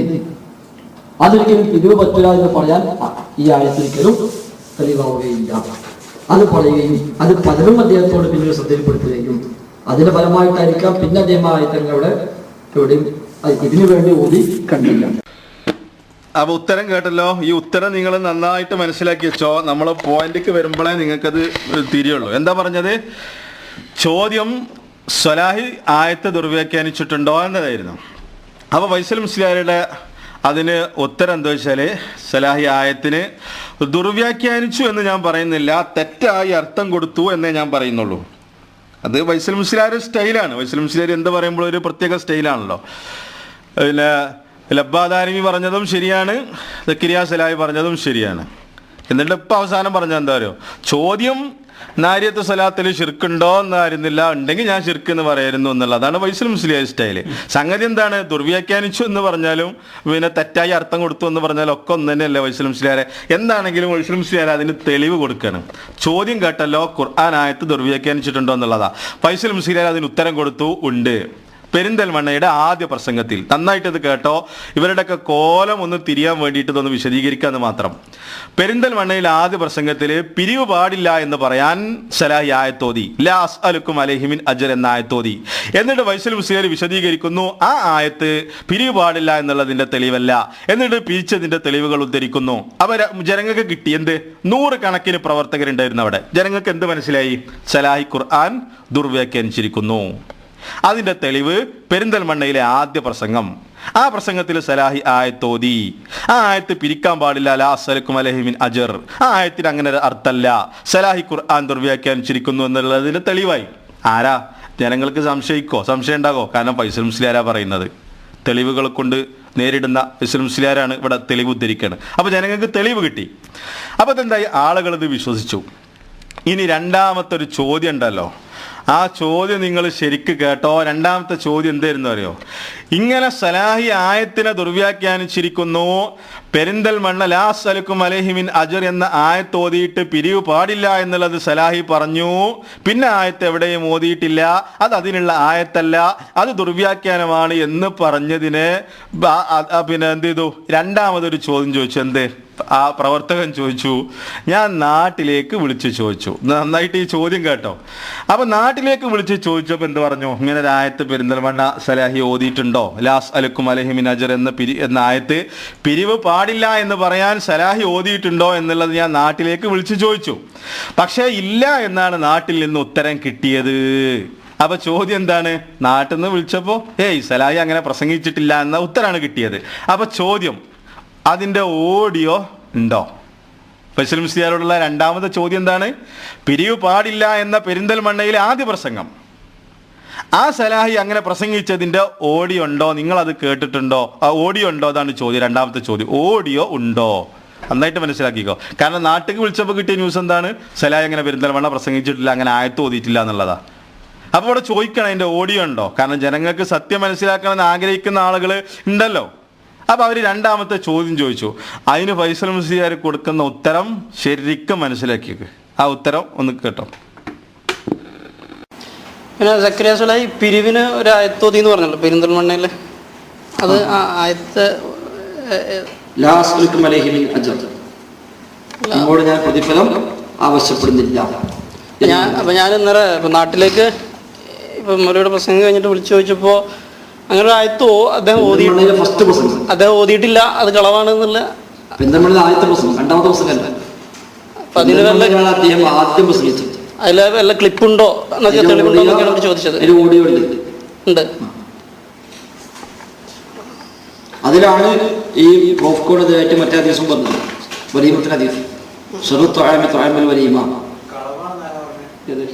അതൊരിക്കലും പിരിവ് പറ്റില്ല എന്ന് പറയാൻ ഈ ആയത്തൊരിക്കലും തെളിവാവുകയില്ല. അത് പറയുകയും അത് പലരും അദ്ദേഹത്തോട് പിന്നീട് ശ്രദ്ധയിൽപ്പെടുത്തുകയും അതിന്റെ ഫലമായിട്ടായിരിക്കാം പിന്നെ അദ്ദേഹം ആയത്തങ്ങളുടെ എവിടെയും ഇതിനു വേണ്ടി ഓതി കണ്ടില്ല. അപ്പൊ ഉത്തരം കേട്ടല്ലോ. ഈ ഉത്തരം നിങ്ങൾ നന്നായിട്ട് മനസ്സിലാക്കി വെച്ചോ. നമ്മളെ പോയിന്റിക്ക് വരുമ്പോഴേ നിങ്ങൾക്കത് തിരിയുള്ളൂ. എന്താ പറഞ്ഞത്? ചോദ്യം സ്വലാഹി ആയത്ത് ദുർവ്യാഖ്യാനിച്ചിട്ടുണ്ടോ എന്നതായിരുന്നു. അപ്പോൾ ഫൈസൽ മുസ്ലിയാരുടെ അതിന് ഉത്തരം എന്താ വെച്ചാൽ, സലാഹി ആയത്തിന് ദുർവ്യാഖ്യാനിച്ചു എന്ന് ഞാൻ പറയുന്നില്ല, തെറ്റായി അർത്ഥം കൊടുത്തു എന്നേ ഞാൻ പറയുന്നുള്ളൂ. അത് ഫൈസൽ മുസ്ലിയാർ സ്റ്റൈലാണ്. ഫൈസൽ മുസ്ലിയാർ എന്ത് പറയുമ്പോൾ ഒരു പ്രത്യേക സ്റ്റൈലാണല്ലോ. പിന്നെ ലബ്ബാദാരിമി പറഞ്ഞതും ശരിയാണ്, സക്കരിയ സലാഹി പറഞ്ഞതും ശരിയാണ്. എന്നിട്ട് ഇപ്പം അവസാനം പറഞ്ഞാൽ എന്താ പറയുക, ചോദ്യം നാരിയത്ത് സ്വലാത്തിൽ ശിർക്കുണ്ടോ എന്നായിരുന്നില്ല, ഉണ്ടെങ്കിൽ ഞാൻ ശിർക്ക് എന്ന് പറയായിരുന്നു എന്നുള്ളതാണ് ഫൈസൽ മുസ്ലിയാർ സ്റ്റൈല്. സംഗതി എന്താണ്? ദുർവ്യാഖ്യാനിച്ചു എന്ന് പറഞ്ഞാലും പിന്നെ തെറ്റായി അർത്ഥം കൊടുത്തു എന്ന് പറഞ്ഞാലും ഒക്കെ ഒന്ന് തന്നെയല്ലേ ഫൈസൽ മുസ്ലിയാരെ. എന്താണെങ്കിലും ഫൈസൽ മുസ്ലിയാർ അതിന് തെളിവ് കൊടുക്കണം. ചോദ്യം കേട്ടല്ലോ, ഖുർആൻ ആയത്ത് ദുർവ്യാഖ്യാനിച്ചിട്ടുണ്ടോ എന്നുള്ളതാ. ഫൈസൽ മുസ്ലിയാർ അതിന് ഉത്തരം കൊടുത്തു, ഉണ്ട്. പെരിന്തൽമണ്ണയുടെ ആദ്യ പ്രസംഗത്തിൽ. നന്നായിട്ടത് കേട്ടോ. ഇവരുടെയൊക്കെ കോലം ഒന്ന് തിരിയാൻ വേണ്ടിയിട്ട് ഇതൊന്ന് വിശദീകരിക്കാമെന്ന് മാത്രം. പെരിന്തൽമണ്ണയിൽ ആദ്യ പ്രസംഗത്തിൽ പിരിവ് പാടില്ല എന്ന് പറയാൻ സലാഹി ആയത്തോതി, ലാ അസ്അലുക്കും അലൈഹി മിൻ അജ്ർ എന്ന ആയത്തോതി. എന്നിട്ട് ഫൈസൽ മുസ്ലിയാർ വിശദീകരിക്കുന്നു, ആ ആയത്ത് പിരിവ് പാടില്ല എന്നുള്ളതിന്റെ തെളിവല്ല, എന്നിട്ട് പിരിച്ചതിന്റെ തെളിവുകൾ ഉദ്ധരിക്കുന്നു. അവർ ജനങ്ങൾക്ക് കിട്ടി എന്ത്? 100 കണക്കിന് പ്രവർത്തകരുണ്ടായിരുന്നു അവിടെ. ജനങ്ങൾക്ക് എന്ത് മനസ്സിലായി? സലാഹി ഖുർആൻ ദുർവ്യാഖ്യാനിച്ചിരിക്കുന്നു. അതിന്റെ തെളിവ് പെരിന്തൽമണ്ണയിലെ ആദ്യ പ്രസംഗം. ആ പ്രസംഗത്തിൽ സലാഹി ആയത്തോതി. ആ ആയത്ത് പിരിക്കാൻ പാടില്ല, ലാ അസ്അലുക്കും അലൈഹി മിൻ അജ്ർ. ആ ആയത്തിന് അങ്ങനെ ഒരു അർത്ഥമല്ല, സലാഹി ഖുർആൻ ദുർവ്യാഖ്യാനിച്ചിരിക്കുന്നു എന്നുള്ളതിന് തെളിവായി. ആരാ? ജനങ്ങൾക്ക് സംശയം ഉണ്ടാകോ? കാരണം ഫൈസൽ മുസ്ലിയാരാ പറയുന്നത്. തെളിവുകൾ കൊണ്ട് നേരിടുന്ന ഫൈസൽ മുസ്ലിയാരാണ് ഇവിടെ തെളിവ് ഉദ്ധരിക്കുന്നത്. അപ്പോൾ ജനങ്ങൾക്ക് തെളിവ് കിട്ടി. അപ്പോൾ അതെന്തായി? ആളുകൾ ഇത് വിശ്വസിച്ചു. ഇനി രണ്ടാമത്തെ ഒരു ചോദ്യം ഉണ്ടല്ലോ, ആ ചോദ്യം നിങ്ങൾ ശരിക്ക് കേട്ടോ. രണ്ടാമത്തെ ചോദ്യം എന്തായിരുന്നു അറിയോ? ഇങ്ങനെ സലാഹി ആയത്തിനെ ദുർവ്യാഖ്യാനിച്ചിരിക്കുന്നു. പെരിന്തൽമണ്ണ ലാ അസ്അലുക്കും അലൈഹി മിൻ അജ്ർ എന്ന ആയത്ത് ഓതിയിട്ട് പിരിവ് പാടില്ല എന്നുള്ളത് സലാഹി പറഞ്ഞു. പിന്നെ ആയത്ത് എവിടെയും ഓതിയിട്ടില്ല, അത് അതിനുള്ള ആയത്തല്ല, അത് ദുർവ്യാഖ്യാനമാണ് എന്ന് പറഞ്ഞതിന് പിന്നെ എന്ത് ചെയ്തു? രണ്ടാമതൊരു ചോദ്യം ചോദിച്ചു. എന്ത്? ആ പ്രവർത്തകൻ ചോദിച്ചു, ഞാൻ നാട്ടിലേക്ക് വിളിച്ച് ചോദിച്ചു. നന്നായിട്ട് ഈ ചോദ്യം കേട്ടോ. അപ്പൊ നാട്ടിലേക്ക് വിളിച്ച് ചോദിച്ചപ്പോൾ എന്ത് പറഞ്ഞു? ഇങ്ങനെ ഒരു ആയത്ത് പെരിന്തൽമണ്ണ സലാഹി ഓതിയിട്ടുണ്ടോ? ലാസ് അലക്കും അലൈഹി മിൻ അജ്ർ എന്ന ആയത്ത് പിരിവ് പാടില്ല എന്ന് പറയാൻ സലാഹി ഓതിയിട്ടുണ്ടോ എന്നുള്ളത് ഞാൻ നാട്ടിലേക്ക് വിളിച്ച് ചോദിച്ചു. പക്ഷേ ഇല്ല എന്നാണ് നാട്ടിൽ നിന്ന് ഉത്തരം കിട്ടിയത്. അപ്പൊ ചോദ്യം എന്താണ്? നാട്ടിൽ നിന്ന് വിളിച്ചപ്പോ സലാഹി അങ്ങനെ പ്രസംഗിച്ചിട്ടില്ല എന്ന ഉത്തരമാണ് കിട്ടിയത്. അപ്പൊ ചോദ്യം, അതിൻ്റെ ഓഡിയോ ഉണ്ടോ? ഫൈസൽ മുസ്ലിയാരോടുള്ള രണ്ടാമത്തെ ചോദ്യം എന്താണ്? പിരിവ് പാടില്ല എന്ന പെരിന്തൽമണ്ണയിലെ ആദ്യ പ്രസംഗം, ആ സലാഹി അങ്ങനെ പ്രസംഗിച്ചതിൻ്റെ ഓഡിയോ ഉണ്ടോ? നിങ്ങളത് കേട്ടിട്ടുണ്ടോ? ആ ഓഡിയോ ഉണ്ടോ? അതാണ് ചോദ്യം. രണ്ടാമത്തെ ചോദ്യം, ഓഡിയോ ഉണ്ടോ? നന്നായിട്ട് മനസ്സിലാക്കിക്കോ. കാരണം നാട്ടിലേക്ക് വിളിച്ചപ്പോൾ കിട്ടിയ ന്യൂസ് എന്താണ്? സലാഹി അങ്ങനെ പെരിന്തൽമണ്ണ പ്രസംഗിച്ചിട്ടില്ല, അങ്ങനെ ആയത്ത് ഓതിയിട്ടില്ല എന്നുള്ളതാ. അപ്പോൾ ഇവിടെ ചോദിക്കണം അതിൻ്റെ ഓഡിയോ ഉണ്ടോ? കാരണം ജനങ്ങൾക്ക് സത്യം മനസ്സിലാക്കണമെന്ന് ആഗ്രഹിക്കുന്ന ആളുകൾ ഉണ്ടല്ലോ. അപ്പോൾ അവർ രണ്ടാമത്തെ ചോദ്യം ചോദിച്ചു. അതിന് ഫൈസൽ മുസ്ലിയാർ കൊടുക്കുന്ന ഉത്തരം ശരിക്കും മനസ്സിലാക്കിയത്. ആ ഉത്തരം ഒന്ന് കേട്ടോ. പിന്നെ സക്കരിയ സലാഹി പിരിവിന് ഒരു ആയത്തോതി എന്ന് പറഞ്ഞല്ലോ പെരിന്തൽമണ്ണയിൽ. അത് ആ ആയത്ത് ഞാൻ പ്രതിഫലം ആവശ്യപ്പെടുന്നില്ല. ഞാൻ ഇന്നലെ ഇപ്പം നാട്ടിലേക്ക് ഇപ്പം മലയുടെ പ്രസംഗം കഴിഞ്ഞിട്ട് വിളിച്ചു ചോദിച്ചപ്പോൾ അങ്ങനെ ഒരു ആയത്തോ അദ്ദേഹം ഓതിയിട്ടില്ല, അത് കളവാണ് എന്നുള്ള. അപ്പൊ അതിന് അതിൽ വല്ല ക്ലിപ്പുണ്ടോ തെളിവുണ്ടോ എന്നൊക്കെയാണ് അവർ ചോദിച്ചത്. ഉണ്ട്. അതിലാണ് ഈ മറ്റേ ദിവസം പറഞ്ഞത് വലീമത്തിന്റെ ഹദീസ്.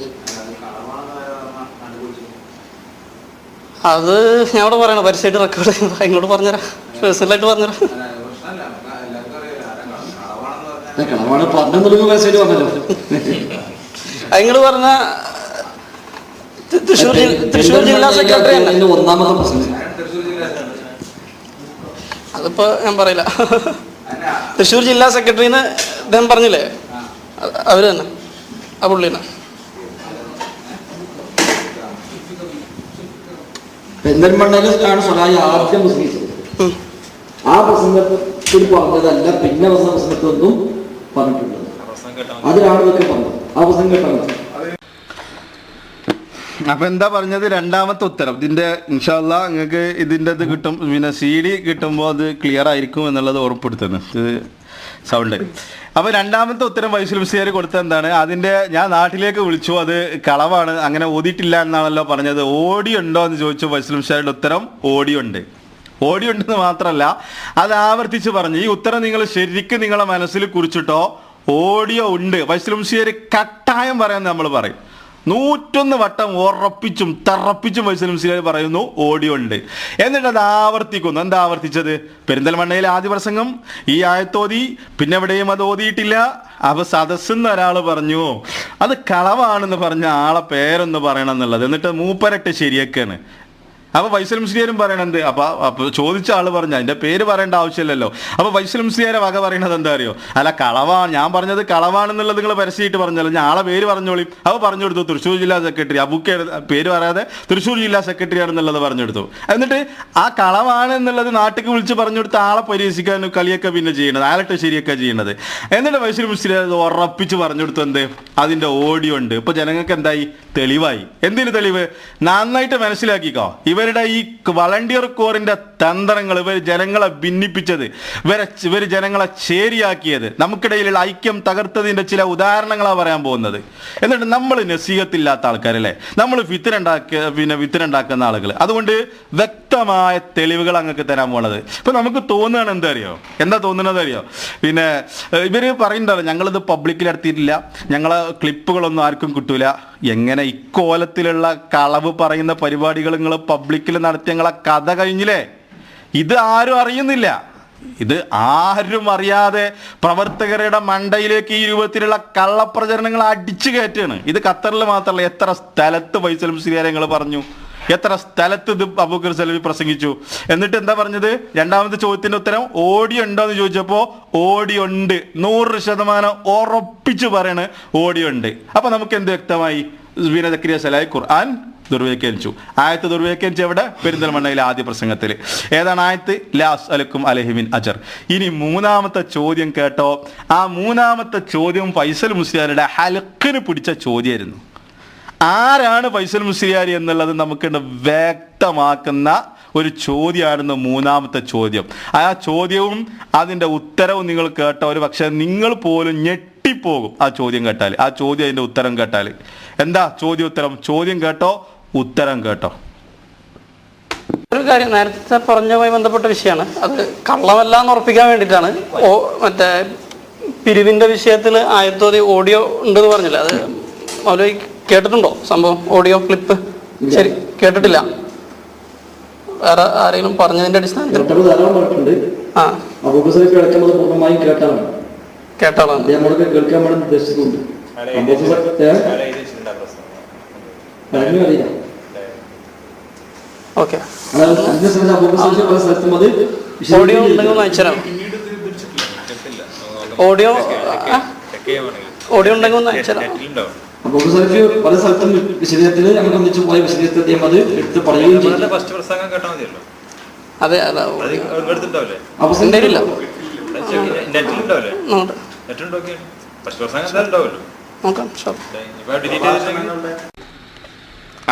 അത് ഞാൻ അവിടെ പറയണോ? പരസ്യമായിട്ട് റെക്കോർഡ് ഇങ്ങോട്ട് പറഞ്ഞുതരാം, പേഴ്സണലായിട്ട് പറഞ്ഞുതരാം. നിങ്ങൾ പറഞ്ഞ തൃശ്ശൂർ ജില്ലാ സെക്രട്ടറി അതിപ്പോ ഞാൻ പറയില്ല. തൃശ്ശൂർ ജില്ലാ സെക്രട്ടറിന്ന് അദ്ദേഹം പറഞ്ഞില്ലേ, അവര് തന്നെ, ആ പുള്ളിനെ. പെരിന്തൽമണ്ണയിലാണ് സലാഹി ആദ്യം പ്രസംഗിച്ചത്. ആ പ്രസംഗത്തിൽ പറഞ്ഞതല്ല പിന്നെ വന്ന പ്രസംഗത്തൊന്നും പറഞ്ഞിട്ടുള്ളത്. അതിലാണ് ഇതൊക്കെ പറഞ്ഞത്. ആ പ്രസംഗം കേട്ടാണ്. അപ്പൊ എന്താ പറഞ്ഞത്? രണ്ടാമത്തെ ഉത്തരം. ഇതിന്റെ ഇൻഷാ അല്ലാഹ് നിങ്ങൾക്ക് ഇതിൻ്റെ ഇത് കിട്ടും, പിന്നെ CD കിട്ടുമ്പോൾ അത് ക്ലിയർ ആയിരിക്കും എന്നുള്ളത് ഓർമ്മപ്പെടുത്തുന്നു. ഇത് സൗണ്ട്. അപ്പൊ രണ്ടാമത്തെ ഉത്തരം ഫൈസൽ മുസ്ലിയാർ കൊടുത്തത് എന്താണ്? അതിന്റെ ഞാൻ നാട്ടിലേക്ക് വിളിച്ചു, അത് കളവാണ്, അങ്ങനെ ഓതിയിട്ടില്ല എന്നാണല്ലോ പറഞ്ഞത്. ഓഡിയോ ഉണ്ടോ എന്ന് ചോദിച്ചു. ഫൈസൽ മുസ്ലിയാരുടെ ഉത്തരം ഓഡിയോ ഉണ്ട്. ഓഡിയോ ഉണ്ടെന്ന് മാത്രമല്ല, അത് ആവർത്തിച്ച് പറഞ്ഞു. ഈ ഉത്തരം നിങ്ങൾ ശരിക്കും നിങ്ങളെ മനസ്സിൽ കുറിച്ചിട്ടോ. ഓഡിയോ ഉണ്ട്. ഫൈസൽ മുസ്ലിയാർ കട്ടായം പറയാൻ നമ്മൾ പറയും. 101 വട്ടം ഉറപ്പിച്ചും തറപ്പിച്ചും ഫൈസൽ മുസ്ലിയാർ പറയുന്നു ഓഡിയോ ഉണ്ട്. എന്നിട്ട് അത് ആവർത്തിക്കുന്നു. എന്താ ആവർത്തിച്ചത്? പെരിന്തൽമണ്ണയിലെ ആദ്യ പ്രസംഗം, ഈ ആയത്തോതി, പിന്നെ എവിടെയും അത് ഓതിയിട്ടില്ല. അപ്പൊ സദസ്സെന്ന് ഒരാൾ പറഞ്ഞു, അത് കളവാണെന്ന് പറഞ്ഞ ആളെ പേരൊന്ന് പറയണം എന്നുള്ളത്. എന്നിട്ട് മൂപ്പരട്ട് ശരിയൊക്കെയാണ്. അപ്പൊ ഫൈസൽ മുസ്ലിയാരും പറയണത്, അപ്പൊ ചോദിച്ച ആള് പറഞ്ഞു അതിന്റെ പേര് പറയേണ്ട ആവശ്യമില്ലല്ലോ. അപ്പൊ ഫൈസൽ മുസ്ലിയാരെ വക പറയണത് എന്താ അറിയോ? അല്ല കളവാണ്, ഞാൻ പറഞ്ഞത് കളവാണെന്നുള്ളത് നിങ്ങൾ പരസ്യമായിട്ട് പറഞ്ഞല്ലോ, ഞാൻ ആളെ പേര് പറഞ്ഞോളി. അപ്പൊ പറഞ്ഞു കൊടുത്തു തൃശ്ശൂർ ജില്ലാ സെക്രട്ടറി. അബുക്ക് പേര് പറയാതെ തൃശ്ശൂർ ജില്ലാ സെക്രട്ടറി ആണെന്നുള്ളത് പറഞ്ഞു കൊടുത്തു. എന്നിട്ട് ആ കളവാണ് എന്നുള്ളത് നാട്ടിലേക്ക് വിളിച്ച് പറഞ്ഞു കൊടുത്ത ആളെ പരിഹസിക്കാനും കളിയൊക്കെ പിന്നെ ചെയ്യണത്, അയാളിട്ട് ശരിയൊക്കെ ചെയ്യണത്. എന്നിട്ട് ഫൈസൽ മുസ്ലിയാർ ഉറപ്പിച്ച് പറഞ്ഞു കൊടുത്തു എന്ത്? അതിന്റെ ഓഡിയോ ഉണ്ട്. ഇപ്പൊ ജനങ്ങൾക്ക് എന്തായി? തെളിവായി. എന്തിന് തെളിവ്? നന്നായിട്ട് മനസ്സിലാക്കിക്കോ. ഇവരുടെ ഈ വളണ്ടിയർ കോറിന്റെ തന്ത്രങ്ങൾ, ഇവർ ജനങ്ങളെ ഭിന്നിപ്പിച്ചത്, ഇവർ ജനങ്ങളെ ചേരിയാക്കിയത്, നമുക്കിടയിലുള്ള ഐക്യം തകർത്തതിന്റെ ചില ഉദാഹരണങ്ങളാണ് പറയാൻ പോകുന്നത്. എന്നിട്ട് നമ്മൾ നസീഹത്തില്ലാത്ത ആൾക്കാരല്ലേ, നമ്മൾ വിത്തനുണ്ടാക്കുന്ന ആളുകൾ. അതുകൊണ്ട് വ്യക്തമായ തെളിവുകൾ അങ്ങക്ക് തരാൻ പോണത്. ഇപ്പൊ നമുക്ക് തോന്നുകയാണ് എന്താ തോന്നുന്നത് അറിയോ? പിന്നെ ഇവര് പറയുന്നുണ്ടല്ലോ, ഞങ്ങളിത് പബ്ലിക്കിൽ നടത്തിയിട്ടില്ല, ഞങ്ങളെ ക്ലിപ്പുകളൊന്നും ആർക്കും കിട്ടൂല. എങ്ങനെ ഇക്കോലത്തിലുള്ള കളവ് പറയുന്ന പരിപാടികൾ നിങ്ങൾ പബ്ലിക്കിൽ നടത്തിയ ഞങ്ങളെ കഥ കഴിഞ്ഞില്ലേ? ഇത് ആരും അറിയുന്നില്ല. ഇത് ആരും അറിയാതെ പ്രവർത്തകരുടെ മണ്ടയിലേക്ക് ഈ രൂപത്തിലുള്ള കള്ളപ്രചരണങ്ങൾ അടിച്ചു കയറ്റാണ്. ഇത് ഖത്തറിൽ മാത്രമല്ല, എത്ര സ്ഥലത്ത് ഫൈസൽ മുസ്ലിയാരെ നിങ്ങൾ പറഞ്ഞു, എത്ര സ്ഥലത്ത് ഇത് അബൂബക്കർ സലഫി പ്രസംഗിച്ചു. എന്നിട്ട് എന്താ പറഞ്ഞത്? രണ്ടാമത്തെ ചോദ്യത്തിന്റെ ഉത്തരം ഓഡിയോ ഉണ്ടോ എന്ന് ചോദിച്ചപ്പോ ഓഡിയോ ഉണ്ട്, 100% ഉറപ്പിച്ചു പറയണ് ഓഡിയോ ഉണ്ട്. അപ്പൊ നമുക്ക് എന്ത് വ്യക്തമായി? സുബീന സക്കരിയ സലാഹി ഖുർആൻ ദുർവ്യാഖ്യാനിച്ചു. ആയത്ത് ദുർവ്യാഖ്യാനിച്ചു എവിടെ? പെരിന്തൽമണ്ണയിലെ ആദ്യ പ്രസംഗത്തിൽ. ഏതാണ് ആയത്ത്? ലാ അസ്അലുക്കും അലൈഹി മിൻ അജ്ർ. ഇനി മൂന്നാമത്തെ ചോദ്യം കേട്ടോ. ആ മൂന്നാമത്തെ ചോദ്യം ഫൈസൽ മുസ്ലിയാരുടെ ഹൽക്കിന് പിടിച്ച ചോദ്യമായിരുന്നു. ആരാണ് ഫൈസൽ മുസ്ലിയാർ എന്നുള്ളത് നമുക്ക് വ്യക്തമാക്കുന്ന ഒരു ചോദ്യമായിരുന്നു മൂന്നാമത്തെ ചോദ്യം. ആ ചോദ്യവും അതിൻ്റെ ഉത്തരവും നിങ്ങൾ കേട്ടവർ പക്ഷെ നിങ്ങൾ പോലും ഞെട്ടിപ്പോകും ആ ചോദ്യം കേട്ടാൽ. ആ ചോദ്യം അതിൻ്റെ ഉത്തരം കേട്ടാൽ. എന്താ ചോദ്യോത്തരം? ചോദ്യം കേട്ടോ, ഉത്തരം കേട്ടോ. ഒരു കാര്യം നേരത്തെ പറഞ്ഞതുമായി ബന്ധപ്പെട്ട വിഷയമാണ്. അത് കള്ളമല്ല എന്ന് ഉറപ്പിക്കാൻ വേണ്ടിയിട്ടാണ്. മറ്റേ പിരിവിന്റെ വിഷയത്തിൽ ആയത്തോതി ഓഡിയോ ഉണ്ടെന്ന് പറഞ്ഞില്ല, അത് മൗലവി കേട്ടിട്ടുണ്ടോ സംഭവം? Audio clip? ശരി, കേട്ടിട്ടില്ല. വേറെ ആരെങ്കിലും പറഞ്ഞതിന്റെ അടിസ്ഥാനത്തിൽ കേട്ടാളാണ്. ഓക്കെ, ഓഡിയോ ഉണ്ടെങ്കിൽ ഒന്ന് അയച്ചുതരാം. ഓഡിയോ ഉണ്ടെങ്കിൽ ഒന്ന് അയച്ചുതരാം. പല സ്ഥലത്തും വിശദീകരണത്തിൽ ഞങ്ങൾ ഒന്നിച്ചു പോയ വിശദീകരണത്തിൽ അത് എടുത്ത് പറയുകയും ചെയ്തു. അതെ,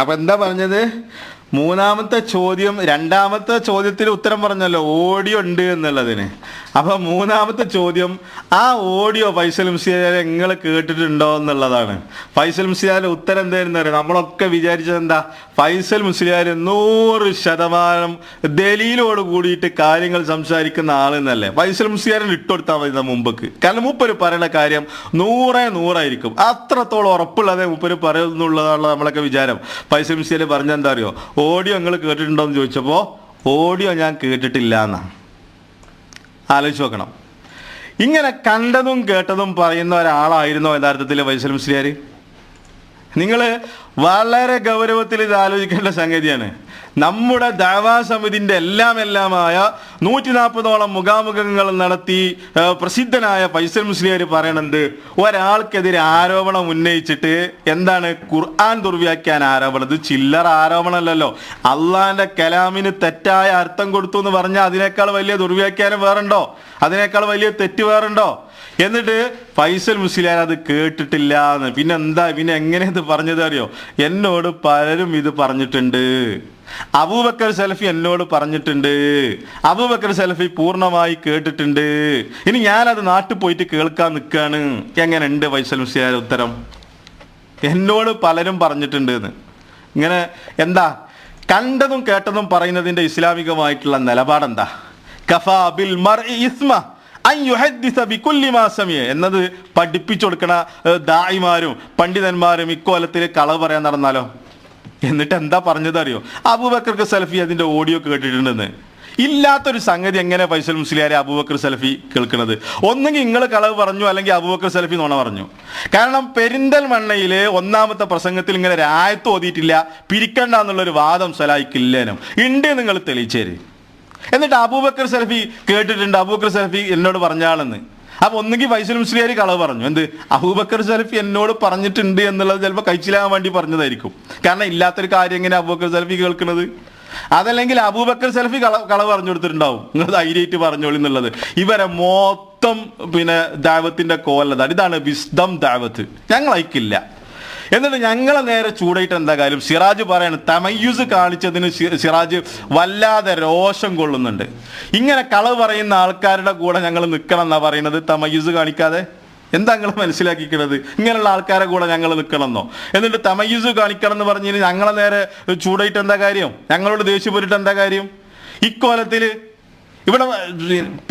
അപ്പൊ എന്താ പറഞ്ഞത്? മൂന്നാമത്തെ ചോദ്യം, രണ്ടാമത്തെ ചോദ്യത്തിന് ഉത്തരം പറഞ്ഞല്ലോ ഓഡിയോ ഉണ്ട് എന്നുള്ളതിന്. അപ്പൊ മൂന്നാമത്തെ ചോദ്യം, ആ ഓഡിയോ ഫൈസൽ മുസ്ലിയാരെ നിങ്ങൾ കേട്ടിട്ടുണ്ടോ എന്നുള്ളതാണ്. ഫൈസൽ മുസ്ലിയാരുടെ ഉത്തരം എന്തായിരുന്നു അറിയാം? നമ്മളൊക്കെ വിചാരിച്ചത് എന്താ? ഫൈസൽ മുസ്ലിയാർ 100% ദലീലോട് കൂടിയിട്ട് കാര്യങ്ങൾ സംസാരിക്കുന്ന ആളെന്നല്ലേ ഫൈസൽ മുസ്ലിയാരിന് ഇട്ടുകൊടുത്താൽ മതി മുമ്പക്ക്. കാരണം മൂപ്പര് പറയുന്ന കാര്യം 100% അത്രത്തോളം ഉറപ്പുള്ളതേ മൂപ്പര് പറയുന്നുള്ളതാണ് നമ്മളൊക്കെ വിചാരം. ഫൈസൽ മുസ്ലിയാർ പറഞ്ഞ എന്താ അറിയോ? ഓഡിയോ നിങ്ങൾ കേട്ടിട്ടുണ്ടോ എന്ന് ചോദിച്ചപ്പോൾ ഓഡിയോ ഞാൻ കേട്ടിട്ടില്ല എന്നാണ്. ആലോചിച്ച് നോക്കണം. ഇങ്ങനെ കണ്ടതും കേട്ടതും പറയുന്ന ഒരാളായിരുന്നോ യഥാർത്ഥത്തിൽ ഫൈസൽ മുസ്ലിയാർ? നിങ്ങൾ വളരെ ഗൗരവത്തിൽ ഇത് ആലോചിക്കേണ്ട സംഗതിയാണ്. നമ്മുടെ ദഅവാ സമിതിൻ്റെ എല്ലാമായ 140ഓളം മുഖാമുഖങ്ങൾ നടത്തി പ്രസിദ്ധനായ ഫൈസൽ മുസ്ലിയാർ പറയണത്, ഒരാൾക്കെതിരെ ആരോപണം ഉന്നയിച്ചിട്ട് എന്താണ്? ഖുർആൻ ദുർവ്യാഖ്യാന ആരോപണം. ഇത് ചില്ലറ ആരോപണമല്ലല്ലോ. അള്ളാഹിന്റെ കലാമിന് തെറ്റായ അർത്ഥം കൊടുത്തു എന്ന് പറഞ്ഞാൽ അതിനേക്കാൾ വലിയ ദുർവ്യാഖ്യാനം വേറുണ്ടോ? അതിനേക്കാൾ വലിയ തെറ്റ് വേറുണ്ടോ? എന്നിട്ട് ഫൈസൽ മുസ്ലിയാർ അത് കേട്ടിട്ടില്ല എന്ന്. പിന്നെ എങ്ങനെ ഇത് പറഞ്ഞത് അറിയോ? എന്നോട് പലരും ഇത് പറഞ്ഞിട്ടുണ്ട്. അബൂബക്കർ സലഫി എന്നോട് പറഞ്ഞിട്ടുണ്ട്, അബൂബക്കർ സലഫി പൂർണ്ണമായി കേട്ടിട്ടുണ്ട്. ഇനി ഞാനത് നാട്ടിൽ പോയിട്ട് കേൾക്കാൻ നിൽക്കുകയാണ്. എങ്ങനെയുണ്ട് ഫൈസൽ മുസ്ലിയാർ ഉത്തരം? എന്നോട് പലരും പറഞ്ഞിട്ടുണ്ട് എന്ന്. ഇങ്ങനെ എന്താ കണ്ടതും കേട്ടതും പറയുന്നതിൻ്റെ ഇസ്ലാമികമായിട്ടുള്ള നിലപാടെന്താ? കഫാ ബിൽ മർഇ ഇസ്മ എന്നത് പഠിപ്പിച്ചു കൊടുക്കണ ദായിമാരും പണ്ഡിതന്മാരും ഇക്കോലത്തിൽ കളവ് പറയാൻ നടന്നാലോ? എന്നിട്ട് എന്താ പറഞ്ഞത് അറിയോ? അബൂബക്കർ സലഫി അതിന്റെ ഓഡിയോ കേട്ടിട്ടുണ്ടെന്ന്. ഇല്ലാത്തൊരു സംഗതി എങ്ങനെ ഫൈസൽ മുസ്ലിയാരെ അബൂബക്കർ സലഫി കേൾക്കുന്നത്? ഒന്നെങ്കിൽ നിങ്ങൾ കളവ് പറഞ്ഞു, അല്ലെങ്കിൽ അബൂബക്കർ സലഫി നുണ പറഞ്ഞു. കാരണം പെരിന്തൽമണ്ണയിലെ ഒന്നാമത്തെ പ്രസംഗത്തിൽ ഇങ്ങനെ ഒരു ആയത്ത് ഓതിയിട്ടില്ല, പിരിക്കണ്ട എന്നുള്ളൊരു വാദം സലായിക്കില്ലേനും ഉണ്ട്. നിങ്ങൾ തെളിയിച്ചേര്. എന്നിട്ട് അബൂബക്കർ സലഫി കേട്ടിട്ടുണ്ട്, അബൂബക്കർ സലഫി എന്നോട് പറഞ്ഞാളെന്ന്. അപ്പൊ ഒന്നുകിൽ ഫൈസൽ മുസ്ലിയാർ കളവ് പറഞ്ഞു. എന്ത്? അബൂബക്കർ സലഫി എന്നോട് പറഞ്ഞിട്ടുണ്ട് എന്നുള്ളത് ചിലപ്പോൾ കഴിച്ചിലാകാൻ വേണ്ടി പറഞ്ഞതായിരിക്കും. കാരണം ഇല്ലാത്തൊരു കാര്യം എങ്ങനെ അബൂബക്കർ സലഫി കേൾക്കുന്നത്? അതല്ലെങ്കിൽ അബൂബക്കർ സലഫി കളവ് പറഞ്ഞു കൊടുത്തിട്ടുണ്ടാവും, നിങ്ങൾ ധൈര്യമായിട്ട് പറഞ്ഞോളി എന്നുള്ളത്. ഇവരെ മൊത്തം ദാവത്തിന്റെ കോലതാണ്. ഇതാണ് വിസ്ഡം ദാവത്ത്. ഞങ്ങൾ അയക്കില്ല. എന്നിട്ട് ഞങ്ങളെ നേരെ ചൂടായിട്ട് എന്താ കാര്യം? സിറാജ് പറയാണ്, തമയ്യുസ് കാണിച്ചതിന് സിറാജ് വല്ലാതെ രോഷം കൊള്ളുന്നുണ്ട്. ഇങ്ങനെ കളവ് പറയുന്ന ആൾക്കാരുടെ കൂടെ ഞങ്ങൾ നിൽക്കണം എന്നാ പറയുന്നത്, തമയ്യുസ് കാണിക്കാതെ. എന്താ നിങ്ങൾ മനസ്സിലാക്കിക്കുന്നത്? ഇങ്ങനെയുള്ള ആൾക്കാരെ കൂടെ ഞങ്ങൾ നിൽക്കണമെന്നോ? എന്നിട്ട് തമയ്യുസ് കാണിക്കണം എന്ന് പറഞ്ഞ് ഞങ്ങളെ നേരെ ചൂടായിട്ട് എന്താ കാര്യം? ഞങ്ങളോട് ദേഷ്യപ്പെട്ടിട്ട് എന്താ കാര്യം? ഇക്കോലത്തിൽ ഇവിടെ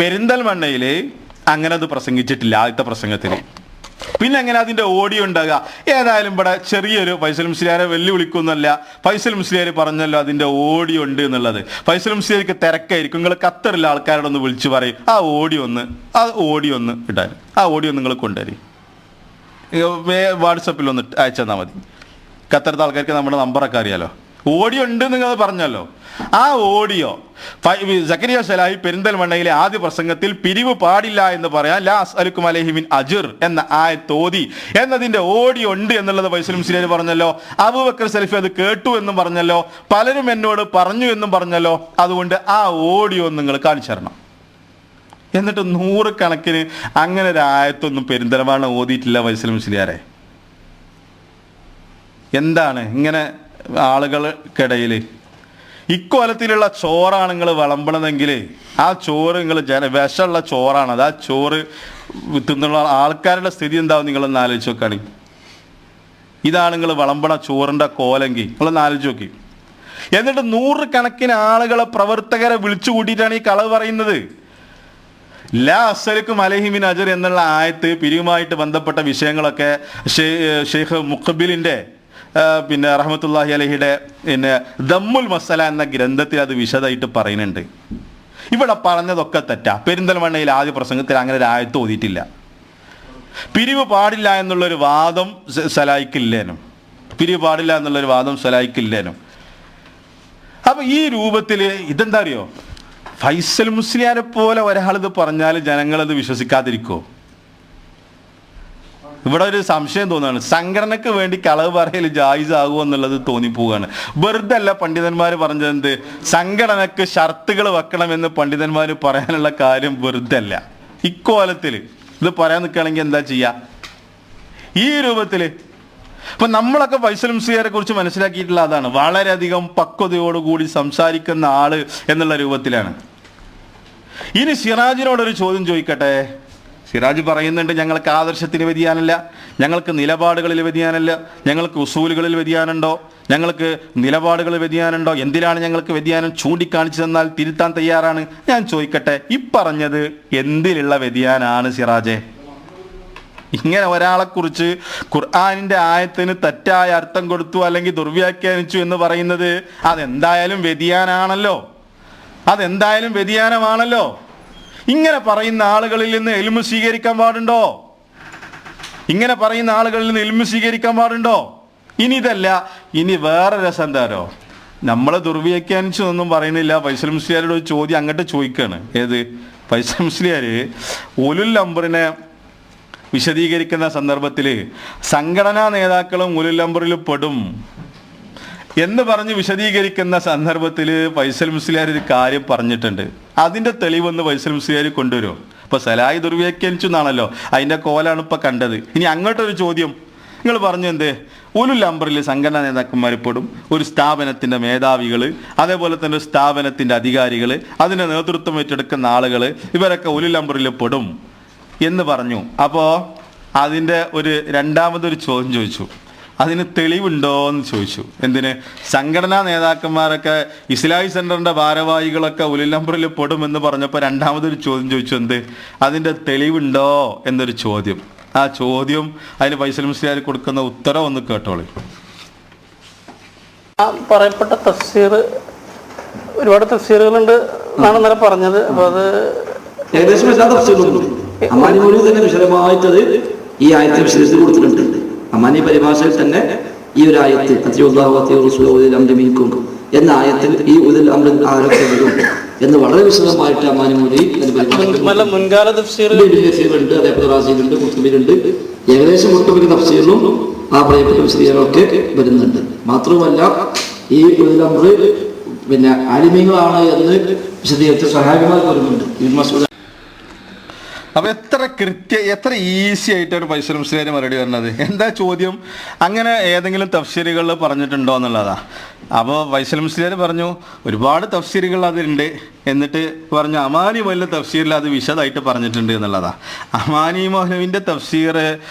പെരിന്തൽമണ്ണയിൽ അങ്ങനെ അത് പ്രസംഗിച്ചിട്ടില്ല. ആദ്യത്തെ പ്രസംഗത്തിൽ പിന്നെ എങ്ങനെ അതിൻ്റെ ഓഡിയോ ഉണ്ടാകുക? ഏതായാലും ഇവിടെ ചെറിയൊരു ഫൈസൽ മുസ്ലിയാരെ വെല്ലുവിളിക്കൊന്നുമല്ല, ഫൈസൽ മുസ്ലിയാർ പറഞ്ഞല്ലോ അതിൻ്റെ ഓഡിയോ ഉണ്ട് എന്നുള്ളത്. ഫൈസൽ മുസ്ലിയാർക്ക് തിരക്കായിരിക്കും, നിങ്ങൾ ഖത്തറിലെ ആൾക്കാരോടൊന്ന് വിളിച്ച് പറയും ആ ഓഡിയോ ഒന്ന് ഇടാൻ. ആ ഓഡിയോ നിങ്ങൾ കൊണ്ടുവരും, വാട്സപ്പിൽ ഒന്ന് അയച്ചു തന്നാൽ മതി. ഖത്തറത്തെ ആൾക്കാർക്ക് നമ്മുടെ നമ്പറൊക്കെ അറിയാലോ. ഓഡിയോ ഉണ്ട് നിങ്ങൾ പറഞ്ഞല്ലോ, ആ ഓഡിയോ സക്കരിയ സലാഹി പെരിന്തൽമണ്ണയിലെ ആദ്യ പ്രസംഗത്തിൽ പിരിവ് പാടില്ല എന്ന് പറയാൻ ലാ അസ്അലുക്കും അലൈഹി മിൻ അജ്ർ എന്ന ആയത്തോതി എന്നതിന്റെ ഓഡിയോ ഉണ്ട് എന്നുള്ളത് ഫൈസൽ മുസ്ലിയാർ പറഞ്ഞല്ലോ. അബൂബക്കർ സലഫി അത് കേട്ടു എന്നും പറഞ്ഞല്ലോ, പലരും എന്നോട് പറഞ്ഞു എന്നും പറഞ്ഞല്ലോ. അതുകൊണ്ട് ആ ഓഡിയോ നിങ്ങൾ കാണിച്ചു തരണം. എന്നിട്ട് 100 കണക്കിന് അങ്ങനെ ഒരു ആയത്തൊന്നും പെരിന്തൽമണ്ണ ഓതിയിട്ടില്ല ഫൈസൽ മുസ്ലിയാരെ. എന്താണ് ഇങ്ങനെ ആളുകൾക്കിടയിൽ ഇക്കൊലത്തിലുള്ള ചോറാണ് നിങ്ങൾ വിളമ്പണതെങ്കിൽ ആ ചോറ് നിങ്ങൾ വിഷമുള്ള ചോറാണത്. ആ ചോറ് തിന്നുള്ള ആൾക്കാരുടെ സ്ഥിതി എന്താവും നിങ്ങളൊന്ന് ആലോചിച്ച് നോക്കുകയാണെങ്കിൽ. ഇതാണ് നിങ്ങൾ വിളമ്പണ ചോറിൻ്റെ കോലെങ്കിൽ നിങ്ങളൊന്ന് ആലോചിച്ച് നോക്കി. എന്നിട്ട് 100 കണക്കിന് ആളുകളെ പ്രവർത്തകരെ വിളിച്ചു കൂട്ടിയിട്ടാണ് ഈ കളവ് പറയുന്നത്. ലാ അസ്അലുക്കും അലൈഹി മിൻ അജ്ർ എന്നുള്ള ആയത്ത് പിരിവുമായിട്ട് ബന്ധപ്പെട്ട വിഷയങ്ങളൊക്കെ ഷെയ്ഖ് മുഖബിലിൻ്റെ പിന്നെ റഹ്മത്തുള്ളാഹി അലൈഹിയുടെ പിന്നെ ദമ്മുൽ മസല എന്ന ഗ്രന്ഥത്തിൽ അത് വിശദമായിട്ട് പറയുന്നുണ്ട്. ഇവിടെ പറഞ്ഞതൊക്കെ തെറ്റാ. പെരിന്തൽമണ്ണയിൽ ആദ്യ പ്രസംഗത്തിൽ അങ്ങനെ ഒരു ആയത്ത് ഓതിയിട്ടില്ല. പിരിവ് പാടില്ല എന്നുള്ളൊരു വാദം സലായിക്കില്ലേനും, അപ്പം ഈ രൂപത്തിൽ ഇതെന്താ അറിയോ, ഫൈസൽ മുസ്ലിയാരെ പോലെ ഒരാളിത് പറഞ്ഞാൽ ജനങ്ങളത് വിശ്വസിക്കാതിരിക്കോ? ഇവിടെ ഒരു സംശയം തോന്നുകയാണ്, സംഘടനക്ക് വേണ്ടി കളവ് പറയൽ ജായിസ് ആകുമോ എന്നുള്ളത് തോന്നിപ്പോവുകയാണ്. വെറുതെ അല്ല പണ്ഡിതന്മാർ പറഞ്ഞത്, സംഘടനക്ക് ഷർത്തുകൾ വെക്കണമെന്ന് പണ്ഡിതന്മാർ പറയാനുള്ള കാര്യം വെറുതെ അല്ല. ഇക്കോലത്തിൽ ഇത് പറയാൻ നിൽക്കുകയാണെങ്കിൽ എന്താ ചെയ്യുക ഈ രൂപത്തിൽ? അപ്പം നമ്മളൊക്കെ ഫൈസൽ മുസ്ലിയാരെ കുറിച്ച് മനസ്സിലാക്കിയിട്ടുള്ള അതാണ്, വളരെയധികം പക്വതയോടുകൂടി സംസാരിക്കുന്ന ആള് എന്നുള്ള രൂപത്തിലാണ്. ഇനി സിറാജിനോടൊരു ചോദ്യം ചോദിക്കട്ടെ. സിറാജ് പറയുന്നുണ്ട് ഞങ്ങൾക്ക് ആദർശത്തിന് വ്യതിയാനമില്ല, ഞങ്ങൾക്ക് നിലപാടുകളിൽ വ്യതിയാനമില്ല, ഞങ്ങൾക്ക് ഉസൂലുകളിൽ വ്യതിയാനമുണ്ടോ, ഞങ്ങൾക്ക് നിലപാടുകളിൽ വ്യതിയാനമുണ്ടോ, എന്തിനാണ് ഞങ്ങൾക്ക് വ്യതിയാനം ചൂണ്ടിക്കാണിച്ചു തന്നാൽ തിരുത്താൻ തയ്യാറാണ്. ഞാൻ ചോദിക്കട്ടെ, ഈ പറഞ്ഞത് എന്തിലുള്ള വ്യതിയാനാണ് സിറാജെ? ഇങ്ങനെ ഒരാളെക്കുറിച്ച് ഖുർആനിൻ്റെ ആയത്തിന് തെറ്റായ അർത്ഥം കൊടുത്തു അല്ലെങ്കിൽ ദുർവ്യാഖ്യാനിച്ചു എന്ന് പറയുന്നത് അതെന്തായാലും വ്യതിയാനമാണല്ലോ. ഇങ്ങനെ പറയുന്ന ആളുകളിൽ നിന്ന് ഇൽമു സ്വീകരിക്കാൻ പാടുണ്ടോ? ഇനി ഇതല്ല, ഇനി വേറെ രസം എന്താരോ, നമ്മളെ ദുർവ്യാഖ്യാനിച്ചു എന്നൊന്നും പറയുന്നില്ല. ഫൈസൽ മുസ്ലിയാരുടെ ഒരു ചോദ്യം അങ്ങോട്ട് ചോദിക്കുകയാണ്. ഏത് ഫൈസൽ മുസ്ലിയാർ ഉലുൽ അംറിനെ വിശദീകരിക്കുന്ന സന്ദർഭത്തിൽ സംഘടനാ നേതാക്കളും ഉലുൽ അംറിൽ പെടും എന്ന് പറഞ്ഞ് വിശദീകരിക്കുന്ന സന്ദർഭത്തിൽ ഫൈസൽ മുസ്ലിയാർ ഒരു കാര്യം പറഞ്ഞിട്ടുണ്ട്. അതിൻ്റെ തെളിവൊന്ന് ഫൈസൽ മുസ്ലിയാർ കൊണ്ടുവരുമോ? ഇപ്പോൾ സലാഹി ദുർവ്യാഖ്യാനിച്ചു എന്നാണല്ലോ, അതിൻ്റെ കോലാണ് ഇപ്പോൾ കണ്ടത്. ഇനി അങ്ങോട്ടൊരു ചോദ്യം, നിങ്ങൾ പറഞ്ഞു എന്ത് ഉലുൽ അംറിൽ സംഘടനാ നേതാക്കന്മാർ പെടും, ഒരു സ്ഥാപനത്തിൻ്റെ മേധാവികൾ, അതേപോലെ തന്നെ ഒരു സ്ഥാപനത്തിൻ്റെ അധികാരികൾ, അതിൻ്റെ നേതൃത്വം ഏറ്റെടുക്കുന്ന ആളുകൾ, ഇവരൊക്കെ ഉലുൽ അംറിൽ പെടും എന്ന് പറഞ്ഞു. അപ്പോൾ അതിൻ്റെ ഒരു രണ്ടാമതൊരു ചോദ്യം ചോദിച്ചു, അതിന് തെളിവുണ്ടോ എന്ന് ചോദിച്ചു. എന്തിന്? സംഘടനാ നേതാക്കന്മാരൊക്കെ ഇസ്ലാഹി സെന്ററിന്റെ ഭാരവാഹികളൊക്കെ ഉലുൽ അംറിൽ പെടുമെന്ന് പറഞ്ഞപ്പോൾ രണ്ടാമതൊരു ചോദ്യം ചോദിച്ചു, എന്ത്? അതിൻ്റെ തെളിവുണ്ടോ എന്നൊരു ചോദ്യം. ആ ചോദ്യം അതിന് ഫൈസൽ മുസ്ലിയാർ കൊടുക്കുന്ന ഉത്തരം ഒന്ന് കേട്ടോളൂ. പറയപ്പെട്ട തഫ്സീർ ഒരുപാട് തഫ്സീറുകളുണ്ട് എന്നാണ് ഇന്നലെ പറഞ്ഞത്. അപ്പോൾ അത് ഏകദേശം എല്ലാ തഫ്സീറുകളും അമാനി മൗലവി തന്നെ വിശദമായിട്ടത് ഈ ആയത്തിൽ വിശദീകരിച്ച് കൊടുത്തിട്ടുണ്ട്. അമാനി പരിഭാഷയിൽ തന്നെ ഈ ഒരു ആയത്തിൽ എന്ന ആയത്തിൽ ഈ ഉദുൽ അംറിൻ ആരൊക്കെ വരും എന്ന് വളരെ വിശദമായിട്ട് അമാനി മൗലവി മുൻകാല തഫ്സീറുണ്ട്, അതേപോലെ റാസിയിലുണ്ട്, ഖുർത്തുബിയിലുണ്ട്. ഏകദേശം ഒട്ടുമിക്ക തഫ്സീറിലും ആ പറയപ്പെട്ട വിശദീകരണമൊക്കെ വരുന്നുണ്ട്. മാത്രവുമല്ല ഈ ഉദുൽ അംർ പിന്നെ ആലിമീങ്ങളാണ് എന്ന് വിശദീകരിച്ച സഹാബിമാർ വരുന്നുണ്ട്. അപ്പോൾ എത്ര ഈസി ആയിട്ടാണ് ഫൈസൽ മുസ്ലിയാർ മറുപടി വരുന്നത്. എന്താ ചോദ്യം? അങ്ങനെ ഏതെങ്കിലും തഫ്സീറുകളിൽ പറഞ്ഞിട്ടുണ്ടോ എന്നുള്ളതാ. അപ്പോൾ വൈസൽ മുസ്ലിയാർ പറഞ്ഞു ഒരുപാട് തഫ്സീറുകൾ അതിലുണ്ട്, എന്നിട്ട് പറഞ്ഞു അമാനി മൗലവിന്റെ തഫ്സീറിൽ അത് വിശദമായിട്ട് പറഞ്ഞിട്ടുണ്ട് എന്നുള്ളതാണ്. അമാനി മൗലവിന്റെ തഫ്സീർ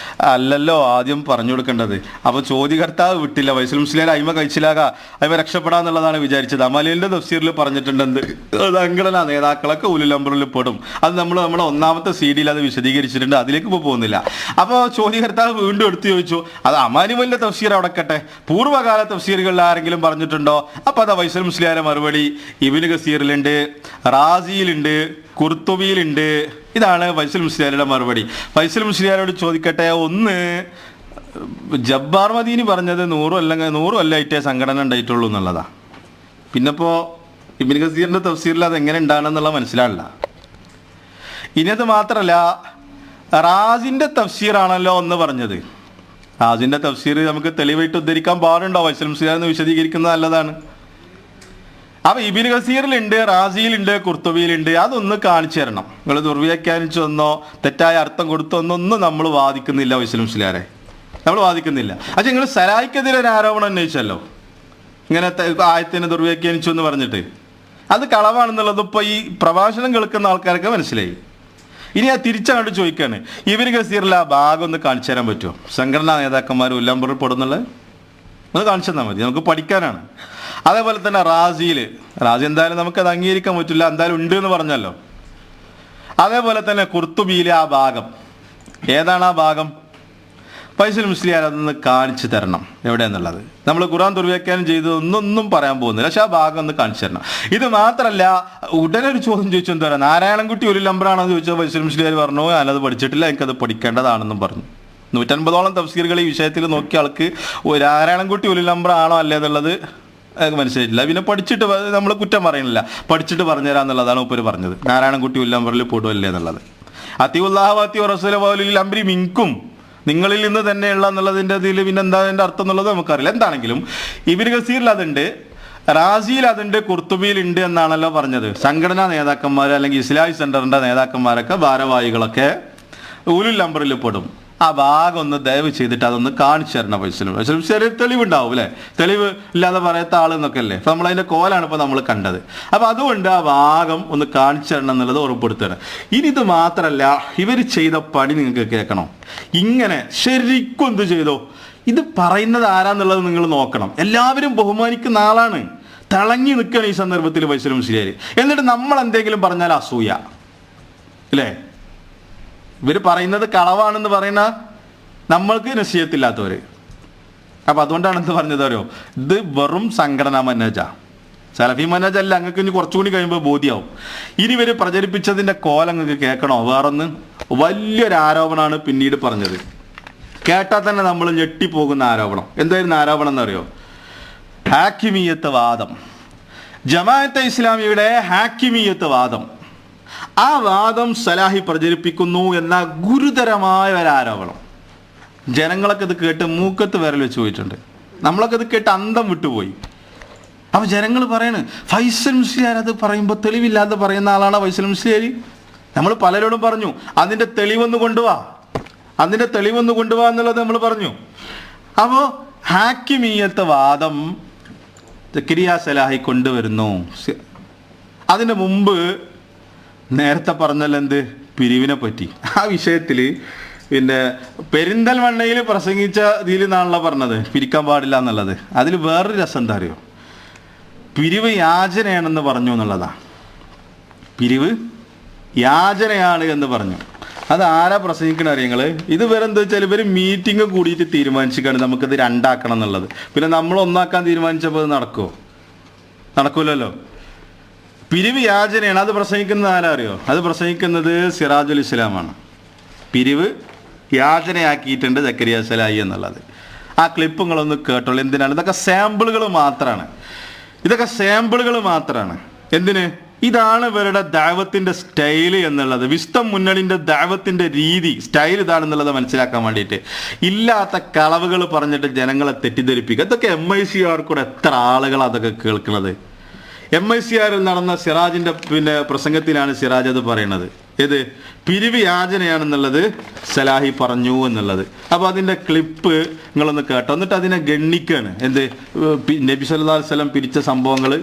അല്ലല്ലോ ആദ്യം പറഞ്ഞു കൊടുക്കേണ്ടത്. അപ്പോൾ ചോദ്യകർത്താവ് വിട്ടില്ല, വൈസൽ മുസ്ലിയാർ അയിമ കഴിച്ചിലാകാ അയിമ രക്ഷപ്പെടാന്നുള്ളതാണ് വിചാരിച്ചത്. അമാലിന്റെ തഫ്സീറിൽ പറഞ്ഞിട്ടുണ്ട് എന്ത്, സംഘടനാ നേതാക്കളൊക്കെ ഉലുൽ അംറിൽ പെടും. അത് നമ്മുടെ ഒന്നാമത്തെ CD അത് വിശദീകരിച്ചിട്ടുണ്ട്, അതിലേക്ക് ഇപ്പോൾ പോകുന്നില്ല. അപ്പോൾ ചോദ്യകർത്താവ് വീണ്ടും എടുത്തു ചോദിച്ചു, അത് അമാനി മൗലവിന്റെ തഫ്സീർ അവിടെ കട്ടെ, പൂർവ്വകാല തഫ്സീറുകളിൽ ആരെങ്കിലും പറഞ്ഞിട്ടുണ്ടോ? അപ്പോൾ അതാ വൈസൽ മുസ്ലിയാരെ മറുപടി ഇബ്നു കസീറിലുണ്ട്, റാസിയിലുണ്ട്, ഖുർത്തുബിയിലുണ്ട്. ഇതാണ് വൈസൽ മുസ്ലിയാരുടെ മറുപടി. വൈസൽ മുസ്ലിയാരോട് ചോദിക്കട്ടെ, ഒന്ന് ജബ്ബാർ മദീനി പറഞ്ഞത് 100 കൊല്ലമായിട്ടേ സംഘടന ഉണ്ടായിട്ടുള്ളൂ എന്നുള്ളതാ. പിന്നിപ്പോൾ ഇബ്നു കസീറിന്റെ തഫ്സീറിൽ അത് എങ്ങനെ ഉണ്ടാകണമെന്നുള്ള മനസ്സിലാവില്ല. ഇനി അത് മാത്രമല്ല, റാസിന്റെ തഫ്സീറാണല്ലോ ഒന്ന് പറഞ്ഞത്. റാസിന്റെ തഫ്സീർ നമുക്ക് തെളിവായിട്ട് ഉദ്ധരിക്കാൻ പാടുണ്ടോ? വൈസൽ മുസ്ലിയാർ എന്ന് വിശദീകരിക്കുന്നത് നല്ലതാണ്. അപ്പൊ ഇബ്നു കസീറിലുണ്ട്, റാസിയിലുണ്ട്, ഖുർത്തുബിയിലുണ്ട്. അതൊന്ന് കാണിച്ചു തരണം. നിങ്ങൾ ദുർവ്യാഖ്യാനിച്ചൊന്നോ തെറ്റായ അർത്ഥം കൊടുത്തൊന്നും നമ്മൾ വാദിക്കുന്നില്ല വൈസൽ മുസ്ലിയാരെ, നമ്മൾ വാദിക്കുന്നില്ല. പക്ഷെ നിങ്ങൾ സലായിക്കെതിരെ ഒരു ആരോപണം ഉന്നയിച്ചല്ലോ, ഇങ്ങനത്തെ ആയത്തിനെ ദുർവ്യാഖ്യാനിച്ചു എന്ന് പറഞ്ഞിട്ട്. അത് കളവാണെന്നുള്ളത് ഇപ്പോൾ ഈ പ്രഭാഷണം കേൾക്കുന്ന ആൾക്കാർക്ക് മനസ്സിലായി. ഇനി ആ തിരിച്ചങ്ങോട്ട് ചോദിക്കുകയാണ്, ഇബ്നു കസീറിൽ ആ ഭാഗം ഒന്ന് കാണിച്ചു തരാൻ പറ്റുമോ? സംഘടനാ നേതാക്കന്മാർ ഉല്ലംബറിൽ പെടുന്നുള്ളത് ഒന്ന് കാണിച്ചു തന്നാൽ മതി, നമുക്ക് പഠിക്കാനാണ്. അതേപോലെ തന്നെ റാസി എന്തായാലും നമുക്കത് അംഗീകരിക്കാൻ പറ്റില്ല, എന്തായാലും ഉണ്ട് എന്ന് പറഞ്ഞല്ലോ. അതേപോലെ തന്നെ ഖുർത്തുബിയിലെ ആ ഭാഗം, ഏതാണ് ആ ഭാഗം? വൈസൽ മുസ്ലിയാർ അതൊന്ന് കാണിച്ചു തരണം എവിടെയെന്നുള്ളത്. നമ്മൾ ഖുർആൻ ദുർവ്യാഖ്യാനം ചെയ്ത് ഒന്നും പറയാൻ പോകുന്നില്ല, പക്ഷെ ആ ഭാഗം ഒന്ന് കാണിച്ചു തരണം. ഇത് മാത്രമല്ല, ഉടനെ ഒരു ചോദ്യം ചോദിച്ചു, എന്താ പറയുക, നാരായണൻകുട്ടി ഉലുൽ അംറാണെന്ന് ചോദിച്ചാൽ വൈസൽ മുസ്ലിയാർ പറഞ്ഞു ഞാനത് പഠിച്ചിട്ടില്ല, എനിക്കത് പഠിക്കേണ്ടതാണെന്നും പറഞ്ഞു. 150ഓളം തഫ്സീറുകൾ ഈ വിഷയത്തിൽ നോക്കിയ ആൾക്ക് നാരായണൻകുട്ടി ഉലുൽ അംറാണോ അല്ലേ എന്നുള്ളത് മനസ്സിലായിട്ടില്ല. പിന്നെ പഠിച്ചിട്ട് നമ്മൾ കുറ്റം പറയുന്നില്ല, പഠിച്ചിട്ട് പറഞ്ഞുതരാന്നുള്ളതാണ് ഉപ്പര് പറഞ്ഞത്. നാരായണൻകുട്ടി ഉലുൽ അംറിൽ പെടുമല്ലേ എന്നുള്ളത്. അത്തിഉല്ലാഹു അത്തിഉ റസൂലഹു വഉലുൽ അംരി മിൻകും, നിങ്ങളിൽ നിന്ന് തന്നെയുള്ള എന്നുള്ളതിൻ്റെ ഇതിൽ പിന്നെ എന്താ അതിൻ്റെ അർത്ഥം എന്നുള്ളത് നമുക്കറിയില്ല. എന്താണെങ്കിലും ഇബ്നു കസീറിൽ അതുണ്ട്, റാസിയിൽ അതുണ്ട്, ഖുർത്തുബിയിലുണ്ട് എന്നാണല്ലോ പറഞ്ഞത്. സംഘടനാ നേതാക്കന്മാർ അല്ലെങ്കിൽ ഇസ്ലാഹി സെന്ററിന്റെ നേതാക്കന്മാരൊക്കെ ഭാരവാഹികളൊക്കെ ഉലുൽ അംറിൽ പെടും. ആ ഭാഗം ഒന്ന് ദയവ് ചെയ്തിട്ട് അതൊന്ന് കാണിച്ചു തരണം വൈസലും. ചെറിയ തെളിവുണ്ടാവും അല്ലേ, തെളിവ് ഇല്ലാതെ പറയാത്ത ആളെന്നൊക്കെ അല്ലേ. അപ്പം നമ്മളതിൻ്റെ കോലാണ് ഇപ്പോൾ നമ്മൾ കണ്ടത്. അപ്പം അതുകൊണ്ട് ആ ഭാഗം ഒന്ന് കാണിച്ചു തരണം എന്നുള്ളത് ഉറപ്പെടുത്തണം. ഇനി ഇത് മാത്രമല്ല, ഇവർ ചെയ്ത പണി നിങ്ങൾക്ക് കേൾക്കണം. ഇങ്ങനെ ശരിക്കും എന്ത് ചെയ്തോ, ഇത് പറയുന്നത് ആരാന്നുള്ളത് നിങ്ങൾ നോക്കണം. എല്ലാവരും ബഹുമാനിക്കുന്ന ആളാണ്, തിളങ്ങി നിൽക്കണം ഈ സന്ദർഭത്തിൽ വൈസൽ മുസ്ലിയാർ. എന്നിട്ട് നമ്മൾ എന്തെങ്കിലും പറഞ്ഞാൽ അസൂയ അല്ലേ? ഇവർ പറയുന്നത് കളവാണെന്ന് പറയുന്ന നമ്മൾക്ക് നസീഹത്തില്ലാത്തവർ. അപ്പം അതുകൊണ്ടാണ് എന്ത് പറഞ്ഞത് അറിയോ, ഇത് വെറും സംഘടനാ മനേജാ, സലഫി മനേജ് അല്ല. അങ്ങക്ക് ഇനി കുറച്ചുകൂടി കഴിയുമ്പോൾ ബോധ്യമാവും. ഇനി ഇവർ പ്രചരിപ്പിച്ചതിൻ്റെ കോലം നിങ്ങൾക്ക് കേൾക്കണോ? വേറൊന്ന് വലിയൊരു ആരോപണമാണ് പിന്നീട് പറഞ്ഞത്. കേട്ടാൽ തന്നെ നമ്മൾ ഞെട്ടിപ്പോകുന്ന ആരോപണം. എന്തായിരുന്നു ആരോപണം എന്നറിയോ? ഹാക്കിമീയത്ത് വാദം, ജമാഅത്തെ ഇസ്ലാമിയുടെ ഹാക്കിമീയത്ത് വാദം. ആ വാദം സലാഹി പ്രചരിപ്പിക്കുന്നു എന്ന ഗുരുതരമായ ഒരാരോപണം. ജനങ്ങളൊക്കെ ഇത് കേട്ട് മൂക്കത്ത് വിരൽ വെച്ച് പോയിട്ടുണ്ട്. നമ്മളൊക്കെ ഇത് കേട്ട് അന്തം വിട്ടുപോയി. അപ്പം ജനങ്ങൾ പറയണ് ഫൈസൽ മുസ്ലിയാർ അത് പറയുമ്പോൾ തെളിവില്ലാതെ പറയുന്ന ആളാണ് വൈസൽ മുസ്ലിയാർ. നമ്മൾ പലരോടും പറഞ്ഞു അതിൻ്റെ തെളിവൊന്ന് കൊണ്ടുപോവാ, അതിൻ്റെ തെളിവൊന്ന് കൊണ്ടുപോവാ എന്നുള്ളത് നമ്മൾ പറഞ്ഞു. അപ്പോൾ ഹാക്കിമീയത്ത് വാദം സക്കരിയ സലാഹി കൊണ്ടുവരുന്നു. അതിന് മുമ്പ് നേരത്തെ പറഞ്ഞല്ലോ എന്ത്, പിരിവിനെ പറ്റി. ആ വിഷയത്തിൽ പിന്നെ പെരിന്തൽമണ്ണയിൽ പ്രസംഗിച്ച ഇതിൽ നിന്നാണല്ലോ പറഞ്ഞത് പിരിക്കാൻ പാടില്ല എന്നുള്ളത്. അതിൽ വേറൊരു രസം എന്താ അറിയോ, പിരിവ് യാചനയാണെന്ന് പറഞ്ഞു എന്നുള്ളതാണ്. പിരിവ് യാചനയാണ് എന്ന് പറഞ്ഞു. അത് ആരാ പ്രസംഗിക്കണ അറിയങ്ങൾ? ഇത് വേറെ എന്താ വെച്ചാൽ ഇവർ മീറ്റിംഗ് കൂടിയിട്ട് തീരുമാനിച്ചിട്ടാണ് നമുക്കിത് രണ്ടാക്കണം എന്നുള്ളത്. പിന്നെ നമ്മൾ ഒന്നാക്കാൻ തീരുമാനിച്ചപ്പോൾ അത് നടക്കുമോ? നടക്കൂലല്ലോ. പിരിവ് യാചനയാണ്. അത് പ്രസംഗിക്കുന്നത് ആരാ അറിയോ? അത് പ്രസംഗിക്കുന്നത് സിറാജുൽ ഇസ്ലാമാണ്. പിരിവ് യാചനയാക്കിയിട്ടുണ്ട് സക്കരിയ സലാഹി എന്നുള്ളത്. ആ ക്ലിപ്പുകളൊന്ന് കേട്ടോളൂ. എന്തിനാണ്? ഇതൊക്കെ സാമ്പിളുകൾ മാത്രമാണ്. ഇതൊക്കെ സാമ്പിളുകൾ മാത്രമാണ്. എന്തിന്? ഇതാണ് ഇവരുടെ ദഅവത്തിന്റെ സ്റ്റൈല് എന്നുള്ളത്. വിസ്തം മുന്നണിന്റെ ദഅവത്തിന്റെ രീതി സ്റ്റൈൽ ഇതാണെന്നുള്ളത് മനസ്സിലാക്കാൻ വേണ്ടിയിട്ട് ഇല്ലാത്ത കളവുകൾ പറഞ്ഞിട്ട് ജനങ്ങളെ തെറ്റിദ്ധരിപ്പിക്കുക. ഇതൊക്കെ MICR കൂടെ എത്ര ആളുകൾ അതൊക്കെ കേൾക്കുന്നത്. MICR നടന്ന സിറാജിന്റെ പ്രസംഗത്തിലാണ് സിറാജ് അത് പറയുന്നത്. ഏത് പിരിവ് യാചനയാണെന്നുള്ളത് സലാഹി പറഞ്ഞു എന്നുള്ളത്. അപ്പോൾ അതിൻ്റെ ക്ലിപ്പ് നിങ്ങളൊന്ന് കേട്ടോ, എന്നിട്ട് അതിനെ ഗണ്ണിക്കാണ്. എന്ത് നബി സല്ലല്ലാഹു അലൈഹി വസല്ലം പിരിച്ച സംഭവങ്ങൾ,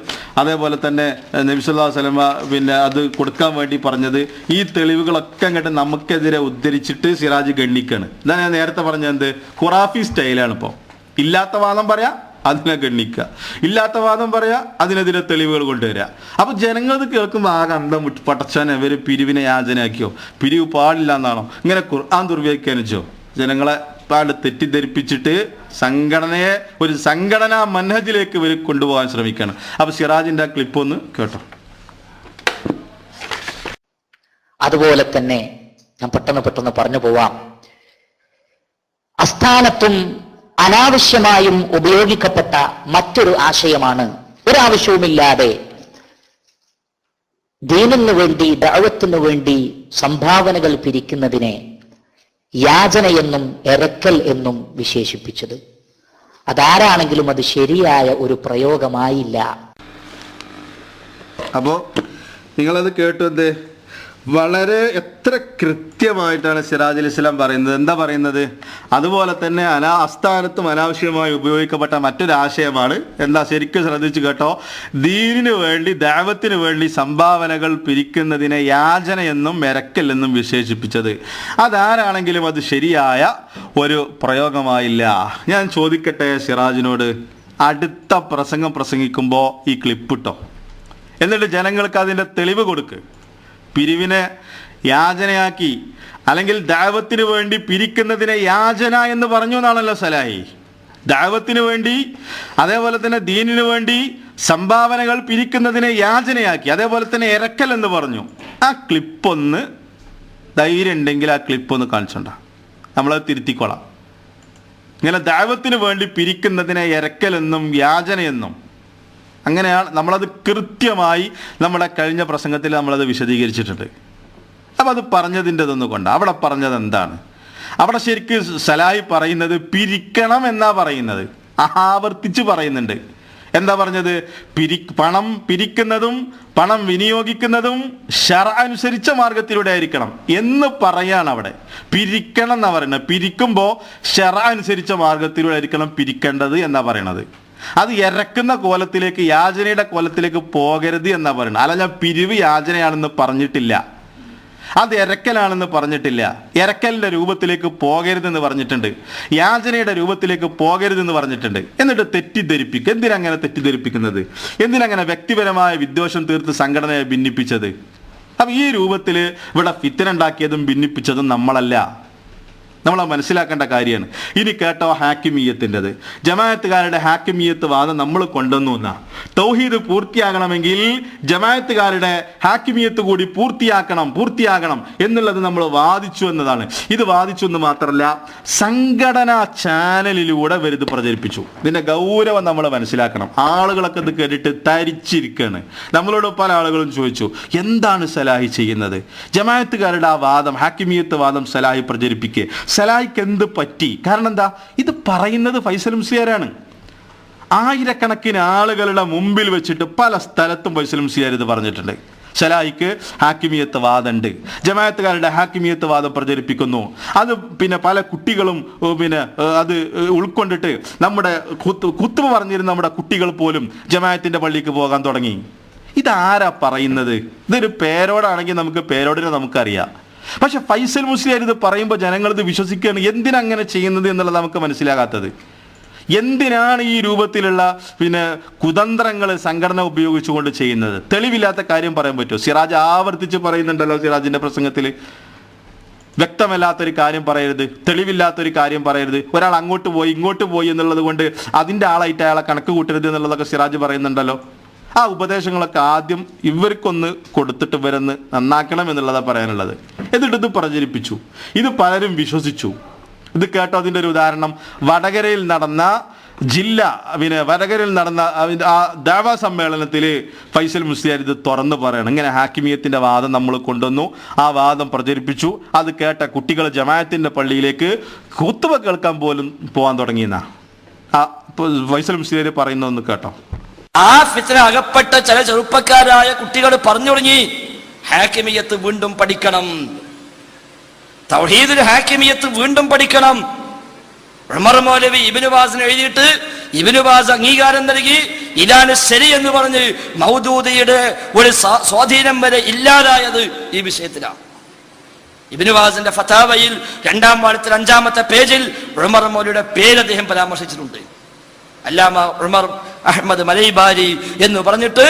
അതേപോലെ തന്നെ നബി സല്ലല്ലാഹു അലൈഹി വസല്ലം പിന്നെ അത് കൊടുക്കാൻ വേണ്ടി പറഞ്ഞത്, ഈ തെളിവുകളൊക്കെ അങ്ങോട്ട് നമുക്കെതിരെ ഉദ്ധരിച്ചിട്ട് സിറാജ് ഗണ്ണിക്കാണ്. ഇതാണ് ഞാൻ നേരത്തെ പറഞ്ഞത്. എന്ത് ഖുറാഫി സ്റ്റൈലാണ്. ഇപ്പോൾ ഇല്ലാത്ത വാദം പറയാം, അതിനെ ഗണ്ണിക്കുക, ഇല്ലാത്ത വാദം പറയാ, അതിനെതിരെ തെളിവുകൾ കൊണ്ടുവരിക. അപ്പൊ ജനങ്ങൾ കേൾക്കുമ്പോൾ ആകെ അന്തം വിട്ട് പടച്ചാൻ ഇവര് പിരിവിനെ യാചനയാക്കിയോ, പിരിവ് പാടില്ല എന്നാണോ, ഇങ്ങനെ ഖുർആൻ ദുർവ്യാഖ്യാനിച്ചോ, ജനങ്ങളെ പാട് തെറ്റിദ്ധരിപ്പിച്ചിട്ട് സംഘടനയെ ഒരു സംഘടനാ മനഹജിലേക്ക് ഇവർ കൊണ്ടുപോകാൻ ശ്രമിക്കുകയാണ്. അപ്പൊ സിറാജിന്റെ ആ ക്ലിപ്പ് ഒന്ന് കേട്ടോ. അതുപോലെ തന്നെ ഞാൻ പെട്ടെന്ന് പറഞ്ഞു പോവാം. അസ്ഥാനത്തും അനാവശ്യമായും ഉപയോഗിക്കപ്പെട്ട മറ്റൊരു ആശയമാണ് ഒരാവശ്യവുമില്ലാതെ ദീനിനു വേണ്ടി ദഅവത്തിനു വേണ്ടി സംഭാവനകൾ പിരിക്കുന്നതിനെ യാചനയെന്നും എറക്കൽ എന്നും വിശേഷിപ്പിച്ചത്. അതാരാണെങ്കിലും അത് ശരിയായ ഒരു പ്രയോഗമായില്ല. അപ്പോ നിങ്ങളത് കേട്ടു. എന്ത് വളരെ എത്ര കൃത്യമായിട്ടാണ് സിറാജുൽ ഇസ്ലാം പറയുന്നത്. എന്താ പറയുന്നത്? അതുപോലെ തന്നെ അസ്ഥാനത്തും അനാവശ്യമായി ഉപയോഗിക്കപ്പെട്ട മറ്റൊരാശയമാണ്. എന്താ, ശരിക്കും ശ്രദ്ധിച്ചു കേട്ടോ. ദീനിനു വേണ്ടി ദഅവത്തിന് വേണ്ടി സംഭാവനകൾ പിരിക്കുന്നതിനെ യാചനയെന്നും മെരക്കൽ എന്നും വിശേഷിപ്പിച്ചത്. അതാരാണെങ്കിലും അത് ശരിയായ ഒരു പ്രയോഗമായില്ല. ഞാൻ ചോദിക്കട്ടെ സിറാജിനോട്, അടുത്ത പ്രസംഗം പ്രസംഗിക്കുമ്പോൾ ഈ ക്ലിപ്പിട്ടോ, എന്നിട്ട് ജനങ്ങൾക്ക് അതിൻ്റെ തെളിവ് കൊടുക്ക്. പിരിവിനെ യാചനയാക്കി, അല്ലെങ്കിൽ ദഅവത്തിന് വേണ്ടി പിരിക്കുന്നതിനെ യാചന എന്ന് പറഞ്ഞു എന്നാണല്ലോ സലാഹി. ദഅവത്തിന് വേണ്ടി, അതേപോലെ തന്നെ ദീനിനു വേണ്ടി സംഭാവനകൾ പിരിക്കുന്നതിനെ യാചനയാക്കി, അതേപോലെ തന്നെ എരക്കൽ എന്ന് പറഞ്ഞു. ആ ക്ലിപ്പൊന്ന് ധൈര്യം ഉണ്ടെങ്കിൽ ആ ക്ലിപ്പൊന്ന് കാണിച്ചോണ്ട, നമ്മളത് തിരുത്തിക്കൊള്ളാം. ഇങ്ങനെ ദഅവത്തിന് വേണ്ടി പിരിക്കുന്നതിനെ എരക്കലെന്നും യാചനയെന്നും അങ്ങനെയാണ് നമ്മളത് കൃത്യമായി നമ്മുടെ കഴിഞ്ഞ പ്രസംഗത്തിൽ നമ്മളത് വിശദീകരിച്ചിട്ടുണ്ട്. അപ്പം അത് പറഞ്ഞതിൻ്റെതൊന്നു കൊണ്ട് അവിടെ പറഞ്ഞത് എന്താണ്? അവിടെ ശരിക്കും സലാഹി പറയുന്നത് പിരിക്കണം എന്നാ പറയുന്നത്, ആവർത്തിച്ച് പറയുന്നുണ്ട്. എന്താ പറഞ്ഞത്? പണം പിരിക്കുന്നതും പണം വിനിയോഗിക്കുന്നതും ശർഅ അനുസരിച്ച മാർഗത്തിലൂടെ ആയിരിക്കണം എന്ന് പറയാണ്. അവിടെ പിരിക്കണം എന്നാ പറയുന്നത്. പിരിക്കുമ്പോൾ ശർഅ അനുസരിച്ച മാർഗത്തിലൂടെ ആയിരിക്കണം പിരിക്കേണ്ടത് എന്നാ പറയണത്. അത് ഇറക്കുന്ന കോലത്തിലേക്ക്, യാചനയുടെ കോലത്തിലേക്ക് പോകരുത് എന്നാ പറയുന്നത്. അല്ല, ഞാൻ പിരിവ് യാചനയാണെന്ന് പറഞ്ഞിട്ടില്ല, അത് ഇറക്കലാണെന്ന് പറഞ്ഞിട്ടില്ല. ഇറക്കലിന്റെ രൂപത്തിലേക്ക് പോകരുതെന്ന് പറഞ്ഞിട്ടുണ്ട്, യാചനയുടെ രൂപത്തിലേക്ക് പോകരുതെന്ന് പറഞ്ഞിട്ടുണ്ട്. എന്നിട്ട് തെറ്റിദ്ധരിപ്പിക്കുക. എന്തിനങ്ങനെ തെറ്റിദ്ധരിപ്പിക്കുന്നത്? എന്തിനങ്ങനെ വ്യക്തിപരമായ വിദ്വേഷം തീർത്ത് സംഘടനയെ ഭിന്നിപ്പിച്ചത്? അപ്പം ഈ രൂപത്തിൽ ഇവിടെ ഫിത്ന ഉണ്ടാക്കിയതും ഭിന്നിപ്പിച്ചതും നമ്മളല്ല. നമ്മൾ മനസ്സിലാക്കേണ്ട കാര്യമാണ്. ഇനി കേട്ടോ ഹാക്കിമീയത്തിൻ്റെത്. ജമാഅത്തുകാരുടെ ഹാക്കിമീയത്ത് വാദം നമ്മൾ കൊണ്ടുവന്നു എന്നാ. തൗഹീദ് പൂർത്തിയാകണമെങ്കിൽ ജമാഅത്തുകാരുടെ ഹാക്കിമീയത്ത് കൂടി പൂർത്തിയാകണം എന്നുള്ളത് നമ്മൾ വാദിച്ചു എന്നതാണ്. ഇത് വാദിച്ചു എന്ന് മാത്രമല്ല, സംഘടനാ ചാനലിലൂടെ വരുത് പ്രചരിപ്പിച്ചു. ഇതിന്റെ ഗൗരവം നമ്മൾ മനസ്സിലാക്കണം. ആളുകളൊക്കെ ഇത് കേട്ടിട്ട് തരിച്ചിരിക്കുകയാണ്. നമ്മളോട് പല ആളുകളും ചോദിച്ചു, എന്താണ് സലാഹി ചെയ്യുന്നത്? ജമാഅത്തുകാരുടെ ആ വാദം, ഹാക്കിമീയത്ത് വാദം സലാഹി പ്രചരിപ്പിക്കുക. സലാഹിക്ക് എന്ത് പറ്റി? കാരണം എന്താ? ഇത് പറയുന്നത് ഫൈസൽ മുസ്ലിയാരാണ്. ആയിരക്കണക്കിന് ആളുകളുടെ മുമ്പിൽ വെച്ചിട്ട് പല സ്ഥലത്തും ഫൈസൽ മുസ്ലിയാർ ഇത് പറഞ്ഞിട്ടുണ്ട്. സലാഹിക്ക് ഹാക്കിമിയത്ത് വാദമുണ്ട്, ജമാഅത്തുകാരുടെ ഹാക്കിമിയത്ത് വാദം പ്രചരിപ്പിക്കുന്നു. അത് പിന്നെ പല കുട്ടികളും പിന്നെ അത് ഉൾക്കൊണ്ടിട്ട് നമ്മുടെ കുത്തുബ പറഞ്ഞിരുന്ന നമ്മുടെ കുട്ടികൾ പോലും ജമാഅത്തിന്റെ പള്ളിക്ക് പോകാൻ തുടങ്ങി. ഇതാരാ പറയുന്നത്? ഇതൊരു പേരോടാണെങ്കിൽ നമുക്ക് പേരോടിനെ നമുക്കറിയാം. പക്ഷെ ഫൈസൽ മുസ്ലിയാർ ഇത് പറയുമ്പോൾ ജനങ്ങൾ ഇത് വിശ്വസിക്കുകയാണ്. എന്തിനങ്ങനെ ചെയ്യുന്നത് എന്നുള്ളത് നമുക്ക് മനസ്സിലാകാത്തത്. എന്തിനാണ് ഈ രൂപത്തിലുള്ള പിന്നെ കുതന്ത്രങ്ങൾ സംഘടന ഉപയോഗിച്ചുകൊണ്ട് ചെയ്യുന്നത്? തെളിവില്ലാത്ത കാര്യം പറയാൻ പറ്റുമോ? സിറാജ് ആവർത്തിച്ച് പറയുന്നുണ്ടല്ലോ സിറാജിന്റെ പ്രസംഗത്തിൽ, വ്യക്തമല്ലാത്തൊരു കാര്യം പറയരുത്, തെളിവില്ലാത്തൊരു കാര്യം പറയരുത്, ഒരാൾ അങ്ങോട്ട് പോയി ഇങ്ങോട്ട് പോയി എന്നുള്ളത് കൊണ്ട് അതിൻ്റെ ആളായിട്ട് അയാളെ കണക്ക് കൂട്ടരുത് എന്നുള്ളതൊക്കെ സിറാജ് പറയുന്നുണ്ടല്ലോ. ആ ഉപദേശങ്ങളൊക്കെ ആദ്യം ഇവർക്കൊന്ന് കൊടുത്തിട്ട് ഇവരൊന്ന് നന്നാക്കണം എന്നുള്ളതാണ് പറയാനുള്ളത്. എന്നിട്ട് ഇത് പ്രചരിപ്പിച്ചു, ഇത് പലരും വിശ്വസിച്ചു. ഇത് കേട്ടോ, അതിൻ്റെ ഒരു ഉദാഹരണം വടകരയിൽ നടന്ന വടകരയിൽ നടന്ന ആ ദഅവ സമ്മേളനത്തിൽ ഫൈസൽ മുസ്ലിയാർ ഇത് തുറന്നു പറയണം. ഇങ്ങനെ ഹാക്കിമിയത്തിന്റെ വാദം നമ്മൾ കൊണ്ടുവന്നു, ആ വാദം പ്രചരിപ്പിച്ചു. അത് കേട്ട കുട്ടികൾ ജമാഅത്തിന്റെ പള്ളിയിലേക്ക് ഖുത്ബ കേൾക്കാൻ പോലും പോകാൻ തുടങ്ങിയെന്നാ ആ ഫൈസൽ മുസ്ലിയാർ പറയുന്നൊന്ന് കേട്ടോ. ആ ഫിത്ന അകപ്പെട്ട ചില ചെറുപ്പക്കാരായ കുട്ടികൾ പറഞ്ഞു തുടങ്ങി, ഹാക്കിമിയത്ത് വീണ്ടും പഠിക്കണം, തൗഹീദുൽ ഹാക്കിമിയത്ത് വീണ്ടും പഠിക്കണം. ഉമർ മൗലവി ഇബ്നു ബാസിന് എഴുതിയിട്ട് ഇബ്നു ബാസ് അംഗീകാരം നൽകി, ഇതാണ് ശരി എന്ന് പറഞ്ഞ് മൗദൂദിയുടെ ഒരു സ്വാധീനം വരെ ഇല്ലാതായത് ഈ വിഷയത്തിലാണ്. ഇബ്നു ബാസിന്റെ ഫതാവയിൽ 2ാം വാള്യത്തിൽ 5ാമത്തെ പേജിൽ ഉമർ മൗലവിയുടെ പേര് അദ്ദേഹം പരാമർശിച്ചിട്ടുണ്ട്. അല്ലാമ ഉമർ അഹ്മദ് മലൈബാരി എന്ന് പറഞ്ഞിട്ട്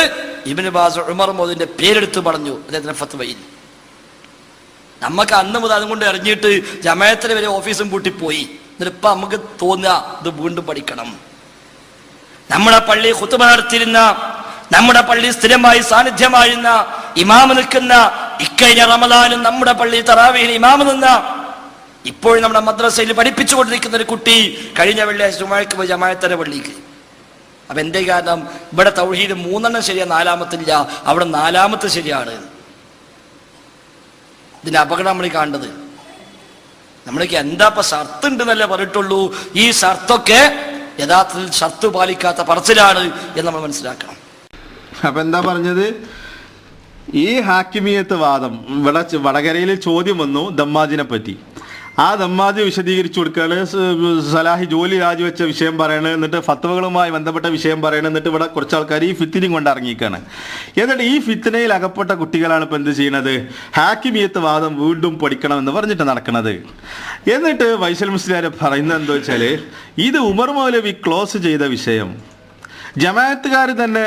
ഇബ്നു ബാസ് ഉമർ മൗലവിന്റെ പേരെടുത്ത് പറഞ്ഞു അദ്ദേഹത്തിന്റെ ഫത്വയിൽ. നമുക്ക് അന്ന് മുതൽ അതുകൊണ്ട് ഇറങ്ങിയിട്ട് ജമാഅത്തിലെ വരെ ഓഫീസും പൂട്ടിപ്പോയി. എന്നിട്ട് ഇപ്പം നമുക്ക് തോന്നുക ഇത് വീണ്ടും പഠിക്കണം. നമ്മുടെ പള്ളി ഖുതുബ നടത്തിയിരുന്ന, നമ്മുടെ പള്ളി സ്ഥിരമായി സാന്നിധ്യമായിരുന്ന, ഇമാമ് നിൽക്കുന്ന, ഇക്കഴിഞ്ഞ റമദാനും നമ്മുടെ പള്ളി തറാവീഹിൽ ഇമാമ് നിന്ന, ഇപ്പോഴും നമ്മുടെ മദ്രസയിൽ പഠിപ്പിച്ചുകൊണ്ടിരിക്കുന്ന ഒരു കുട്ടി കഴിഞ്ഞ വെള്ളിയാഴ്ച ജുമുഅക്ക് പോയി ജമാഅത്തിന്റെ പള്ളിക്ക്. അപ്പൊ എന്തേ കാരണം? ഇവിടെ തൗഹീദ് 3 ശരിയാ, 4ാമത്തില്ല, അവിടെ 4ാമത്തെ ശരിയാണ്. ഇതിന്റെ അപകടം നമ്മൾ കാണേണ്ടത്. നമ്മൾക്ക് എന്താ ഇപ്പൊ ഷർത്ത് ഉണ്ടെന്നല്ലേ പറഞ്ഞിട്ടുള്ളൂ. ഈ ഷർത്തൊക്കെ യഥാർത്ഥത്തിൽ ഷർത്ത് പാലിക്കാത്ത പറച്ചിലാണ് എന്ന് നമ്മൾ മനസ്സിലാക്കണം. അപ്പൊ എന്താ പറഞ്ഞത്? ഈ ഹാക്കിമിയത്ത് വാദം ഇവിടെ വടകരയിൽ ചോദ്യം വന്നു ദമ്മാജിനെ പറ്റി. ആ ദമ്മാജ് വിശദീകരിച്ചു കൊടുക്കുകയാണ്. സലാഹി ജോലി രാജിവെച്ച വിഷയം പറയണത്, എന്നിട്ട് ഫത്വകളുമായി ബന്ധപ്പെട്ട വിഷയം പറയണത്, എന്നിട്ട് ഇവിടെ കുറച്ച് ആൾക്കാർ ഈ ഫിത്തിനും കൊണ്ട് ഇറങ്ങിയിരിക്കുകയാണ്. എന്നിട്ട് ഈ ഫിത്തിനയിൽ അകപ്പെട്ട കുട്ടികളാണ് ഇപ്പം എന്ത് ചെയ്യണത്? ഹാക്കിമിയത്ത് വാദം വീണ്ടും പഠിക്കണമെന്ന് പറഞ്ഞിട്ട് നടക്കുന്നത്. എന്നിട്ട് വൈസൽ മുസ്ലിയാർ പറയുന്നത് എന്താ വെച്ചാൽ, ഇത് ഉമർ മൗലവി ക്ലോസ് ചെയ്ത വിഷയം ജമാഅത്തുകാർ തന്നെ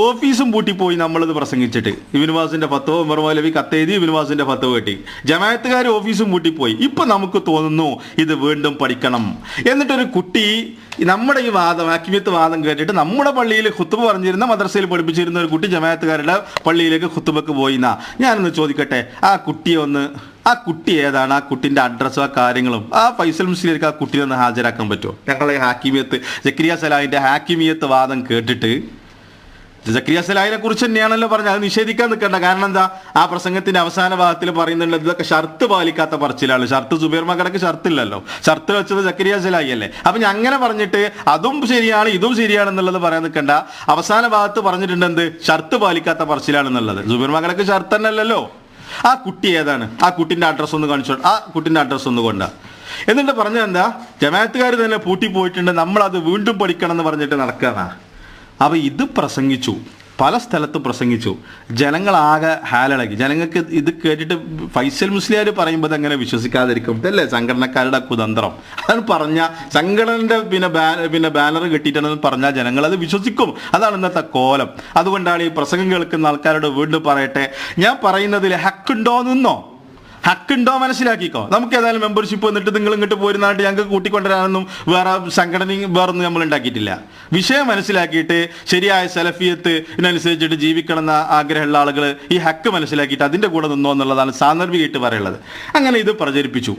ഓഫീസും പൂട്ടിപ്പോയി നമ്മളിത് പ്രസംഗിച്ചിട്ട്. ഇബ്നു ബാസിന്റെ ഫത്വ ഉമർ മൗലവി കത്തെഴുതി, ഇബ്നു ബാസിന്റെ ഫത്വ കിട്ടി, ജമാഅത്തുകാർ ഓഫീസും പൂട്ടിപ്പോയി. ഇപ്പൊ നമുക്ക് തോന്നുന്നു ഇത് വീണ്ടും പഠിക്കണം. എന്നിട്ടൊരു കുട്ടി നമ്മുടെ ഈ വാദം, ഹാക്കിമിയത്ത് വാദം കേട്ടിട്ട് നമ്മുടെ പള്ളിയിൽ ഖുത്ബ പറഞ്ഞിരുന്ന, മദ്രസയിൽ പഠിപ്പിച്ചിരുന്ന ഒരു കുട്ടി ജമാഅത്തുകാരുടെ പള്ളിയിലേക്ക് ഖുത്ബക്ക് പോയിന്നാ. ഞാനൊന്ന് ചോദിക്കട്ടെ, ആ കുട്ടി ഏതാണ്? ആ കുട്ടിന്റെ അഡ്രസ്സും ആ കാര്യങ്ങളും ആ ഫൈസൽ മുസ്ലിയാർക്ക് ആ കുട്ടിയെ ഒന്ന് ഹാജരാക്കാൻ പറ്റുമോ? ഞങ്ങളെ ഹാക്കിമിയത്ത് സക്കരിയ സലാഹിന്റെ ഹാക്കിമിയത്ത് വാദം കേട്ടിട്ട്, സക്കരിയ സലാഹിനെ കുറിച്ച് തന്നെയാണല്ലോ പറഞ്ഞത്, അത് നിഷേധിക്കാൻ നിൽക്കണ്ട. കാരണം എന്താ? ആ പ്രസംഗത്തിന്റെ അവസാന ഭാഗത്തിൽ പറയുന്നുണ്ട് ഇതൊക്കെ ഷർത്ത് പാലിക്കാത്ത പറച്ചിലാണ്. ഷർത്ത് സുബൈർ മകടക്ക് ഷർത്തില്ലല്ലോ, ഷർത്ത് വെച്ചത് സക്കരിയ സലാഹി അല്ലേ. അപ്പൊ അങ്ങനെ പറഞ്ഞിട്ട് അതും ശരിയാണ് ഇതും ശരിയാണെന്നുള്ളത് പറയാൻ നിൽക്കണ്ട. അവസാന ഭാഗത്ത് പറഞ്ഞിട്ടുണ്ട് എന്ത്? ഷർത്ത് പാലിക്കാത്ത പറച്ചിലാണെന്നുള്ളത്. സുബൈർ മകടക്ക് ഷർത്ത് തന്നെ അല്ലല്ലോ. ആ കുട്ടി ഏതാണ്? ആ കുട്ടിന്റെ അഡ്രസ്സ് ഒന്ന് കാണിച്ചോ, ആ കുട്ടിന്റെ അഡ്രസ്സ് ഒന്ന് കൊണ്ട. എന്നിട്ട് പറഞ്ഞത് എന്താ? ജമാഅത്തുകാർ തന്നെ പൂട്ടിപ്പോയിട്ടുണ്ട്, നമ്മളത് വീണ്ടും പഠിക്കണം എന്ന് പറഞ്ഞിട്ട് നടക്കാനാ. അപ്പൊ ഇത് പ്രസംഗിച്ചു, പല സ്ഥലത്തും പ്രസംഗിച്ചു, ജനങ്ങളാകെ ഹാലിളകി. ജനങ്ങൾക്ക് ഇത് കേട്ടിട്ട് ഫൈസൽ മുസ്ലിയാർ പറയുമ്പോൾ അങ്ങനെ വിശ്വസിക്കാതിരിക്കും. ഇതല്ലേ സംഘടനക്കാരുടെ കുതന്ത്രം. അതാണ് പറഞ്ഞ സംഘടനയുടെ പിന്നെ ബാനർ കെട്ടിയിട്ടുണ്ടെന്ന് പറഞ്ഞാൽ ജനങ്ങൾ അത് വിശ്വസിക്കും. അതാണ് ഇന്നത്തെ കോലം. അതുകൊണ്ടാണ് ഈ പ്രസംഗം കേൾക്കുന്ന ആൾക്കാരോട് വീണ്ടും പറയട്ടെ, ഞാൻ പറയുന്നതിൽ ഹക്കുണ്ടോന്നോ, ഹക്കുണ്ടോ മനസ്സിലാക്കിക്കോ. നമുക്ക് ഏതായാലും മെമ്പർഷിപ്പ് വന്നിട്ട് നിങ്ങൾ ഇങ്ങോട്ട് പോരുന്നായിട്ട് ഞങ്ങൾക്ക് കൂട്ടിക്കൊണ്ടുവരാനൊന്നും വേറെ സംഘടനയും വേറൊന്നും നമ്മൾ ഉണ്ടാക്കിയിട്ടില്ല. വിഷയം മനസ്സിലാക്കിയിട്ട് ശരിയായ സലഫിയത്ത് ഇതിനനുസരിച്ചിട്ട് ജീവിക്കണം എന്ന ആഗ്രഹമുള്ള ആളുകൾ ഈ ഹക്ക് മനസ്സിലാക്കിയിട്ട് അതിൻ്റെ കൂടെ നിന്നോ എന്നുള്ളതാണ് സാന്ദർഭികമായിട്ട് പറയുള്ളത്. അങ്ങനെ ഇത് പ്രചരിപ്പിച്ചു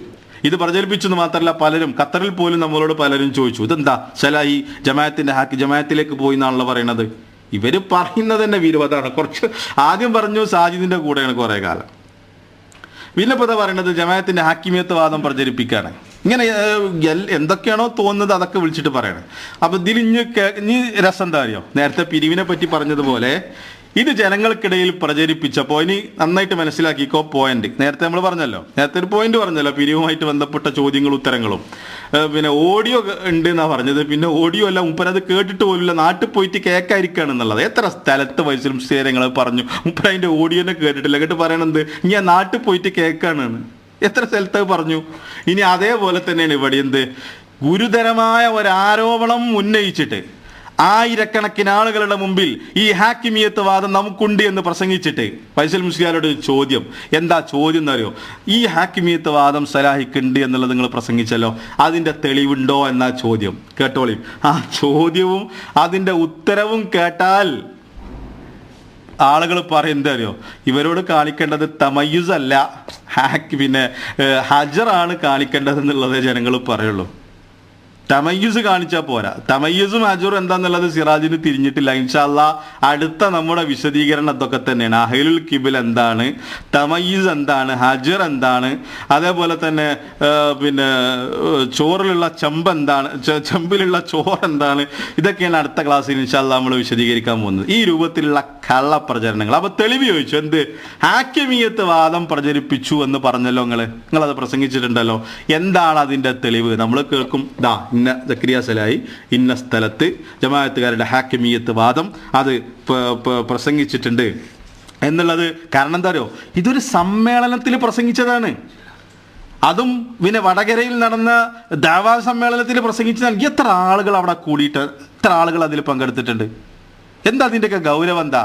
എന്ന് മാത്രമല്ല, പലരും ഖത്തറിൽ പോലും നമ്മളോട് പലരും ചോദിച്ചു, ഇതെന്താ സലാഹി ജമാഅത്തിന്റെ ഹാക്ക് ജമാഅത്തിലേക്ക് പോയി എന്നാണല്ലോ പറയുന്നത്. ഇവർ പറയുന്നത് തന്നെ വിരോധമാണ്. കുറച്ച് ആദ്യം പറഞ്ഞു സാജിദിന്റെ കൂടെയാണ് കുറേ കാലം, പിന്നെ ഇപ്പോൾ പറയുന്നത് ജമാഅത്തിന്റെ ഹാക്കിമിയത്ത് വാദം പ്രചരിപ്പിക്കുകയാണ്. ഇങ്ങനെ എന്തൊക്കെയാണോ തോന്നുന്നത് അതൊക്കെ വിളിച്ചിട്ട് പറയണം. അപ്പൊ ഇതിൽ ഇനി രസം എന്താ അറിയോ? നേരത്തെ പിരിവിനെ പറ്റി പറഞ്ഞതുപോലെ ഇത് ജനങ്ങൾക്കിടയിൽ പ്രചരിപ്പിച്ചപ്പോൾ ഇനി നന്നായിട്ട് മനസ്സിലാക്കിക്കോ പോയിന്റ്. നേരത്തെ നമ്മൾ പറഞ്ഞല്ലോ, നേരത്തെ ഒരു പോയിന്റ് പറഞ്ഞല്ലോ, പിരിവുമായിട്ട് ബന്ധപ്പെട്ട ചോദ്യങ്ങളും ഉത്തരങ്ങളും. പിന്നെ ഓഡിയോ ഉണ്ട് എന്നാ പറഞ്ഞത്. പിന്നെ ഓഡിയോ അല്ല, മുപ്പരത് കേട്ടിട്ട് പോലില്ല, നാട്ടിൽ പോയിട്ട് കേൾക്കാതിരിക്കുകയാണ് എന്നുള്ളത്. എത്ര സ്ഥലത്ത് വൈസൽ മുസ്ലിയാർ പറഞ്ഞു, മുപ്പരതിന്റെ ഓഡിയോനെ കേട്ടിട്ടില്ല. കേട്ട് പറയണത് ഞാൻ നാട്ടിൽ പോയിട്ട് കേൾക്കാണ്. എത്ര സ്ഥലത്ത് പറഞ്ഞു. ഇനി അതേപോലെ തന്നെയാണ് ഇവിടെ എന്ത് ഗുരുതരമായ ഒരാരോപണം ഉന്നയിച്ചിട്ട് ആയിരക്കണക്കിന് ആളുകളുടെ മുമ്പിൽ ഈ ഹാക്കിമിയത്ത് വാദം നമുക്കുണ്ട് എന്ന് പ്രസംഗിച്ചിട്ട് ഫൈസൽ മുസ്ലിയാരോട് ചോദ്യം. എന്താ ചോദ്യം എന്നറിയോ? ഈ ഹാക്കിമിയത്ത് വാദം സലാഹിക്കുണ്ട് എന്നുള്ളത് നിങ്ങൾ പ്രസംഗിച്ചല്ലോ, അതിൻ്റെ തെളിവുണ്ടോ എന്നാ ചോദ്യം. കേട്ടോളി, ആ ചോദ്യവും അതിൻ്റെ ഉത്തരവും കേട്ടാൽ ആളുകൾ പറയും എന്താ അറിയോ, ഇവരോട് കാണിക്കേണ്ടത് തമയ്യുസ് അല്ല, പിന്നെ ഹജറാണ് കാണിക്കേണ്ടത് എന്നുള്ളതേ ജനങ്ങൾ പറയുള്ളൂ. തമയ്യുസ് കാണിച്ചാൽ പോരാ. തമയ്യുസും ഹജറും എന്താന്നുള്ളത് സിറാജിന് തിരിഞ്ഞിട്ടില്ല. ഇൻഷാ അല്ലാഹ് അടുത്ത നമ്മുടെ വിശദീകരണം അതൊക്കെ തന്നെയാണ്. അഹ്ലുൽ കിബിൽ എന്താണ്, തമയ്യുസ് എന്താണ്, ഹജർ എന്താണ്, അതേപോലെ തന്നെ പിന്നെ ചോറിലുള്ള ചെമ്പ് എന്താണ്, ചെമ്പിലുള്ള ചോറ് എന്താണ്, ഇതൊക്കെയാണ് അടുത്ത ക്ലാസ്സിൽ ഇൻഷാ അല്ലാഹ് നമ്മൾ വിശദീകരിക്കാൻ പോകുന്നത്. ഈ രൂപത്തിലുള്ള കള്ളപ്രചരണങ്ങൾ. അപ്പോൾ തെളിവ് ചോദിച്ചു, എന്ത് ഹാക്കിമിയത്ത് വാദം പ്രചരിപ്പിച്ചു എന്ന് പറഞ്ഞല്ലോ നിങ്ങളത് പ്രസംഗിച്ചിട്ടുണ്ടല്ലോ, എന്താണ് അതിൻ്റെ തെളിവ്? നമ്മൾ കേൾക്കും, ദാ ഇന്ന സക്കരിയ സലാഹി ഇന്ന സ്ഥലത്ത് ജമാഅത്തുകാരുടെ ഹാക്കിമിയത്ത് വാദം അത് പ്രസംഗിച്ചിട്ടുണ്ട് എന്നുള്ളത്. കാരണം എന്താ അറിയോ, ഇതൊരു സമ്മേളനത്തിൽ പ്രസംഗിച്ചതാണ്. അതും പിന്നെ വടകരയിൽ നടന്ന ദഅവാ സമ്മേളനത്തിൽ പ്രസംഗിച്ചതാണ്. എത്ര ആളുകൾ അവിടെ കൂടിയിട്ട് എത്ര ആളുകൾ അതിൽ പങ്കെടുത്തിട്ടുണ്ട്? എന്താ അതിൻ്റെയൊക്കെ ഗൗരവം? എന്താ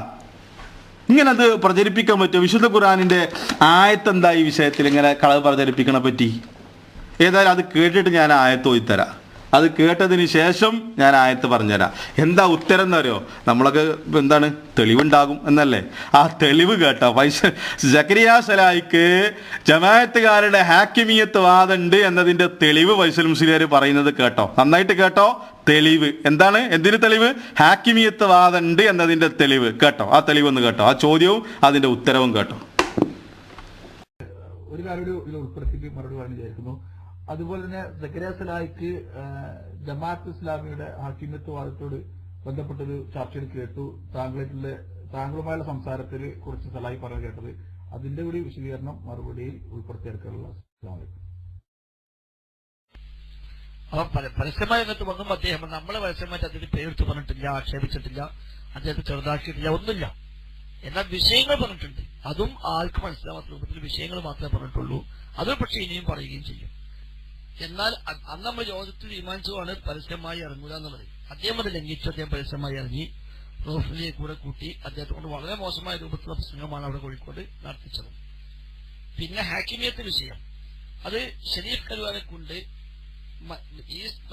ഇങ്ങനെ അത് പ്രചരിപ്പിക്കാൻ പറ്റുമോ? വിശുദ്ധ ഖുർആനിൻ്റെ ആയത്ത് എന്താ ഈ വിഷയത്തിൽ ഇങ്ങനെ കളവ് പ്രചരിപ്പിക്കണ പറ്റി? ഏതായാലും അത് കേട്ടിട്ട് ഞാൻ ആയത്ത് ഓതിത്തരാം. അത് കേട്ടതിന് ശേഷം ഞാൻ ആയത്ത് പറഞ്ഞുതരാം. എന്താ ഉത്തരം എന്നറിയോ? നമ്മളൊക്കെ എന്താണ് തെളിവുണ്ടാകും എന്നല്ലേ? ആ തെളിവ് കേട്ടോ. സക്കരിയ സലാഹിക്ക് ജമാഅത്തുകാരുടെ ഹാക്കിമിയത്ത് വാദമുണ്ട് എന്നതിൻ്റെ തെളിവ് ഫൈസൽ മുസ്ലിയാർ പറയുന്നത് കേട്ടോ. നന്നായിട്ട് കേട്ടോ. തെളിവ് എന്താണ്? എന്തിന് തെളിവ്? ഹാക്കിമിയത്ത് വാദമുണ്ട് എന്നതിൻ്റെ തെളിവ് കേട്ടോ. ആ തെളിവ് ഒന്ന് കേട്ടോ. ആ ചോദ്യവും അതിൻ്റെ ഉത്തരവും കേട്ടോ. ഒരു കാര്യം ഇതിൽ ഉൾപ്പെടുത്തിയിട്ട് മറുപടി പറഞ്ഞു വിചാരിക്കുന്നു. അതുപോലെ തന്നെ സക്കരിയ സലാഹിക്ക് ജമാഅത്ത് ഇസ്ലാമിയുടെ ഹാക്കിമിയത്ത് വാദത്തോട് ബന്ധപ്പെട്ടൊരു ചർച്ചയിൽ കേട്ടു. താങ്കളുമായുള്ള സംസാരത്തിൽ കുറച്ച് സലാഹി പറഞ്ഞു കേട്ടത്, അതിന്റെ കൂടി വിശദീകരണം മറുപടിയിൽ ഉൾപ്പെടുത്തിയെടുക്കാനുള്ള. പരസ്യമായി എന്നിട്ട് വന്നും അദ്ദേഹം നമ്മളെ പരസ്യമായിട്ട് അതിന് പേരെടുത്ത് പറഞ്ഞിട്ടില്ല, ആക്ഷേപിച്ചിട്ടില്ല, അദ്ദേഹത്തെ ചെറുതാക്കിയിട്ടില്ല, ഒന്നുമില്ല. എന്നാൽ വിഷയങ്ങൾ പറഞ്ഞിട്ടുണ്ട്. അതും ആൾക്ക് മനസ്സിലാവാത്ത രൂപത്തിൽ വിഷയങ്ങൾ മാത്രമേ പറഞ്ഞിട്ടുള്ളൂ. അത് പക്ഷെ ഇനിയും പറയുകയും ചെയ്യും. എന്നാൽ അന്ന് നമ്മൾ യോഗത്തിൽ തീരുമാനിച്ചതാണ് പരസ്യമായി ഇറങ്ങുക എന്നുള്ളത്. അദ്ദേഹം അത് ലംഘിച്ചു. അദ്ദേഹം പരസ്യമായി ഇറങ്ങി റോഫിനെ കൂടെ കൂട്ടി അദ്ദേഹത്തെ കൊണ്ട് വളരെ മോശമായ രൂപത്തിലുള്ള പ്രസംഗമാണ് അവിടെ കോഴിക്കോട് നടത്തിച്ചത്. പിന്നെ ഹാക്കിമിയത്ത് വിഷയം, അത് ഷരീഫ് കരുവാനെ കൊണ്ട്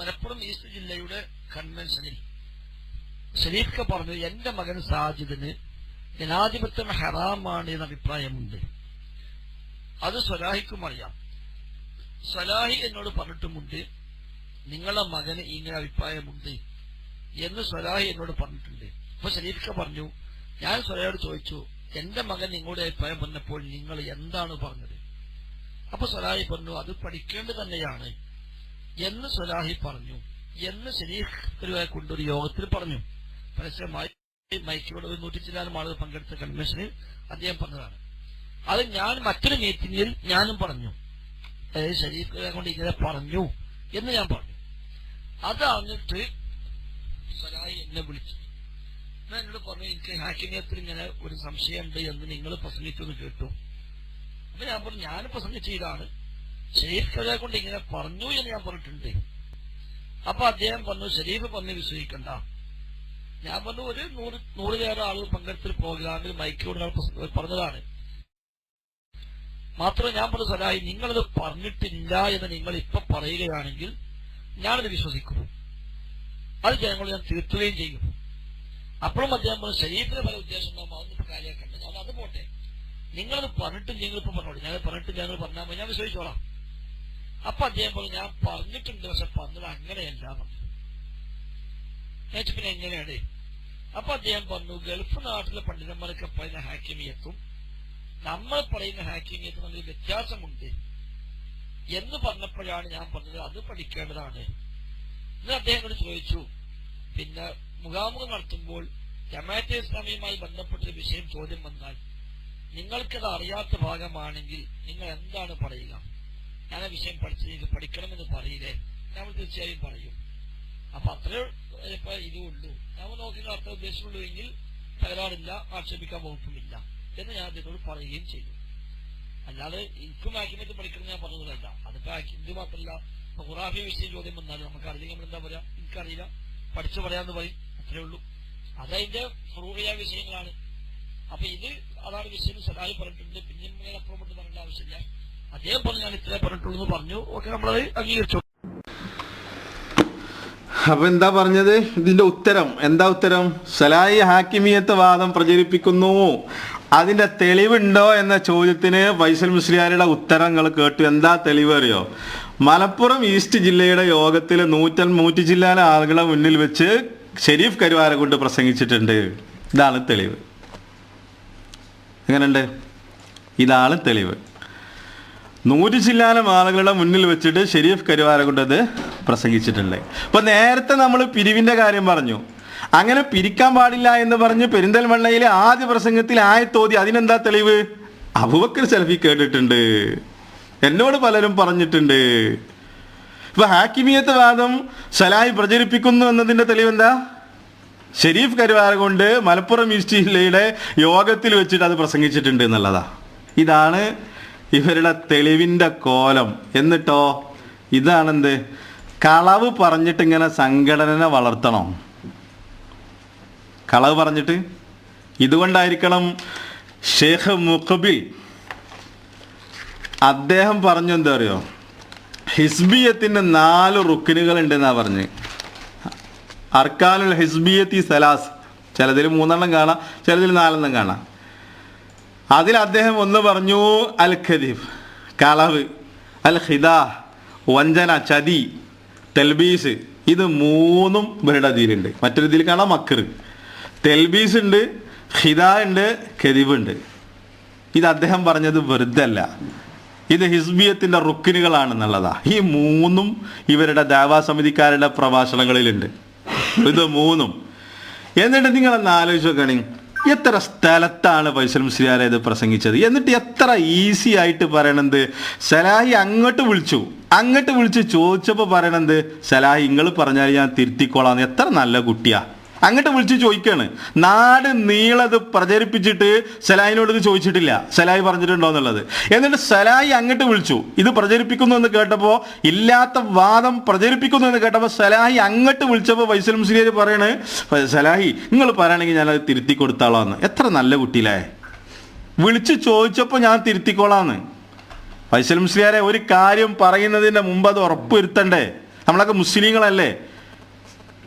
മലപ്പുറം ഈസ്റ്റ് ജില്ലയുടെ കൺവെൻഷനിൽ ഷരീഫ് പറഞ്ഞു, എന്റെ മകൻ സാജിദിന് ജനാധിപത്യം ഹറാമാണ് എന്ന അഭിപ്രായമുണ്ട്. അത് സ്വലാഹിക്കും അറിയാം. സ്വലാഹി എന്നോട് പറഞ്ഞിട്ടുമുണ്ട്, നിങ്ങളുടെ മകന് ഇങ്ങനെ അഭിപ്രായമുണ്ട് എന്ന് സ്വലാഹി എന്നോട് പറഞ്ഞിട്ടുണ്ട്. അപ്പൊ ഷരീഫ് പറഞ്ഞു, ഞാൻ സ്വലാഹിയോട് ചോദിച്ചു, എന്റെ മകൻ നിങ്ങളുടെ അഭിപ്രായം പറഞ്ഞപ്പോൾ നിങ്ങൾ എന്താണ് പറഞ്ഞത്? അപ്പൊ സ്വലാഹി പറഞ്ഞു, അത് പഠിക്കേണ്ടത് തന്നെയാണ് എന്ന് സ്വലാഹി പറഞ്ഞു എന്ന് ഷരീഫ് കരുവാനെ കൊണ്ടൊരു യോഗത്തിൽ പറഞ്ഞു. പരസ്യമായി മൈക്കിലൂടെ 100 ചില്ലാനും ആളുകൾ പങ്കെടുത്ത കൺവെൻഷനിൽ അദ്ദേഹം പറഞ്ഞതാണ്. അത് ഞാൻ മറ്റൊരു മീറ്റിംഗിൽ ഞാനും പറഞ്ഞു, ഷരീഫ് കൊണ്ട് ഇങ്ങനെ പറഞ്ഞു എന്ന് ഞാൻ പറഞ്ഞു. അത് അറിഞ്ഞിട്ട് സലാഹി എന്നെ വിളിച്ചു. ഞാൻ എന്നോട് പറഞ്ഞു, എനിക്ക് ഹാക്കിമിയത്തിൽ ഇങ്ങനെ ഒരു സംശയമുണ്ട് എന്ന് നിങ്ങൾ പ്രസംഗിച്ചു എന്ന് കേട്ടു. അപ്പൊ ഞാൻ പറഞ്ഞു, ഞാൻ പ്രസംഗിച്ച ഇതാണ്, ഷരീഫ് കൊണ്ട് ഇങ്ങനെ പറഞ്ഞു എന്ന് ഞാൻ പറഞ്ഞിട്ടുണ്ട്. അപ്പൊ അദ്ദേഹം പറഞ്ഞു, ഷരീഫ് പറഞ്ഞ് വിശ്വസിക്കണ്ട. ഞാൻ പറഞ്ഞു, ഒരു 100 ആളുകൾ പങ്കെടുത്തൊരു പ്രോഗ്രാമിൽ മൈക്കിലൂടെ പറഞ്ഞതാണ്. മാത്രമേ ഞാൻ പറഞ്ഞു, സലാഹി നിങ്ങളത് പറഞ്ഞിട്ടില്ല എന്ന് നിങ്ങൾ ഇപ്പൊ പറയുകയാണെങ്കിൽ ഞാനത് വിശ്വസിക്കും. അത് ജനങ്ങളോട് ഞാൻ തിരുത്തുകയും ചെയ്യും. അപ്പോഴും അദ്ദേഹം പറഞ്ഞു, ഷരീഫിന് പല ഉദ്ദേശം ഉണ്ടാകുമ്പോൾ അതൊന്നും കാര്യമാക്കണ്ട, ഞാൻ അത് പോട്ടെ, നിങ്ങളത് പറഞ്ഞിട്ട് നിങ്ങളിപ്പോ പറഞ്ഞോളൂ, ഞാൻ പറഞ്ഞിട്ട് ഞങ്ങൾ പറഞ്ഞാൽ മതി, ഞാൻ വിശ്വസിച്ചോളാം. അപ്പൊ അദ്ദേഹം പറഞ്ഞു, ഞാൻ പറഞ്ഞിട്ടുണ്ട്, പക്ഷെ പറഞ്ഞത് അങ്ങനെയല്ല പറഞ്ഞു. പിന്നെ എങ്ങനെയാണ്? അപ്പൊ അദ്ദേഹം പറഞ്ഞു, ഗൾഫ് നാട്ടിലെ പണ്ഡിതന്മാരൊക്കെ പറയുന്ന ഹാക്കിമിയത്തും നമ്മൾ പറയുന്ന ഹാക്കിമിയത്തും തമ്മിൽ വ്യത്യാസമുണ്ട് എന്ന് പറഞ്ഞപ്പോഴാണ് ഞാൻ പറഞ്ഞത് അത് പഠിക്കേണ്ടതാണ്. എന്ന് അദ്ദേഹം ചോദിച്ചു. പിന്നെ മുഖാമുഖം നടത്തുമ്പോൾ ജമാഅത്തെ ഇസ്ലാമിയുമായി ബന്ധപ്പെട്ട വിഷയം ചോദ്യം വന്നാൽ നിങ്ങൾക്കത് അറിയാത്ത ഭാഗമാണെങ്കിൽ നിങ്ങൾ എന്താണ് പറയുക? ഞാൻ ആ വിഷയം പഠിക്കണമെന്ന് പറയില്ലേ? നമ്മൾ തീർച്ചയായും പറയും. അപ്പൊ അത്രേ ഇതുള്ളൂ. നമ്മൾ നോക്കി അർത്ഥ ഉദ്ദേശമുള്ളൂ എങ്കിൽ തകരാറില്ല, ആക്ഷേപിക്കാൻ വകുപ്പുമില്ല എന്ന് ഞാൻ അദ്ദേഹത്തോട് പറയുകയും ചെയ്തു. അല്ലാതെ എനിക്കും ഹാക്കിമിയത്ത് പഠിക്കണം ഞാൻ പറഞ്ഞതല്ല. അതിപ്പോ ഇത് മാത്രമല്ല, ഇപ്പൊ ഖുറാഫി വിഷയം ചോദ്യം വന്നാലും നമുക്ക് അറിയില്ല, നമ്മൾ എന്താ പറയാ, എനിക്കറിയില്ല, പഠിച്ചു പറയാന്ന് പറയും, അത്രേ ഉള്ളൂ. അതതിന്റെ ഫുറൂഇയ വിഷയങ്ങളാണ്. അപ്പൊ ഇത് അതാണ് വിഷയം. സലാഹി പറഞ്ഞിട്ടുണ്ട്, പിന്നെ ഇങ്ങനെ അപ്പുറം പറയേണ്ട ആവശ്യമില്ല. അദ്ദേഹം പറഞ്ഞു, ഞാൻ ഇത്രേ പറഞ്ഞിട്ടുള്ളൂ എന്ന് പറഞ്ഞു. ഓക്കെ, നമ്മളത് അംഗീകരിച്ചു. അപ്പൊ എന്താ പറഞ്ഞത്? ഇതിന്റെ ഉത്തരം എന്താ? ഉത്തരം, സലാഹി ഹാക്കിമിയത്ത് വാദം പ്രചരിപ്പിക്കുന്നു. അതിൻ്റെ തെളിവുണ്ടോ എന്ന ചോദ്യത്തിന് ഫൈസൽ മുസ്ലിയാരുടെ ഉത്തരങ്ങൾ കേട്ടു. എന്താ തെളിവ് അറിയോ? മലപ്പുറം ഈസ്റ്റ് ജില്ലയുടെ യോഗത്തിൽ 150 ജില്ലയിലെ ആളുകളെ മുന്നിൽ വെച്ച് ഷെരീഫ് കരുവാരക്കുണ്ട് പ്രസംഗിച്ചിട്ടുണ്ട്. ഇതാണ് തെളിവ്. എങ്ങനെയുണ്ട്? ഇതാണ് തെളിവ്. 100 ജില്ലയിലെ ആളുകളുടെ മുന്നിൽ വെച്ചിട്ട് ഷെരീഫ് കരുവാരക്കുണ്ട് അത് പ്രസംഗിച്ചിട്ടുണ്ട്. അപ്പൊ നേരത്തെ നമ്മൾ പിരിവിന്റെ കാര്യം പറഞ്ഞു. അങ്ങനെ പിരിക്കാൻ പാടില്ല എന്ന് പറഞ്ഞ് പെരിന്തൽമണ്ണയിലെ ആദ്യ പ്രസംഗത്തിൽ ആയത്തോതി. അതിനെന്താ തെളിവ്? അബൂബക്കർ സലഫി കേട്ടിട്ടുണ്ട്, എന്നോട് പലരും പറഞ്ഞിട്ടുണ്ട്. ഇപ്പൊ ഹാക്കിമിയത്ത് വാദം സലാഹി പ്രചരിപ്പിക്കുന്നു എന്നതിന്റെ തെളിവെന്താ? ഷെരീഫ് കരുവാരക്കുണ്ട് മലപ്പുറം ഈസ്റ്റ് ജില്ലയുടെ യോഗത്തിൽ വെച്ചിട്ട് അത് പ്രസംഗിച്ചിട്ടുണ്ട് എന്നുള്ളതാ. ഇതാണ് ഇവരുടെ തെളിവിന്റെ കോലം. എന്നിട്ടോ ഇതാണെന്ത്? കളവ് പറഞ്ഞിട്ട് ഇങ്ങനെ സംഘടന വളർത്തണം. കളവ് പറഞ്ഞിട്ട്. ഇതുകൊണ്ടായിരിക്കണം ഷേഖ് മുഖബിൽ അദ്ദേഹം പറഞ്ഞു, എന്താ അറിയോ, ഹിസ്ബിയത്തിന് 4 റുക്കിനുകൾ ഉണ്ടെന്നാ പറഞ്ഞ്. അർക്കാനുൽ ഹിസ്ബിയത്തി സലാസ്, ചിലതിൽ 3 കാണാം, ചിലതിൽ 4 കാണാം. അതിൽ അദ്ദേഹം ഒന്ന് പറഞ്ഞു അൽ ഖദീഫ്, കളവ്, അൽ ഖിദാ, വഞ്ചന, ചതി, തെൽബീസ്. ഇത് 3 ഇവരുടെ ഇതിലുണ്ട്. മറ്റൊരു ഇതിൽ കാണാം മക്കർ. തെൽബീസ് ഉണ്ട്, ഖിദാ ഉണ്ട്, ഖദീബ് ഉണ്ട്. ഇത് അദ്ദേഹം പറഞ്ഞത് വെറുതെ അല്ല, ഇത് ഹിസ്ബിയത്തിന്റെ റുക്കിനുകളാണെന്നുള്ളതാ. ഈ 3 ഇവരുടെ ദാവാ സമിതിക്കാരുടെ പ്രഭാഷണങ്ങളിലുണ്ട്. ഇത് 3. എന്നിട്ട് നിങ്ങളൊന്ന് ആലോചിച്ച് നോക്കണേ, എത്ര സ്ഥലത്താണ് ഫൈസൽ മുസ്ലിയാർ ഇത് പ്രസംഗിച്ചത്. എന്നിട്ട് എത്ര ഈസി ആയിട്ട് പറയണത്, സലാഹി അങ്ങോട്ട് വിളിച്ചു ചോദിച്ചപ്പോൾ പറയണത്, സലാഹി നിങ്ങൾ പറഞ്ഞാൽ ഞാൻ തിരുത്തിക്കോളാന്ന്. എത്ര നല്ല കുട്ടിയാ. അങ്ങോട്ട് വിളിച്ച് ചോദിക്കാണ്. നാട് നീളത് പ്രചരിപ്പിച്ചിട്ട് സലാഹിനോട് ഇത് ചോദിച്ചിട്ടില്ല, സലാഹി പറഞ്ഞിട്ടുണ്ടോ എന്നുള്ളത്. എന്നിട്ട് സലാഹി അങ്ങോട്ട് വിളിച്ചു ഇത് പ്രചരിപ്പിക്കുന്നു എന്ന് കേട്ടപ്പോൾ, ഇല്ലാത്ത വാദം പ്രചരിപ്പിക്കുന്നു എന്ന് കേട്ടപ്പോൾ സലാഹി അങ്ങോട്ട് വിളിച്ചപ്പോൾ ഫൈസൽ മുസ്ലിയാർ പറയണ്, സലാഹി നിങ്ങൾ പറയുകയാണെങ്കിൽ ഞാനത് തിരുത്തി കൊടുത്താളാന്ന്. എത്ര നല്ല കുട്ടിയില്ലേ. വിളിച്ച് ചോദിച്ചപ്പോൾ ഞാൻ തിരുത്തിക്കോളാന്ന്. ഫൈസൽ മുസ്ലിയാരെ ഒരു കാര്യം പറയുന്നതിൻ്റെ മുമ്പ് അത് ഉറപ്പുവരുത്തണ്ടേ? നമ്മളൊക്കെ മുസ്ലിങ്ങളല്ലേ.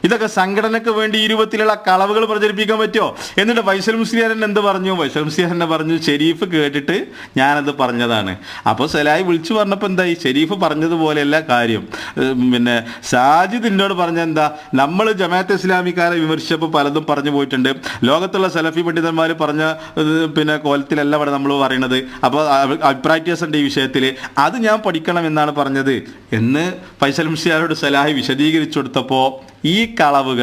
ഇതൊക്കെ സംഘടനയ്ക്ക് വേണ്ടി ഈ രൂപത്തിലുള്ള കളവുകൾ പ്രചരിപ്പിക്കാൻ പറ്റുമോ? എന്നിട്ട് ഫൈസൽ മുസ്ലിയാരൻ എന്ത് പറഞ്ഞു? ഫൈസൽ മുസ്ലിയാരനെ പറഞ്ഞു, ഷെരീഫ് കേട്ടിട്ട് ഞാനത് പറഞ്ഞതാണ്. അപ്പോൾ സലാഹി വിളിച്ചു പറഞ്ഞപ്പോൾ എന്തായി? ഷെരീഫ് പറഞ്ഞതുപോലെയല്ല കാര്യം. പിന്നെ സാജിദ് എന്നോട് പറഞ്ഞ എന്താ, നമ്മൾ ജമാഅത്ത് ഇസ്ലാമിക്കാരെ വിമർശിച്ചപ്പോൾ പലതും പറഞ്ഞു പോയിട്ടുണ്ട്. ലോകത്തുള്ള സലഫി പണ്ഡിതന്മാർ പറഞ്ഞ പിന്നെ കോലത്തിലല്ല ഇവിടെ നമ്മൾ പറയുന്നത്. അപ്പോൾ അഭിപ്രായ വ്യത്യാസമുണ്ട് ഈ വിഷയത്തിൽ, അത് ഞാൻ പഠിക്കണം എന്നാണ് പറഞ്ഞത് എന്ന് ഫൈസൽ മുസ്ലിയാരോട് സലാഹി വിശദീകരിച്ചു കൊടുത്തപ്പോൾ ഈ കളവ്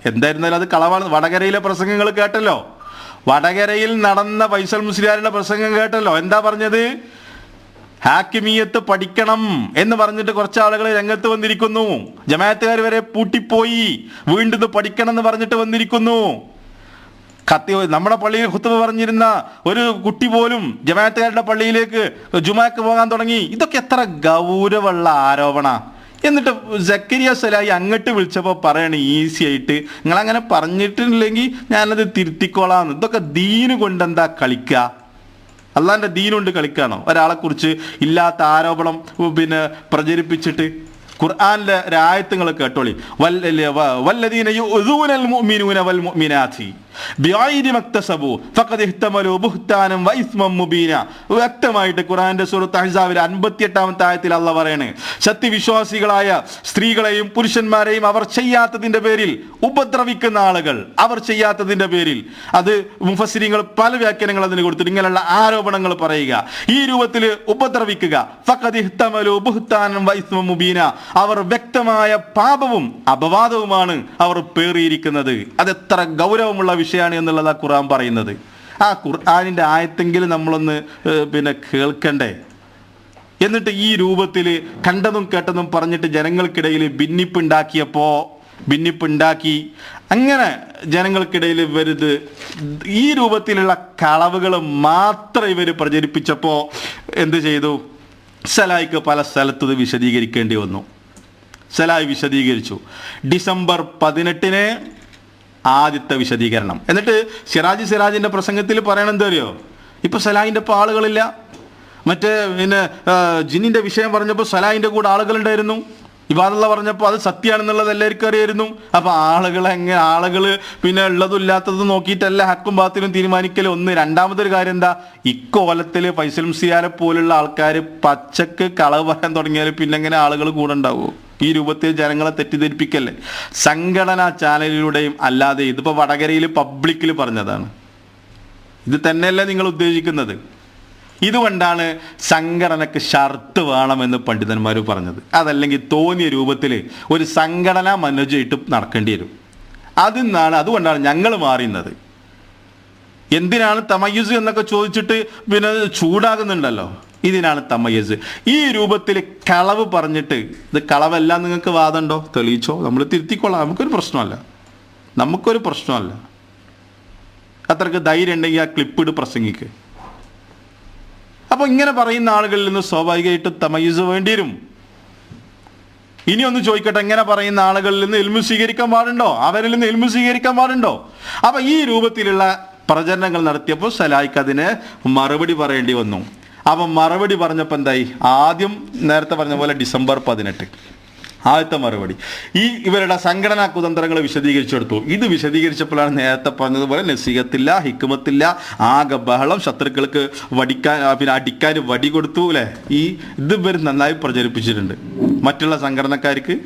എന്തായിരുന്നാലും അത് കളവാണ്. വടകരയിലെ പ്രസംഗങ്ങൾ കേട്ടല്ലോ, വടകരയിൽ നടന്ന ഫൈസൽ മുസ്ലിയാരുടെ പ്രസംഗം കേട്ടല്ലോ. എന്താ പറഞ്ഞത്? ഹാക്കിമിയത്ത് പഠിക്കണം എന്ന് പറഞ്ഞിട്ട് കുറച്ച് ആളുകൾ രംഗത്ത് വന്നിരിക്കുന്നു. ജമാഅത്തുകാർ വരെ പൂട്ടിപ്പോയി, വീണ്ടും ഇത് പഠിക്കണം എന്ന് പറഞ്ഞിട്ട് വന്നിരിക്കുന്നു. നമ്മുടെ പള്ളിയിൽ ഖുത്ബ പറഞ്ഞിരുന്ന ഒരു കുട്ടി പോലും ജമാഅത്തുകാരുടെ പള്ളിയിലേക്ക് ജുമാക്ക് പോകാൻ തുടങ്ങി. ഇതൊക്കെ എത്ര ഗൗരവമുള്ള ആരോപണ. എന്നിട്ട് സക്കരിയ സലാഹി അങ്ങോട്ട് വിളിച്ചപ്പോൾ പറയണ ഈസി ആയിട്ട്, നിങ്ങളങ്ങനെ പറഞ്ഞിട്ടില്ലെങ്കിൽ ഞാനത് തിരുത്തിക്കോളാന്ന്. ഇതൊക്കെ ദീന് കൊണ്ടെന്താ കളിക്കുക? അള്ളാന്റെ ദീനുകൊണ്ട് കളിക്കാണോ? ഒരാളെ കുറിച്ച് ഇല്ലാത്ത ആരോപണം പിന്നെ പ്രചരിപ്പിച്ചിട്ട്. ഖുർആനിലെ ആയത്തുകൾ കേട്ടോളി. വല്ലദീന യുഅ്ദൂനൽ മുഅ്മിനൂന വൽ മുഅ്മിനാത്തി ബിഗൈരി മക്തസബു ഫഖദ് ഇഹ്തമലു ബുഹ്താനം വഇസ്മൻ മുബീന. വ്യക്തമായിട്ട് ഖുർആന്റെ സൂറത്ത് അഹ്സാബിലെ 58ാമത്തെ ആയത്തിൽ അല്ലാഹ് പറയാണ്, സത്യവിശ്വാസികളായ സ്ത്രീകളെയും പുരുഷന്മാരെയും അവർ ചെയ്യാത്തതിന്റെ പേരിൽ ഉപദ്രവിക്കുന്ന ആളുകൾ, അവർ ചെയ്യാത്തതിന്റെ പേരിൽ. അത് മുഫസ്സിരീങ്ങൾ പല വ്യാഖ്യാനങ്ങൾ അതിന് കൊടുത്തിട്ട് ഇങ്ങനെയുള്ള ആരോപണങ്ങൾ പറയുക, ഈ രൂപത്തിൽ ഉപദ്രവിക്കുക. ഫഖദ് ഇഹ്തമലു ബുഹ്താനം വഇസ്മൻ മുബീന, അവർ വ്യക്തമായ പാപവും അപവാദവുമാണ് അവർ പേറിയിരിക്കുന്നത്. അതെത്ര ഗൗരവമുള്ള വിഷയമാണ് എന്നുള്ളതാ ഖുർആൻ പറയുന്നത്. ആ ഖുർആനിന്റെ ആയത്തെങ്കിലും നമ്മളൊന്ന് പിന്നെ കേൾക്കണ്ടേ? എന്നിട്ട് ഈ രൂപത്തിൽ കണ്ടതും കേട്ടതും പറഞ്ഞിട്ട് ജനങ്ങൾക്കിടയിൽ ഭിന്നിപ്പുണ്ടാക്കി അങ്ങനെ ജനങ്ങൾക്കിടയിൽ ഇവരിത് ഈ രൂപത്തിലുള്ള കളവുകൾ മാത്രം ഇവർ പ്രചരിപ്പിച്ചപ്പോൾ എന്ത് ചെയ്തു? സലായിക്ക് പല സ്ഥലത്ത് ഇത് വിശദീകരിക്കേണ്ടി വന്നു. സലായി വിശദീകരിച്ചു. ഡിസംബർ 18 ആദ്യത്തെ വിശദീകരണം. എന്നിട്ട് സിറാജിന്റെ പ്രസംഗത്തിൽ പറയണെന്താ അറിയോ? ഇപ്പൊ സലാഹിന്റെ ഇപ്പൊ ആളുകളില്ല. മറ്റേ പിന്നെ ജിന്നിന്റെ വിഷയം പറഞ്ഞപ്പോൾ സലാഹിന്റെ കൂടെ ആളുകളുണ്ടായിരുന്നു. ഇബാദുള്ള പറഞ്ഞപ്പോൾ അത് സത്യമാണെന്നുള്ളത് എല്ലാവർക്കും അറിയായിരുന്നു. അപ്പോൾ ആളുകൾ പിന്നെ ഉള്ളതും ഇല്ലാത്തതും നോക്കിയിട്ടല്ല ഹക്കും ബാത്തിലും തീരുമാനിക്കലും ഒന്ന്. രണ്ടാമതൊരു കാര്യം എന്താ, ഇക്കോലത്തിൽ ഫൈസൽ മുസ്ലിയാരെ പോലുള്ള ആൾക്കാർ പച്ചക്ക് കളവ് പറയാൻ തുടങ്ങിയാൽ പിന്നെ എങ്ങനെ ആളുകൾ കൂടെ ഉണ്ടാവുമോ? ഈ രൂപത്തിൽ ജനങ്ങളെ തെറ്റിദ്ധരിപ്പിക്കല്ലേ സംഘടനാ ചാനലിലൂടെയും അല്ലാതെ. ഇതിപ്പോൾ വടകരയിൽ പബ്ലിക്കിൽ പറഞ്ഞതാണ്. ഇത് തന്നെയല്ലേ നിങ്ങൾ ഉദ്ദേശിക്കുന്നത്? ഇതുകൊണ്ടാണ് സംഘടനക്ക് ഷർത്ത് വേണമെന്ന് പണ്ഡിതന്മാർ പറഞ്ഞത്. അതല്ലെങ്കിൽ തോന്നിയ രൂപത്തിൽ ഒരു സംഘടനാ മനോജയിട്ട് നടക്കേണ്ടി വരും. അതുകൊണ്ടാണ് ഞങ്ങൾ മാറിയുന്നത്. എന്തിനാണ് തമയ്യുസ് എന്നൊക്കെ ചോദിച്ചിട്ട് പിന്നെ ചൂടാകുന്നുണ്ടല്ലോ. ഇതിനാണ് തമയ്യുസ്. ഈ രൂപത്തിൽ കളവ് പറഞ്ഞിട്ട് ഇത് കളവല്ല നിങ്ങൾക്ക് വാദമുണ്ടോ? തെളിയിച്ചോ, നമ്മൾ തിരുത്തിക്കൊള്ളാം. നമുക്കൊരു പ്രശ്നമല്ല. അത്രക്ക് ധൈര്യം ഉണ്ടെങ്കിൽ ആ ക്ലിപ്പിട് പ്രസംഗിക്ക്. അപ്പോൾ ഇങ്ങനെ പറയുന്ന ആളുകളിൽ നിന്ന് സ്വാഭാവികമായിട്ടും തമയ്യുസ് വേണ്ടി വരും. ഇനി ഒന്ന് ചോദിക്കട്ടെ, എങ്ങനെ പറയുന്ന ആളുകളിൽ നിന്ന് ഇൽമു സ്വീകരിക്കാൻ പാടുണ്ടോ? അവരിൽ നിന്ന് ഇൽമു സ്വീകരിക്കാൻ പാടുണ്ടോ? അപ്പൊ ഈ രൂപത്തിലുള്ള പ്രചരണങ്ങൾ നടത്തിയപ്പോൾ സലായിക്ക് അതിന് മറുപടി പറയേണ്ടി വന്നു. അപ്പം മറുപടി പറഞ്ഞപ്പോൾ എന്തായി? ആദ്യം നേരത്തെ പറഞ്ഞ പോലെ December 18 ആദ്യത്തെ മറുപടി ഇവരുടെ സംഘടനാ കുതന്ത്രങ്ങൾ വിശദീകരിച്ചെടുത്തു. ഇത് വിശദീകരിച്ചപ്പോഴാണ് നേരത്തെ പറഞ്ഞതുപോലെ നസീഹത്തില്ല, ഹിക്മത്തില്ല, ആകെ ബഹളം, ശത്രുക്കൾക്ക് അടിക്കാൻ വടി കൊടുത്തു അല്ലേ. ഇത് ഇവർ നന്നായി പ്രചരിപ്പിച്ചിട്ടുണ്ട്. മറ്റുള്ള സംഘടനക്കാർക്ക്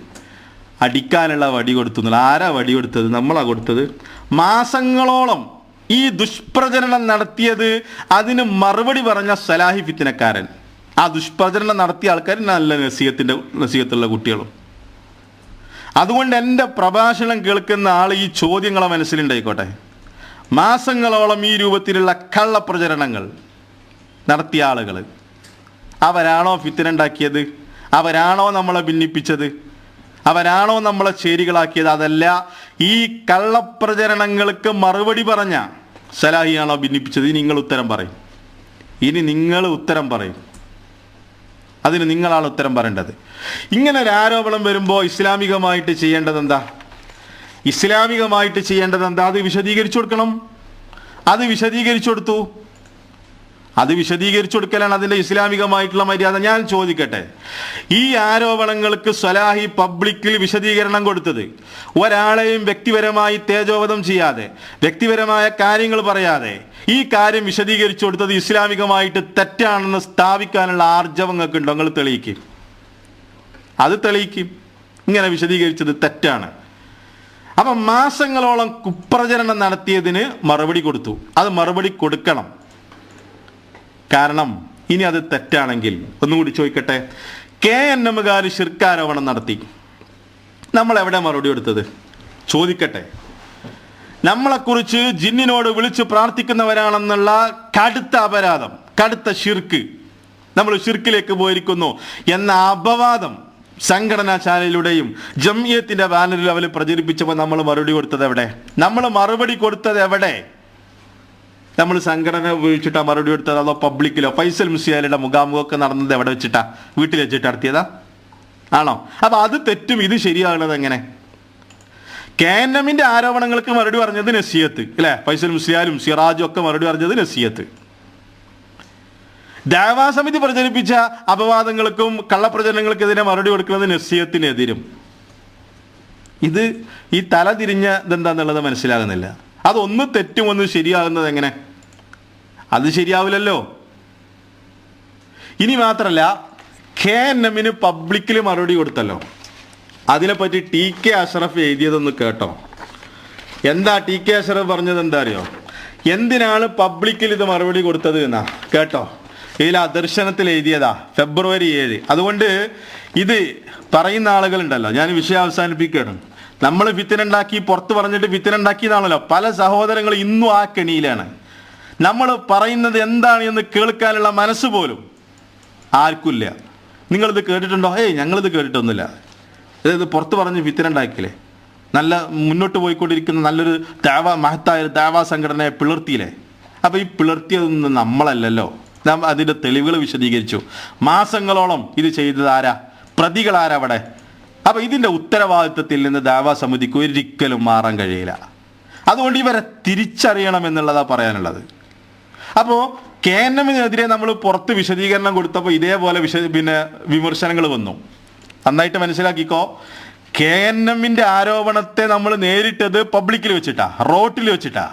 അടിക്കാനുള്ള വടി കൊടുത്തു. ആരാ വടി കൊടുത്തത്? നമ്മളാ കൊടുത്തത്. മാസങ്ങളോളം ഈ ദുഷ്പ്രചരണം നടത്തിയത്, അതിന് മറുപടി പറഞ്ഞ സലാഹി ഫിത്തിനക്കാരൻ. ആ ദുഷ്പ്രചരണം നടത്തിയ ആൾക്കാർ നല്ല നസീഹത്തുള്ള കുട്ടികളും. അതുകൊണ്ട് എൻ്റെ പ്രഭാഷണം കേൾക്കുന്ന ആൾ ഈ ചോദ്യങ്ങളെ മനസ്സിലുണ്ടായിക്കോട്ടെ. മാസങ്ങളോളം ഈ രൂപത്തിലുള്ള കള്ളപ്രചരണങ്ങൾ നടത്തിയ ആളുകൾ അവരാണോ ഫിത്തിന ഉണ്ടാക്കിയത്? അവരാണോ നമ്മളെ ഭിന്നിപ്പിച്ചത്? അവരാണോ നമ്മളെ ചേരികളാക്കിയത്? അതല്ല, ഈ കള്ളപ്രചരണങ്ങൾക്ക് മറുപടി പറഞ്ഞ സലാഹിയാണോ ഭിന്നിപ്പിച്ചത്? ഇനി നിങ്ങൾ ഉത്തരം പറയും. അതിന് നിങ്ങളാണ് ഉത്തരം പറയേണ്ടത്. ഇങ്ങനെ ഒരു ആരോപണം വരുമ്പോൾ ഇസ്ലാമികമായിട്ട് ചെയ്യേണ്ടത് എന്താ? അത് വിശദീകരിച്ചു കൊടുക്കണം. അത് വിശദീകരിച്ചു കൊടുക്കലാണ് അതിൻ്റെ ഇസ്ലാമികമായിട്ടുള്ള മര്യാദ. ഞാൻ ചോദിക്കട്ടെ, ഈ ആരോപണങ്ങൾക്ക് സ്വലാഹി പബ്ലിക്കിൽ വിശദീകരണം കൊടുത്തത് ഒരാളെയും വ്യക്തിപരമായി തേജോവധം ചെയ്യാതെ, വ്യക്തിപരമായ കാര്യങ്ങൾ പറയാതെ ഈ കാര്യം വിശദീകരിച്ചു കൊടുത്തത് ഇസ്ലാമികമായിട്ട് തെറ്റാണെന്ന് സ്ഥാപിക്കാനുള്ള ആർജവങ്ങൾക്ക് ഉണ്ടോ? നിങ്ങൾ തെളിയിക്കും. അത് തെളിയിക്കും. ഇങ്ങനെ വിശദീകരിച്ചത് തെറ്റാണ്. അപ്പം മാസങ്ങളോളം കുപ്രചരണം നടത്തിയതിന് മറുപടി കൊടുത്തു. അത് മറുപടി കൊടുക്കണം. കാരണം ഇനി അത് തെറ്റാണെങ്കിൽ ഒന്നുകൂടി ചോദിക്കട്ടെ, KNMകാർ ശിർക്കാരോപണം നടത്തി, നമ്മൾ എവിടെ മറുപടി കൊടുത്തത്? ചോദിക്കട്ടെ. നമ്മളെക്കുറിച്ച് ജിന്നിനോട് വിളിച്ച് പ്രാർത്ഥിക്കുന്നവരാണെന്നുള്ള കടുത്ത അപരാധം, കടുത്ത ഷിർക്ക്, നമ്മൾ ഷിർക്കിലേക്ക് പോയിരിക്കുന്നു എന്ന അപവാദം സംഘടനാ ചാനലിലൂടെയും ജംഇയ്യത്തിന്റെ ബാനറിൽ അവർ പ്രചരിപ്പിച്ചപ്പോൾ നമ്മൾ മറുപടി കൊടുത്തത് എവിടെ? നമ്മൾ സംഘടന ഉപയോഗിച്ചിട്ടാ മറുപടി കൊടുത്തത്? അതോ പബ്ലിക്കിലോ? ഫൈസൽ മുസ്ലിയാരുടെ മുഖാമുഖമൊക്കെ നടന്നത് എവിടെ വെച്ചിട്ടാ? വീട്ടിൽ വെച്ചിട്ട് നടത്തിയതാ ആണോ? അപ്പൊ അത് തെറ്റും, ഇത് ശരിയാകുന്നത് എങ്ങനെ? KNMന്റെ ആരോപണങ്ങൾക്ക് മറുപടി പറഞ്ഞത് നസീഹത്ത് അല്ലെ? ഫൈസൽ മുസ്ലിയാരും സിറാജും ഒക്കെ മറുപടി പറഞ്ഞത് നസീഹത്ത്. ദഅവാ സമിതി പ്രചരിപ്പിച്ച അപവാദങ്ങൾക്കും കള്ളപ്രചരണങ്ങൾക്കെതിരെ മറുപടി കൊടുക്കുന്നത് നസീഹത്തിനെതിരും. ഇത് ഈ തല തിരിഞ്ഞ ഇതെന്താന്നുള്ളത് മനസ്സിലാകുന്നില്ല. അതൊന്ന് തെറ്റും ഒന്ന് ശരിയാകുന്നത് എങ്ങനെ? അത് ശരിയാവില്ലല്ലോ. ഇനി മാത്രല്ല, KNMന് പബ്ലിക്കിൽ മറുപടി കൊടുത്തല്ലോ. അതിനെപ്പറ്റി TK അഷ്റഫ് എഴുതിയതൊന്ന് കേട്ടോ. എന്താ TK അഷ്റഫ് പറഞ്ഞത്? എന്താ അറിയോ? എന്തിനാണ് പബ്ലിക്കിൽ ഇത് മറുപടി കൊടുത്തത് എന്നാ കേട്ടോ. ഇതിൽ ദർശനത്തിൽ എഴുതിയതാ, February 7. അതുകൊണ്ട് ഇത് പറയുന്ന ആളുകളുണ്ടല്ലോ, ഞാൻ വിഷയം അവസാനിപ്പിക്കുകയാണ്. നമ്മൾ ഫിത്തിനുണ്ടാക്കി പുറത്ത് പറഞ്ഞിട്ട് ഫിത്തിനുണ്ടാക്കിയതാണല്ലോ. പല സഹോദരങ്ങൾ ഇന്നും ആ കെണിയിലാണ്. നമ്മൾ പറയുന്നത് എന്താണ് എന്ന് കേൾക്കാനുള്ള മനസ്സ് പോലും ആർക്കില്ല. നിങ്ങളിത് കേട്ടിട്ടുണ്ടോ? ഞങ്ങളിത് കേട്ടിട്ടൊന്നുമില്ല. ഇത് പുറത്ത് പറഞ്ഞ് ഫിത്തിനുണ്ടാക്കിയില്ലേ? നല്ല മുന്നോട്ട് പോയിക്കൊണ്ടിരിക്കുന്ന നല്ലൊരു മഹത്തായ ദഅവാ സംഘടനയെ പിളർത്തിയില്ലേ? അപ്പോൾ ഈ പിളർത്തിയതൊന്നും നമ്മളല്ലല്ലോ. നാം അതിൻ്റെ തെളിവുകൾ വിശദീകരിച്ചു. മാസങ്ങളോളം ഇത് ചെയ്തത് ആരാ? പ്രതികളാരാ അവിടെ? അപ്പോൾ ഇതിൻ്റെ ഉത്തരവാദിത്വത്തിൽ നിന്ന് ദഅവാ സമിതിക്ക് ഒരിക്കലും മാറാൻ കഴിയില്ല. അതുകൊണ്ട് ഇവരെ തിരിച്ചറിയണം എന്നുള്ളതാണ് പറയാനുള്ളത്. അപ്പോൾ KNMനെതിരെ നമ്മൾ പുറത്ത് വിശദീകരണം കൊടുത്തപ്പോൾ ഇതേപോലെ വിമർശനങ്ങൾ വന്നു. നന്നായിട്ട് മനസ്സിലാക്കിക്കോ. KNMന്റെ ആരോപണത്തെ നമ്മൾ നേരിട്ടത് പബ്ലിക്കിൽ വെച്ചിട്ടാ, റോട്ടിൽ വെച്ചിട്ടാ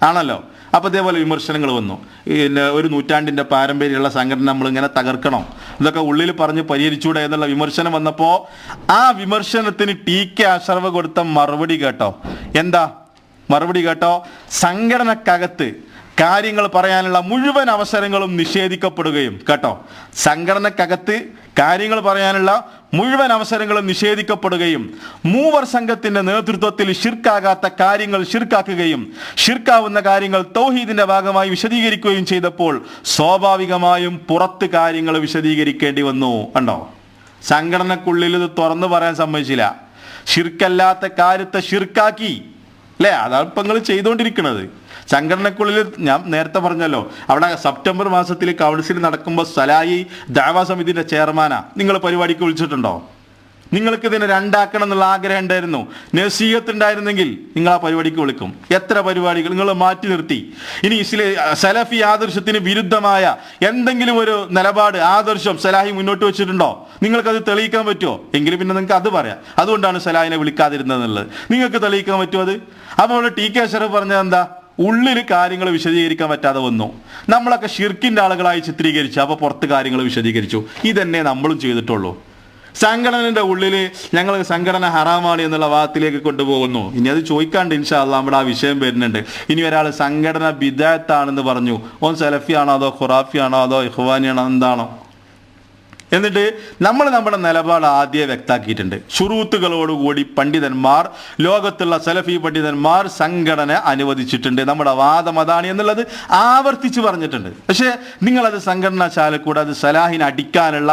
ആണല്ലോ. അപ്പോൾ ഇതേപോലെ വിമർശനങ്ങൾ വന്നു. പിന്നെ ഒരു നൂറ്റാണ്ടിൻ്റെ പാരമ്പര്യമുള്ള സംഘടന നമ്മളിങ്ങനെ തകർക്കണോ, ഇതൊക്കെ ഉള്ളിൽ പറഞ്ഞ് പരിഹരിച്ചൂടെ എന്നുള്ള വിമർശനം വന്നപ്പോൾ ആ വിമർശനത്തിന് TK അഷ്റഫ് കൊടുത്ത മറുപടി കേട്ടോ. എന്താ മറുപടി കേട്ടോ? സംഘടനക്കകത്ത് കാര്യങ്ങൾ പറയാനുള്ള മുഴുവൻ അവസരങ്ങളും നിഷേധിക്കപ്പെടുകയും കേട്ടോ, സംഘടനക്കകത്ത് കാര്യങ്ങൾ പറയാനുള്ള മുഴുവൻ അവസരങ്ങളും നിഷേധിക്കപ്പെടുകയും മൂവർ സംഘത്തിന്റെ നേതൃത്വത്തിൽ ഷിർക്കാകാത്ത കാര്യങ്ങൾ ഷിർക്കാക്കുകയും ഷിർക്കാവുന്ന കാര്യങ്ങൾ തൗഹീദിന്റെ ഭാഗമായി വിശദീകരിക്കുകയും ചെയ്തപ്പോൾ സ്വാഭാവികമായും പുറത്ത് കാര്യങ്ങൾ വിശദീകരിക്കേണ്ടി വന്നു. കണ്ടോ, സംഘടനക്കുള്ളിൽ ഇത് തുറന്നു പറയാൻ സമ്മതിച്ചില്ല. ഷിർക്കല്ലാത്ത കാര്യത്തെ ഷിർക്കാക്കി അല്ലേ? അതാണ് ഇപ്പം നിങ്ങൾ ചെയ്തുകൊണ്ടിരിക്കുന്നത്. സംഘടനക്കുള്ളിൽ ഞാൻ നേരത്തെ പറഞ്ഞല്ലോ, അവിടെ സെപ്റ്റംബർ മാസത്തിൽ കൗൺസിൽ നടക്കുമ്പോൾ സലായി ദഅവാ സമിതിന്റെ ചെയർമാനാ. നിങ്ങൾ പരിപാടിക്ക് വിളിച്ചിട്ടുണ്ടോ? നിങ്ങൾക്ക് ഇതിനെ രണ്ടാക്കണം എന്നുള്ള ആഗ്രഹം ഉണ്ടായിരുന്നു, നസീഹത്ത് ഉണ്ടായിരുന്നെങ്കിൽ നിങ്ങൾ ആ പരിപാടിക്ക് വിളിക്കും. എത്ര പരിപാടികൾ നിങ്ങൾ മാറ്റി നിർത്തി. ഇനി സലഫി ആദർശത്തിന് വിരുദ്ധമായ എന്തെങ്കിലും ഒരു നിലപാട് ആദർശം സലാഹി മുന്നോട്ട് വെച്ചിട്ടുണ്ടോ? നിങ്ങൾക്കത് തെളിയിക്കാൻ പറ്റുമോ? എങ്കിലും പിന്നെ നിങ്ങൾക്ക് അത് പറയാം. അതുകൊണ്ടാണ് സലാഹിനെ വിളിക്കാതിരുന്നതെന്നുള്ളത്. നിങ്ങൾക്ക് തെളിയിക്കാൻ പറ്റുമോ അത്? അപ്പോൾ TK അഷ്റഫ് പറഞ്ഞത് എന്താ? ഉള്ളിൽ കാര്യങ്ങൾ വിശദീകരിക്കാൻ പറ്റാതെ വന്നു. നമ്മളൊക്കെ ഷിർക്കിന്റെ ആളുകളായി ചിത്രീകരിച്ചു, അപ്പോൾ പുറത്ത് കാര്യങ്ങൾ വിശദീകരിച്ചു. ഇതന്നെ നമ്മളും ചെയ്തിട്ടുള്ളൂ. സംഘടനയുടെ ഉള്ളിൽ ഞങ്ങൾ സംഘടന ഹറാമാണ് എന്നുള്ള വാദത്തിലേക്ക് കൊണ്ടുപോകുന്നു. ഇനി അത് ചോദിക്കാണ്ട് ഇൻഷാ അല്ലാഹ് നമ്മുടെ ആ വിഷയം വരുന്നുണ്ട്. ഇനി ഒരാൾ സംഘടന ബിദഅത്താണെന്ന് പറഞ്ഞു, ഓൻ സലഫിയാണോ അതോ ഖുറാഫിയാണോ അതോ ഇഖ്വാനിയാണോ എന്താണോ? എന്നിട്ട് നമ്മൾ നമ്മുടെ നിലപാട് ആദ്യം വ്യക്താക്കിയിട്ടുണ്ട്. ശുറൂത്തുകളോടുകൂടി പണ്ഡിതന്മാർ, ലോകത്തുള്ള സലഫി പണ്ഡിതന്മാർ സംഘടന അനുവദിച്ചിട്ടുണ്ട്. നമ്മുടെ വാദം അതാണ് എന്നുള്ളത് ആവർത്തിച്ച് പറഞ്ഞിട്ടുണ്ട്. പക്ഷേ നിങ്ങളത് സംഘടനാ ശാലക്കൂടെ അത് സലാഹിനെ അടിക്കാനുള്ള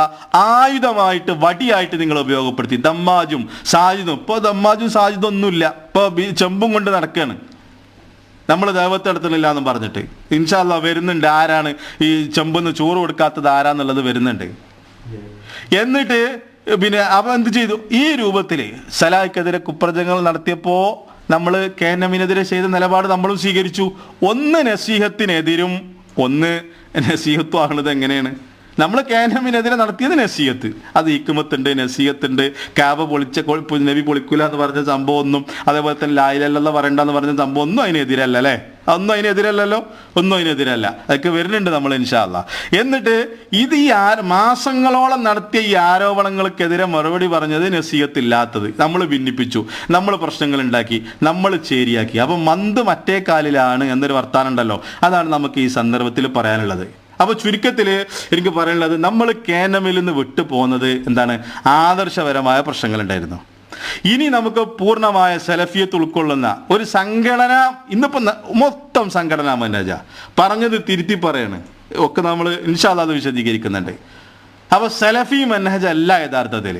ആയുധമായിട്ട്, വടിയായിട്ട് നിങ്ങൾ ഉപയോഗപ്പെടുത്തി. ദമ്മാജും സാജിദും, ഇപ്പോൾ ദമ്മാജും സാജിദും ഒന്നുമില്ല, ഇപ്പോൾ ചെമ്പും കൊണ്ട് നടക്കുകയാണ്. നമ്മൾ ദൈവത്തെ എടുത്തില്ല എന്നും പറഞ്ഞിട്ട് ഇൻഷാ അല്ലാഹ് വരുന്നുണ്ട്. ആരാണ് ഈ ചെമ്പെന്ന് ചോറ് കൊടുക്കാത്തത് ആരാന്നുള്ളത് വരുന്നുണ്ട്. എന്നിട്ട് പിന്നെ അവ എന്ത് ചെയ്തു? ഈ രൂപത്തിൽ സലാഹിക്കെതിരെ കുപ്രചങ്ങൾ നടത്തിയപ്പോൾ നമ്മൾ KNMനെതിരെ ചെയ്ത നിലപാട് നമ്മളും സ്വീകരിച്ചു. ഒന്ന് നസീഹത്തിനെതിരും ഒന്ന് നസീഹത്തും ആകുന്നത് എങ്ങനെയാണ്? നമ്മൾ KNMനെതിരെ നടത്തിയത് നസീഹത്ത്, അത് ഹിക്മത്തുണ്ട്, നസീഹത്തുണ്ട്. കാബ പൊളിച്ച നബി പൊളിക്കൂല എന്ന് പറഞ്ഞ സംഭവം ഒന്നും, അതേപോലെ തന്നെ ലാ ഇലാഹ ഇല്ലല്ലാഹ് പറയണ്ടെന്ന് പറഞ്ഞ സംഭവം ഒന്നും അതിനെതിരല്ല അല്ലേ? ഒന്നും അതിനെതിരല്ലല്ലോ, ഒന്നും അതിനെതിരല്ല. അതൊക്കെ വരുന്നുണ്ട് നമ്മൾ ഇൻഷാ അല്ലാഹ്. എന്നിട്ട് ഇത് ഈ മാസങ്ങളോളം നടത്തിയ ഈ ആരോപണങ്ങൾക്കെതിരെ മറുപടി പറഞ്ഞത് നസീഹത്തില്ലാത്തത് നമ്മൾ ഭിന്നിപ്പിച്ചു, നമ്മൾ പ്രശ്നങ്ങൾ ഉണ്ടാക്കി, നമ്മൾ ചേരിയാക്കി. അപ്പം മന്ത് മറ്റേ കാലിലാണ് എന്നൊരു വർത്താനം ഉണ്ടല്ലോ, അതാണ് നമുക്ക് ഈ സന്ദർഭത്തിൽ പറയാനുള്ളത്. അപ്പോൾ ചുരുക്കത്തിൽ എനിക്ക് പറയാനുള്ളത്, നമ്മൾ KNMൽ നിന്ന് വിട്ടു പോകുന്നത് എന്താണ്? ആദർശപരമായ പ്രശ്നങ്ങളുണ്ടായിരുന്നു. ഇനി നമുക്ക് പൂർണ്ണമായ സലഫിയത്ത് ഉൾക്കൊള്ളുന്ന ഒരു സംഘടന, ഇന്നിപ്പോൾ മൊത്തം സംഘടനാ മനേജ പറഞ്ഞത് തിരുത്തി പറയാണ് ഒക്കെ നമ്മൾ ഇൻഷാ അല്ലാഹ് അത് വിശദീകരിക്കുന്നുണ്ട്. അപ്പോൾ സലഫി മനഹജ് അല്ല യഥാർത്ഥത്തിൽ.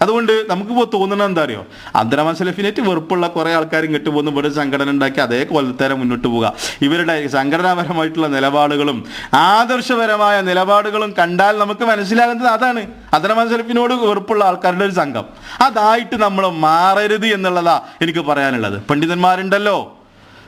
അതുകൊണ്ട് നമുക്കിപ്പോൾ തോന്നുന്നത് എന്താ അറിയോ? അബ്ദുറഹ്മാൻ സലഫിനായിട്ട് വെറുപ്പുള്ള കുറേ ആൾക്കാർ ഇങ്ങോട്ട് പോകുന്നു, ഇവിടെ സംഘടന ഉണ്ടാക്കി അതേ കൊല്ലത്തേരം മുന്നോട്ട് പോവുക. ഇവരുടെ സംഘടനാപരമായിട്ടുള്ള നിലപാടുകളും ആദർശപരമായ നിലപാടുകളും കണ്ടാൽ നമുക്ക് മനസ്സിലാകുന്നത് അതാണ്. അബ്ദുറഹ്മാൻ സലഫിനോട് വെറുപ്പുള്ള ആൾക്കാരുടെ ഒരു സംഘം, അതായിട്ട് നമ്മൾ മാറരുത് എന്നുള്ളതാ എനിക്ക് പറയാനുള്ളത്. പണ്ഡിതന്മാരുണ്ടല്ലോ,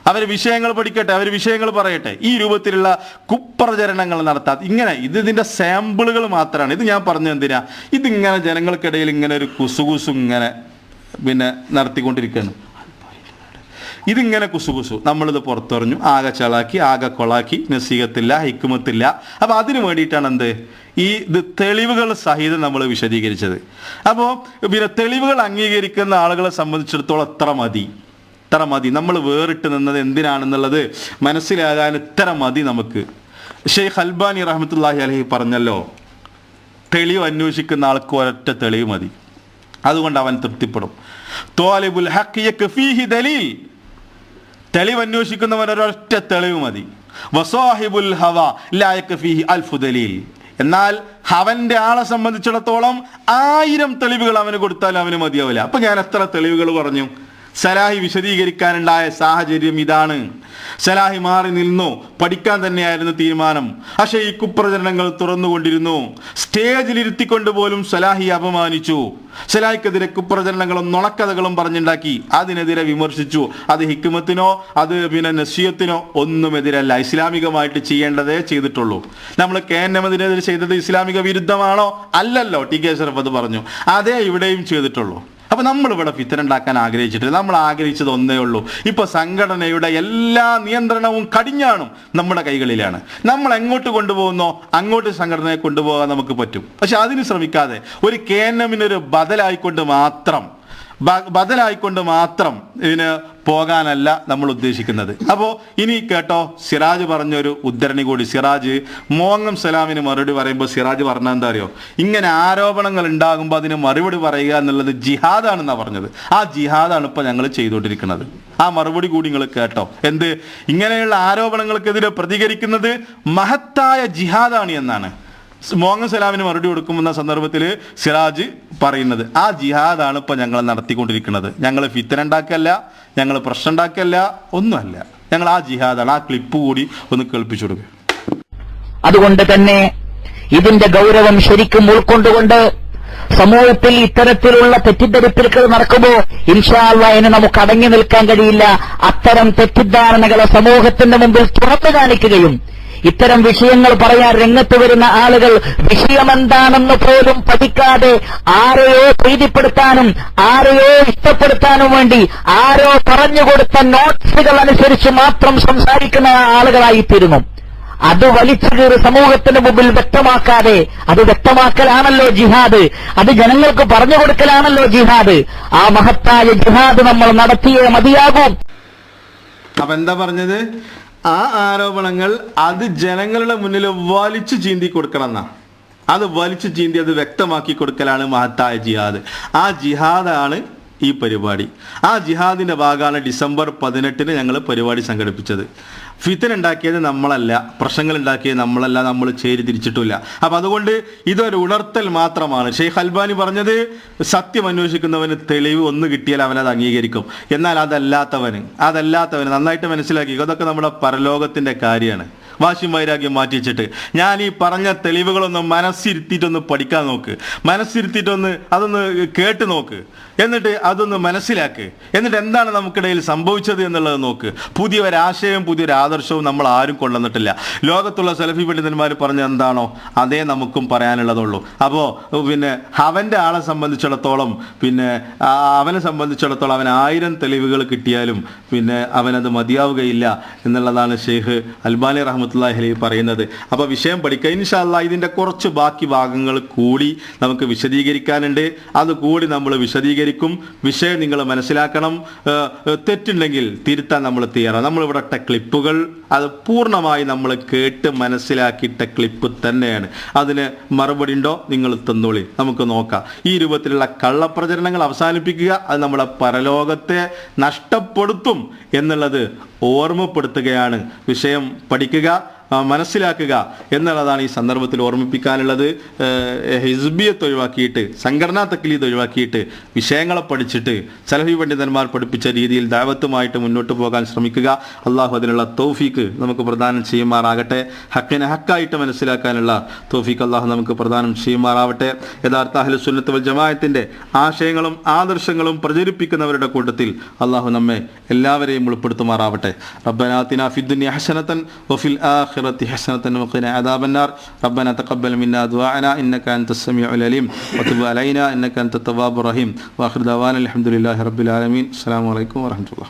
അവർ വിഷയങ്ങൾ പഠിക്കട്ടെ, അവർ വിഷയങ്ങൾ പറയട്ടെ. ഈ രൂപത്തിലുള്ള കുപ്രചരണങ്ങൾ നടത്താത്ത ഇങ്ങനെ ഇതിൻ്റെ സാമ്പിളുകൾ മാത്രമാണ്. ഇത് ഞാൻ പറഞ്ഞത് എന്തിനാ? ഇതിങ്ങനെ ജനങ്ങൾക്കിടയിൽ ഇങ്ങനെ ഒരു കുസുകുസു ഇങ്ങനെ പിന്നെ നടത്തിക്കൊണ്ടിരിക്കുകയാണ്. ഇതിങ്ങനെ കുസുകുസു നമ്മളിത് പുറത്തെറിഞ്ഞു, ആകെ ചളാക്കി, ആകെ കൊളാക്കി, നസീഹത്തില്ല, ഹിക്മത്തില്ല. അപ്പം അതിനു വേണ്ടിയിട്ടാണ് എന്ത് ഇത് തെളിവുകൾ സഹിതം നമ്മൾ വിശദീകരിച്ചത്. അപ്പോൾ പിന്നെ തെളിവുകൾ അംഗീകരിക്കുന്ന ആളുകളെ സംബന്ധിച്ചിടത്തോളം എത്ര മതി. നമ്മൾ വേറിട്ട് നിന്നത് എന്തിനാണെന്നുള്ളത് മനസ്സിലാകാൻ ഇത്ര മതി നമുക്ക്. ഷെയ്ഖ് അൽബാനി റഹ്മത്തുള്ളാഹി അലൈഹി പറഞ്ഞല്ലോ, തെളിവ് അന്വേഷിക്കുന്ന ആൾക്ക് ഒരൊറ്റ തെളിവ് മതി, അതുകൊണ്ട് അവൻ തൃപ്തിപ്പെടും. ത്വാലിബുൽ ഹഖ് യക്ഫീഹി ദലീൽ, തെളിവ് അന്വേഷിക്കുന്നവൻ ഒരൊറ്റ തെളിവ് മതി. വസാഹിബുൽ ഹവ ലാ യക്ഫീഹി അൽഫു ദലീൽ, എന്നാൽ അവൻ്റെ ആളെ സംബന്ധിച്ചിടത്തോളം 1000 തെളിവുകൾ അവന് കൊടുത്താലും അവന് മതിയാവില്ല. അപ്പം ഞാൻ എത്ര തെളിവുകൾ പറഞ്ഞു? സലാഹി വിശദീകരിക്കാനുണ്ടായ സാഹചര്യം ഇതാണ്. സലാഹി മാറി നിന്നു, പഠിക്കാൻ തന്നെയായിരുന്നു തീരുമാനം. പക്ഷേ ഈ കുപ്രചരണങ്ങൾ തുറന്നുകൊണ്ടിരുന്നു. സ്റ്റേജിലിരുത്തിക്കൊണ്ട് പോലും സലാഹി അപമാനിച്ചു. സലാഹിക്കെതിരെ കുപ്രചരണങ്ങളും നുണക്കഥകളും പറഞ്ഞുണ്ടാക്കി. അതിനെതിരെ വിമർശിച്ചു. അത് ഹിക്മത്തിനോ അത് പിന്നെ നസീഹത്തിനോ ഒന്നുമെതിരല്ല, ഇസ്ലാമികമായിട്ട് ചെയ്യേണ്ടതേ ചെയ്തിട്ടുള്ളൂ. നമ്മൾ കേന്നമതിനെതിരെ ചെയ്തത് ഇസ്ലാമിക വിരുദ്ധമാണോ? അല്ലല്ലോ. ടി കെ അഷ്റഫ് അത് പറഞ്ഞു. അതേ ഇവിടെയും ചെയ്തിട്ടുള്ളൂ. അപ്പൊ നമ്മളിവിടെ ഫിത്തന ഉണ്ടാക്കാൻ ആഗ്രഹിച്ചിട്ടില്ല. നമ്മൾ ആഗ്രഹിച്ചത് ഒന്നേ ഉള്ളൂ. ഇപ്പൊ സംഘടനയുടെ എല്ലാ നിയന്ത്രണവും കടിഞ്ഞാണും നമ്മുടെ കൈകളിലാണ്. നമ്മൾ എങ്ങോട്ട് കൊണ്ടുപോകുന്നോ അങ്ങോട്ട് സംഘടനയെ കൊണ്ടുപോകാൻ നമുക്ക് പറ്റും. പക്ഷെ അതിന് ശ്രമിക്കാതെ ഒരു കേന്നമിനൊരു ബദലായിക്കൊണ്ട് മാത്രം ഇതിന് പോകാനല്ല നമ്മൾ ഉദ്ദേശിക്കുന്നത്. അപ്പോൾ ഇനി കേട്ടോ, സിറാജ് പറഞ്ഞൊരു ഉദ്ധരണി കൂടി. സിറാജ് മോങ്ങം സലാമിന് മറുപടി പറയുമ്പോൾ സിറാജ് പറഞ്ഞ എന്താ അറിയോ? ഇങ്ങനെ ആരോപണങ്ങൾ ഉണ്ടാകുമ്പോൾ അതിന് മറുപടി പറയുക എന്നുള്ളത് ജിഹാദാണെന്നാണ് പറഞ്ഞത്. ആ ജിഹാദാണ് ഇപ്പൊ ഞങ്ങൾ ചെയ്തുകൊണ്ടിരിക്കുന്നത്. ആ മറുപടി കൂടി നിങ്ങൾ കേട്ടോ. എന്ത്? ഇങ്ങനെയുള്ള ആരോപണങ്ങൾക്കെതിരെ പ്രതികരിക്കുന്നത് മഹത്തായ ജിഹാദാണ് എന്നാണ് മോങ്ങം സലാമിന് മറുപടി കൊടുക്കുന്ന സന്ദർഭത്തിൽ സിറാജ് പറയുന്നത്. ആ ജിഹാദാണ് ഇപ്പൊ ഞങ്ങൾ നടത്തിക്കൊണ്ടിരിക്കുന്നത്. ഞങ്ങൾ ഫിത്തന ഉണ്ടാക്കല്ല, ഞങ്ങൾ പ്രശ്നം ഉണ്ടാക്കല്ല, ഒന്നുമല്ല. ഞങ്ങൾ ആ ജിഹാദാണ്. ആ ക്ലിപ്പ് കൂടി ഒന്ന് കേൾപ്പിച്ചു കൊടുക്കുക. അതുകൊണ്ട് തന്നെ ഇതിന്റെ ഗൗരവം ശരിക്കും ഉൾക്കൊണ്ടുകൊണ്ട് സമൂഹത്തിൽ ഇത്തരത്തിലുള്ള തെറ്റിദ്ധരിപ്പിലുകൾ നടക്കുമ്പോൾ ഇൻഷാ അല്ലാഹ് അതിന് നമുക്ക് അടങ്ങി നിൽക്കാൻ കഴിയില്ല. അത്തരം തെറ്റിദ്ധാരണകളെ സമൂഹത്തിന്റെ മുമ്പിൽ തുറന്നു കാണിക്കുകയും ഇത്തരം വിഷയങ്ങൾ പറയാൻ രംഗത്ത് വരുന്ന ആളുകൾ വിഷയമെന്താണെന്ന് പോലും പഠിക്കാതെ ആരെയോ പ്രീതിപ്പെടുത്താനും ആരെയോ ഇഷ്ടപ്പെടുത്താനും വേണ്ടി ആരോ പറഞ്ഞുകൊടുത്ത നോട്ട്സുകൾ അനുസരിച്ച് മാത്രം സംസാരിക്കുന്ന ആളുകളായിത്തീരുന്നു. അത് വലിച്ചു കീറി സമൂഹത്തിന് മുമ്പിൽ വ്യക്തമാക്കാതെ, അത് വ്യക്തമാക്കലാണല്ലോ ജിഹാദ്, അത് ജനങ്ങൾക്ക് പറഞ്ഞു കൊടുക്കലാണല്ലോ ജിഹാദ്. ആ മഹത്തായ ജിഹാദ് നമ്മൾ നടത്തിയേ മതിയാകും. അപ്പൊ എന്താ പറഞ്ഞത്? ആ ആരോപണങ്ങൾ അത് ജനങ്ങളുടെ മുന്നിൽ വലിച്ചു ചീന്തി കൊടുക്കണം എന്നാ. അത് വലിച്ചു ചീന്തി അത് വ്യക്തമാക്കി കൊടുക്കലാണ് മഹത്തായ ജിഹാദ്. ആ ജിഹാദാണ് ഈ പരിപാടി. ആ ജിഹാദിന്റെ ഭാഗമാണ് ഡിസംബർ 18 ഞങ്ങൾ പരിപാടി സംഘടിപ്പിച്ചത്. ഫിത്തന ഉണ്ടാക്കിയത് നമ്മളല്ല, പ്രശ്നങ്ങൾ ഉണ്ടാക്കിയത് നമ്മളല്ല, നമ്മൾ ചേരി തിരിച്ചിട്ടില്ല. അപ്പൊ അതുകൊണ്ട് ഇതൊരു ഉണർത്തൽ മാത്രമാണ്. ഷെയ്ഖ് അൽബാനി പറഞ്ഞത് സത്യം അന്വേഷിക്കുന്നവന് തെളിവ് ഒന്ന് കിട്ടിയാൽ അവനത് അംഗീകരിക്കും. എന്നാൽ അതല്ലാത്തവന് നന്നായിട്ട് മനസ്സിലാക്കി, അതൊക്കെ നമ്മുടെ പരലോകത്തിന്റെ കാര്യമാണ്. വാശിയും വൈരാഗ്യം മാറ്റി വെച്ചിട്ട് ഞാൻ ഈ പറഞ്ഞ തെളിവുകളൊന്ന് മനസ്സിരുത്തിയിട്ടൊന്ന് പഠിക്കാൻ നോക്ക്, മനസ്സിരുത്തിയിട്ടൊന്ന് അതൊന്ന് കേട്ട് നോക്ക്, എന്നിട്ട് അതൊന്ന് മനസ്സിലാക്ക്, എന്നിട്ട് എന്താണ് നമുക്കിടയിൽ സംഭവിച്ചത് എന്നുള്ളത് നോക്ക്. പുതിയൊരാശയവും പുതിയൊരു ആദർശവും നമ്മൾ ആരും കൊണ്ടുവന്നിട്ടില്ല. ലോകത്തുള്ള സലഫി പണ്ഡിതന്മാർ പറഞ്ഞ എന്താണോ അതേ നമുക്കും പറയാനുള്ളതുള്ളൂ. അപ്പോൾ പിന്നെ അവൻ്റെ ആളെ സംബന്ധിച്ചിടത്തോളം അവനെ സംബന്ധിച്ചിടത്തോളം അവൻ 1000 തെളിവുകൾ കിട്ടിയാലും അവനത് മതിയാവുകയില്ല എന്നുള്ളതാണ് ഷെയ്ഖ് അൽബാനി റഹ്മത്തുള്ളാഹി അലൈഹി പറയുന്നത്. അപ്പോൾ വിഷയം പഠിക്കുക. ഇൻഷാ അല്ലാഹ് ഇതിൻ്റെ കുറച്ച് ബാക്കി ഭാഗങ്ങൾ കൂടി നമുക്ക് വിശദീകരിക്കാനുണ്ട്. അതുകൂടി നമ്മൾ വിശദീകരിക്കും. വിഷയം നിങ്ങൾ മനസ്സിലാക്കണം. തെറ്റുണ്ടെങ്കിൽ തിരുത്താൻ നമ്മൾ തയ്യാറാണ്. നമ്മളിവിടെ ഇട്ട ക്ലിപ്പുകൾ അത് പൂർണ്ണമായി നമ്മൾ കേട്ട് മനസ്സിലാക്കിയിട്ട ക്ലിപ്പ് തന്നെയാണ്. അതിന് മറുപടി ഉണ്ടോ നിങ്ങൾ തന്നോളി, നമുക്ക് നോക്കാം. ഈ രൂപത്തിലുള്ള കള്ളപ്രചരണങ്ങൾ അവസാനിപ്പിക്കുക. അത് നമ്മളെ പരലോകത്തെ നഷ്ടപ്പെടുത്തും എന്നുള്ളത് ഓർമ്മപ്പെടുത്തുകയാണ്. വിഷയം പഠിക്കുക, മനസ്സിലാക്കുക എന്നുള്ളതാണ് ഈ സന്ദർഭത്തിൽ ഓർമ്മിപ്പിക്കാനുള്ളത്. ഹിസ്ബിയത്ത് ഒഴിവാക്കിയിട്ട്, സംഘടനാ തക്ലീദ് ഒഴിവാക്കിയിട്ട് വിഷയങ്ങളെ പഠിച്ചിട്ട് സലഫി പണ്ഡിതന്മാർ പഠിപ്പിച്ച രീതിയിൽ ദഅവത്തുമായിട്ട് മുന്നോട്ട് പോകാൻ ശ്രമിക്കുക. അള്ളാഹു അതിനുള്ള തൗഫീക്ക് നമുക്ക് പ്രദാനം ചെയ്യുമാറാകട്ടെ. ഹക്കിനെ ഹക്കായിട്ട് മനസ്സിലാക്കാനുള്ള തൗഫീക്ക് അള്ളാഹു നമുക്ക് പ്രദാനം ചെയ്യുമാറാവട്ടെ. യഥാർത്ഥ അഹ്ലു സുന്നത്ത് വൽ ജമാഅത്തിന്റെ ആശയങ്ങളും ആദർശങ്ങളും പ്രചരിപ്പിക്കുന്നവരുടെ കൂട്ടത്തിൽ അള്ളാഹു നമ്മെ എല്ലാവരെയും ഉൾപ്പെടുത്തുമാറാവട്ടെ. റബ്ബനാ ആതിനാ ഫിദ്ദുനിയ ഹസനതൻ വഫിൽ آخرة حسنة وقنا عذاب النار ربنا تقبل منا دعاءنا إنك أنت السميع العليم وتب علينا إنك أنت التواب الرحيم وآخر دعوانا الحمد لله رب العالمين. السلام عليكم ورحمة الله.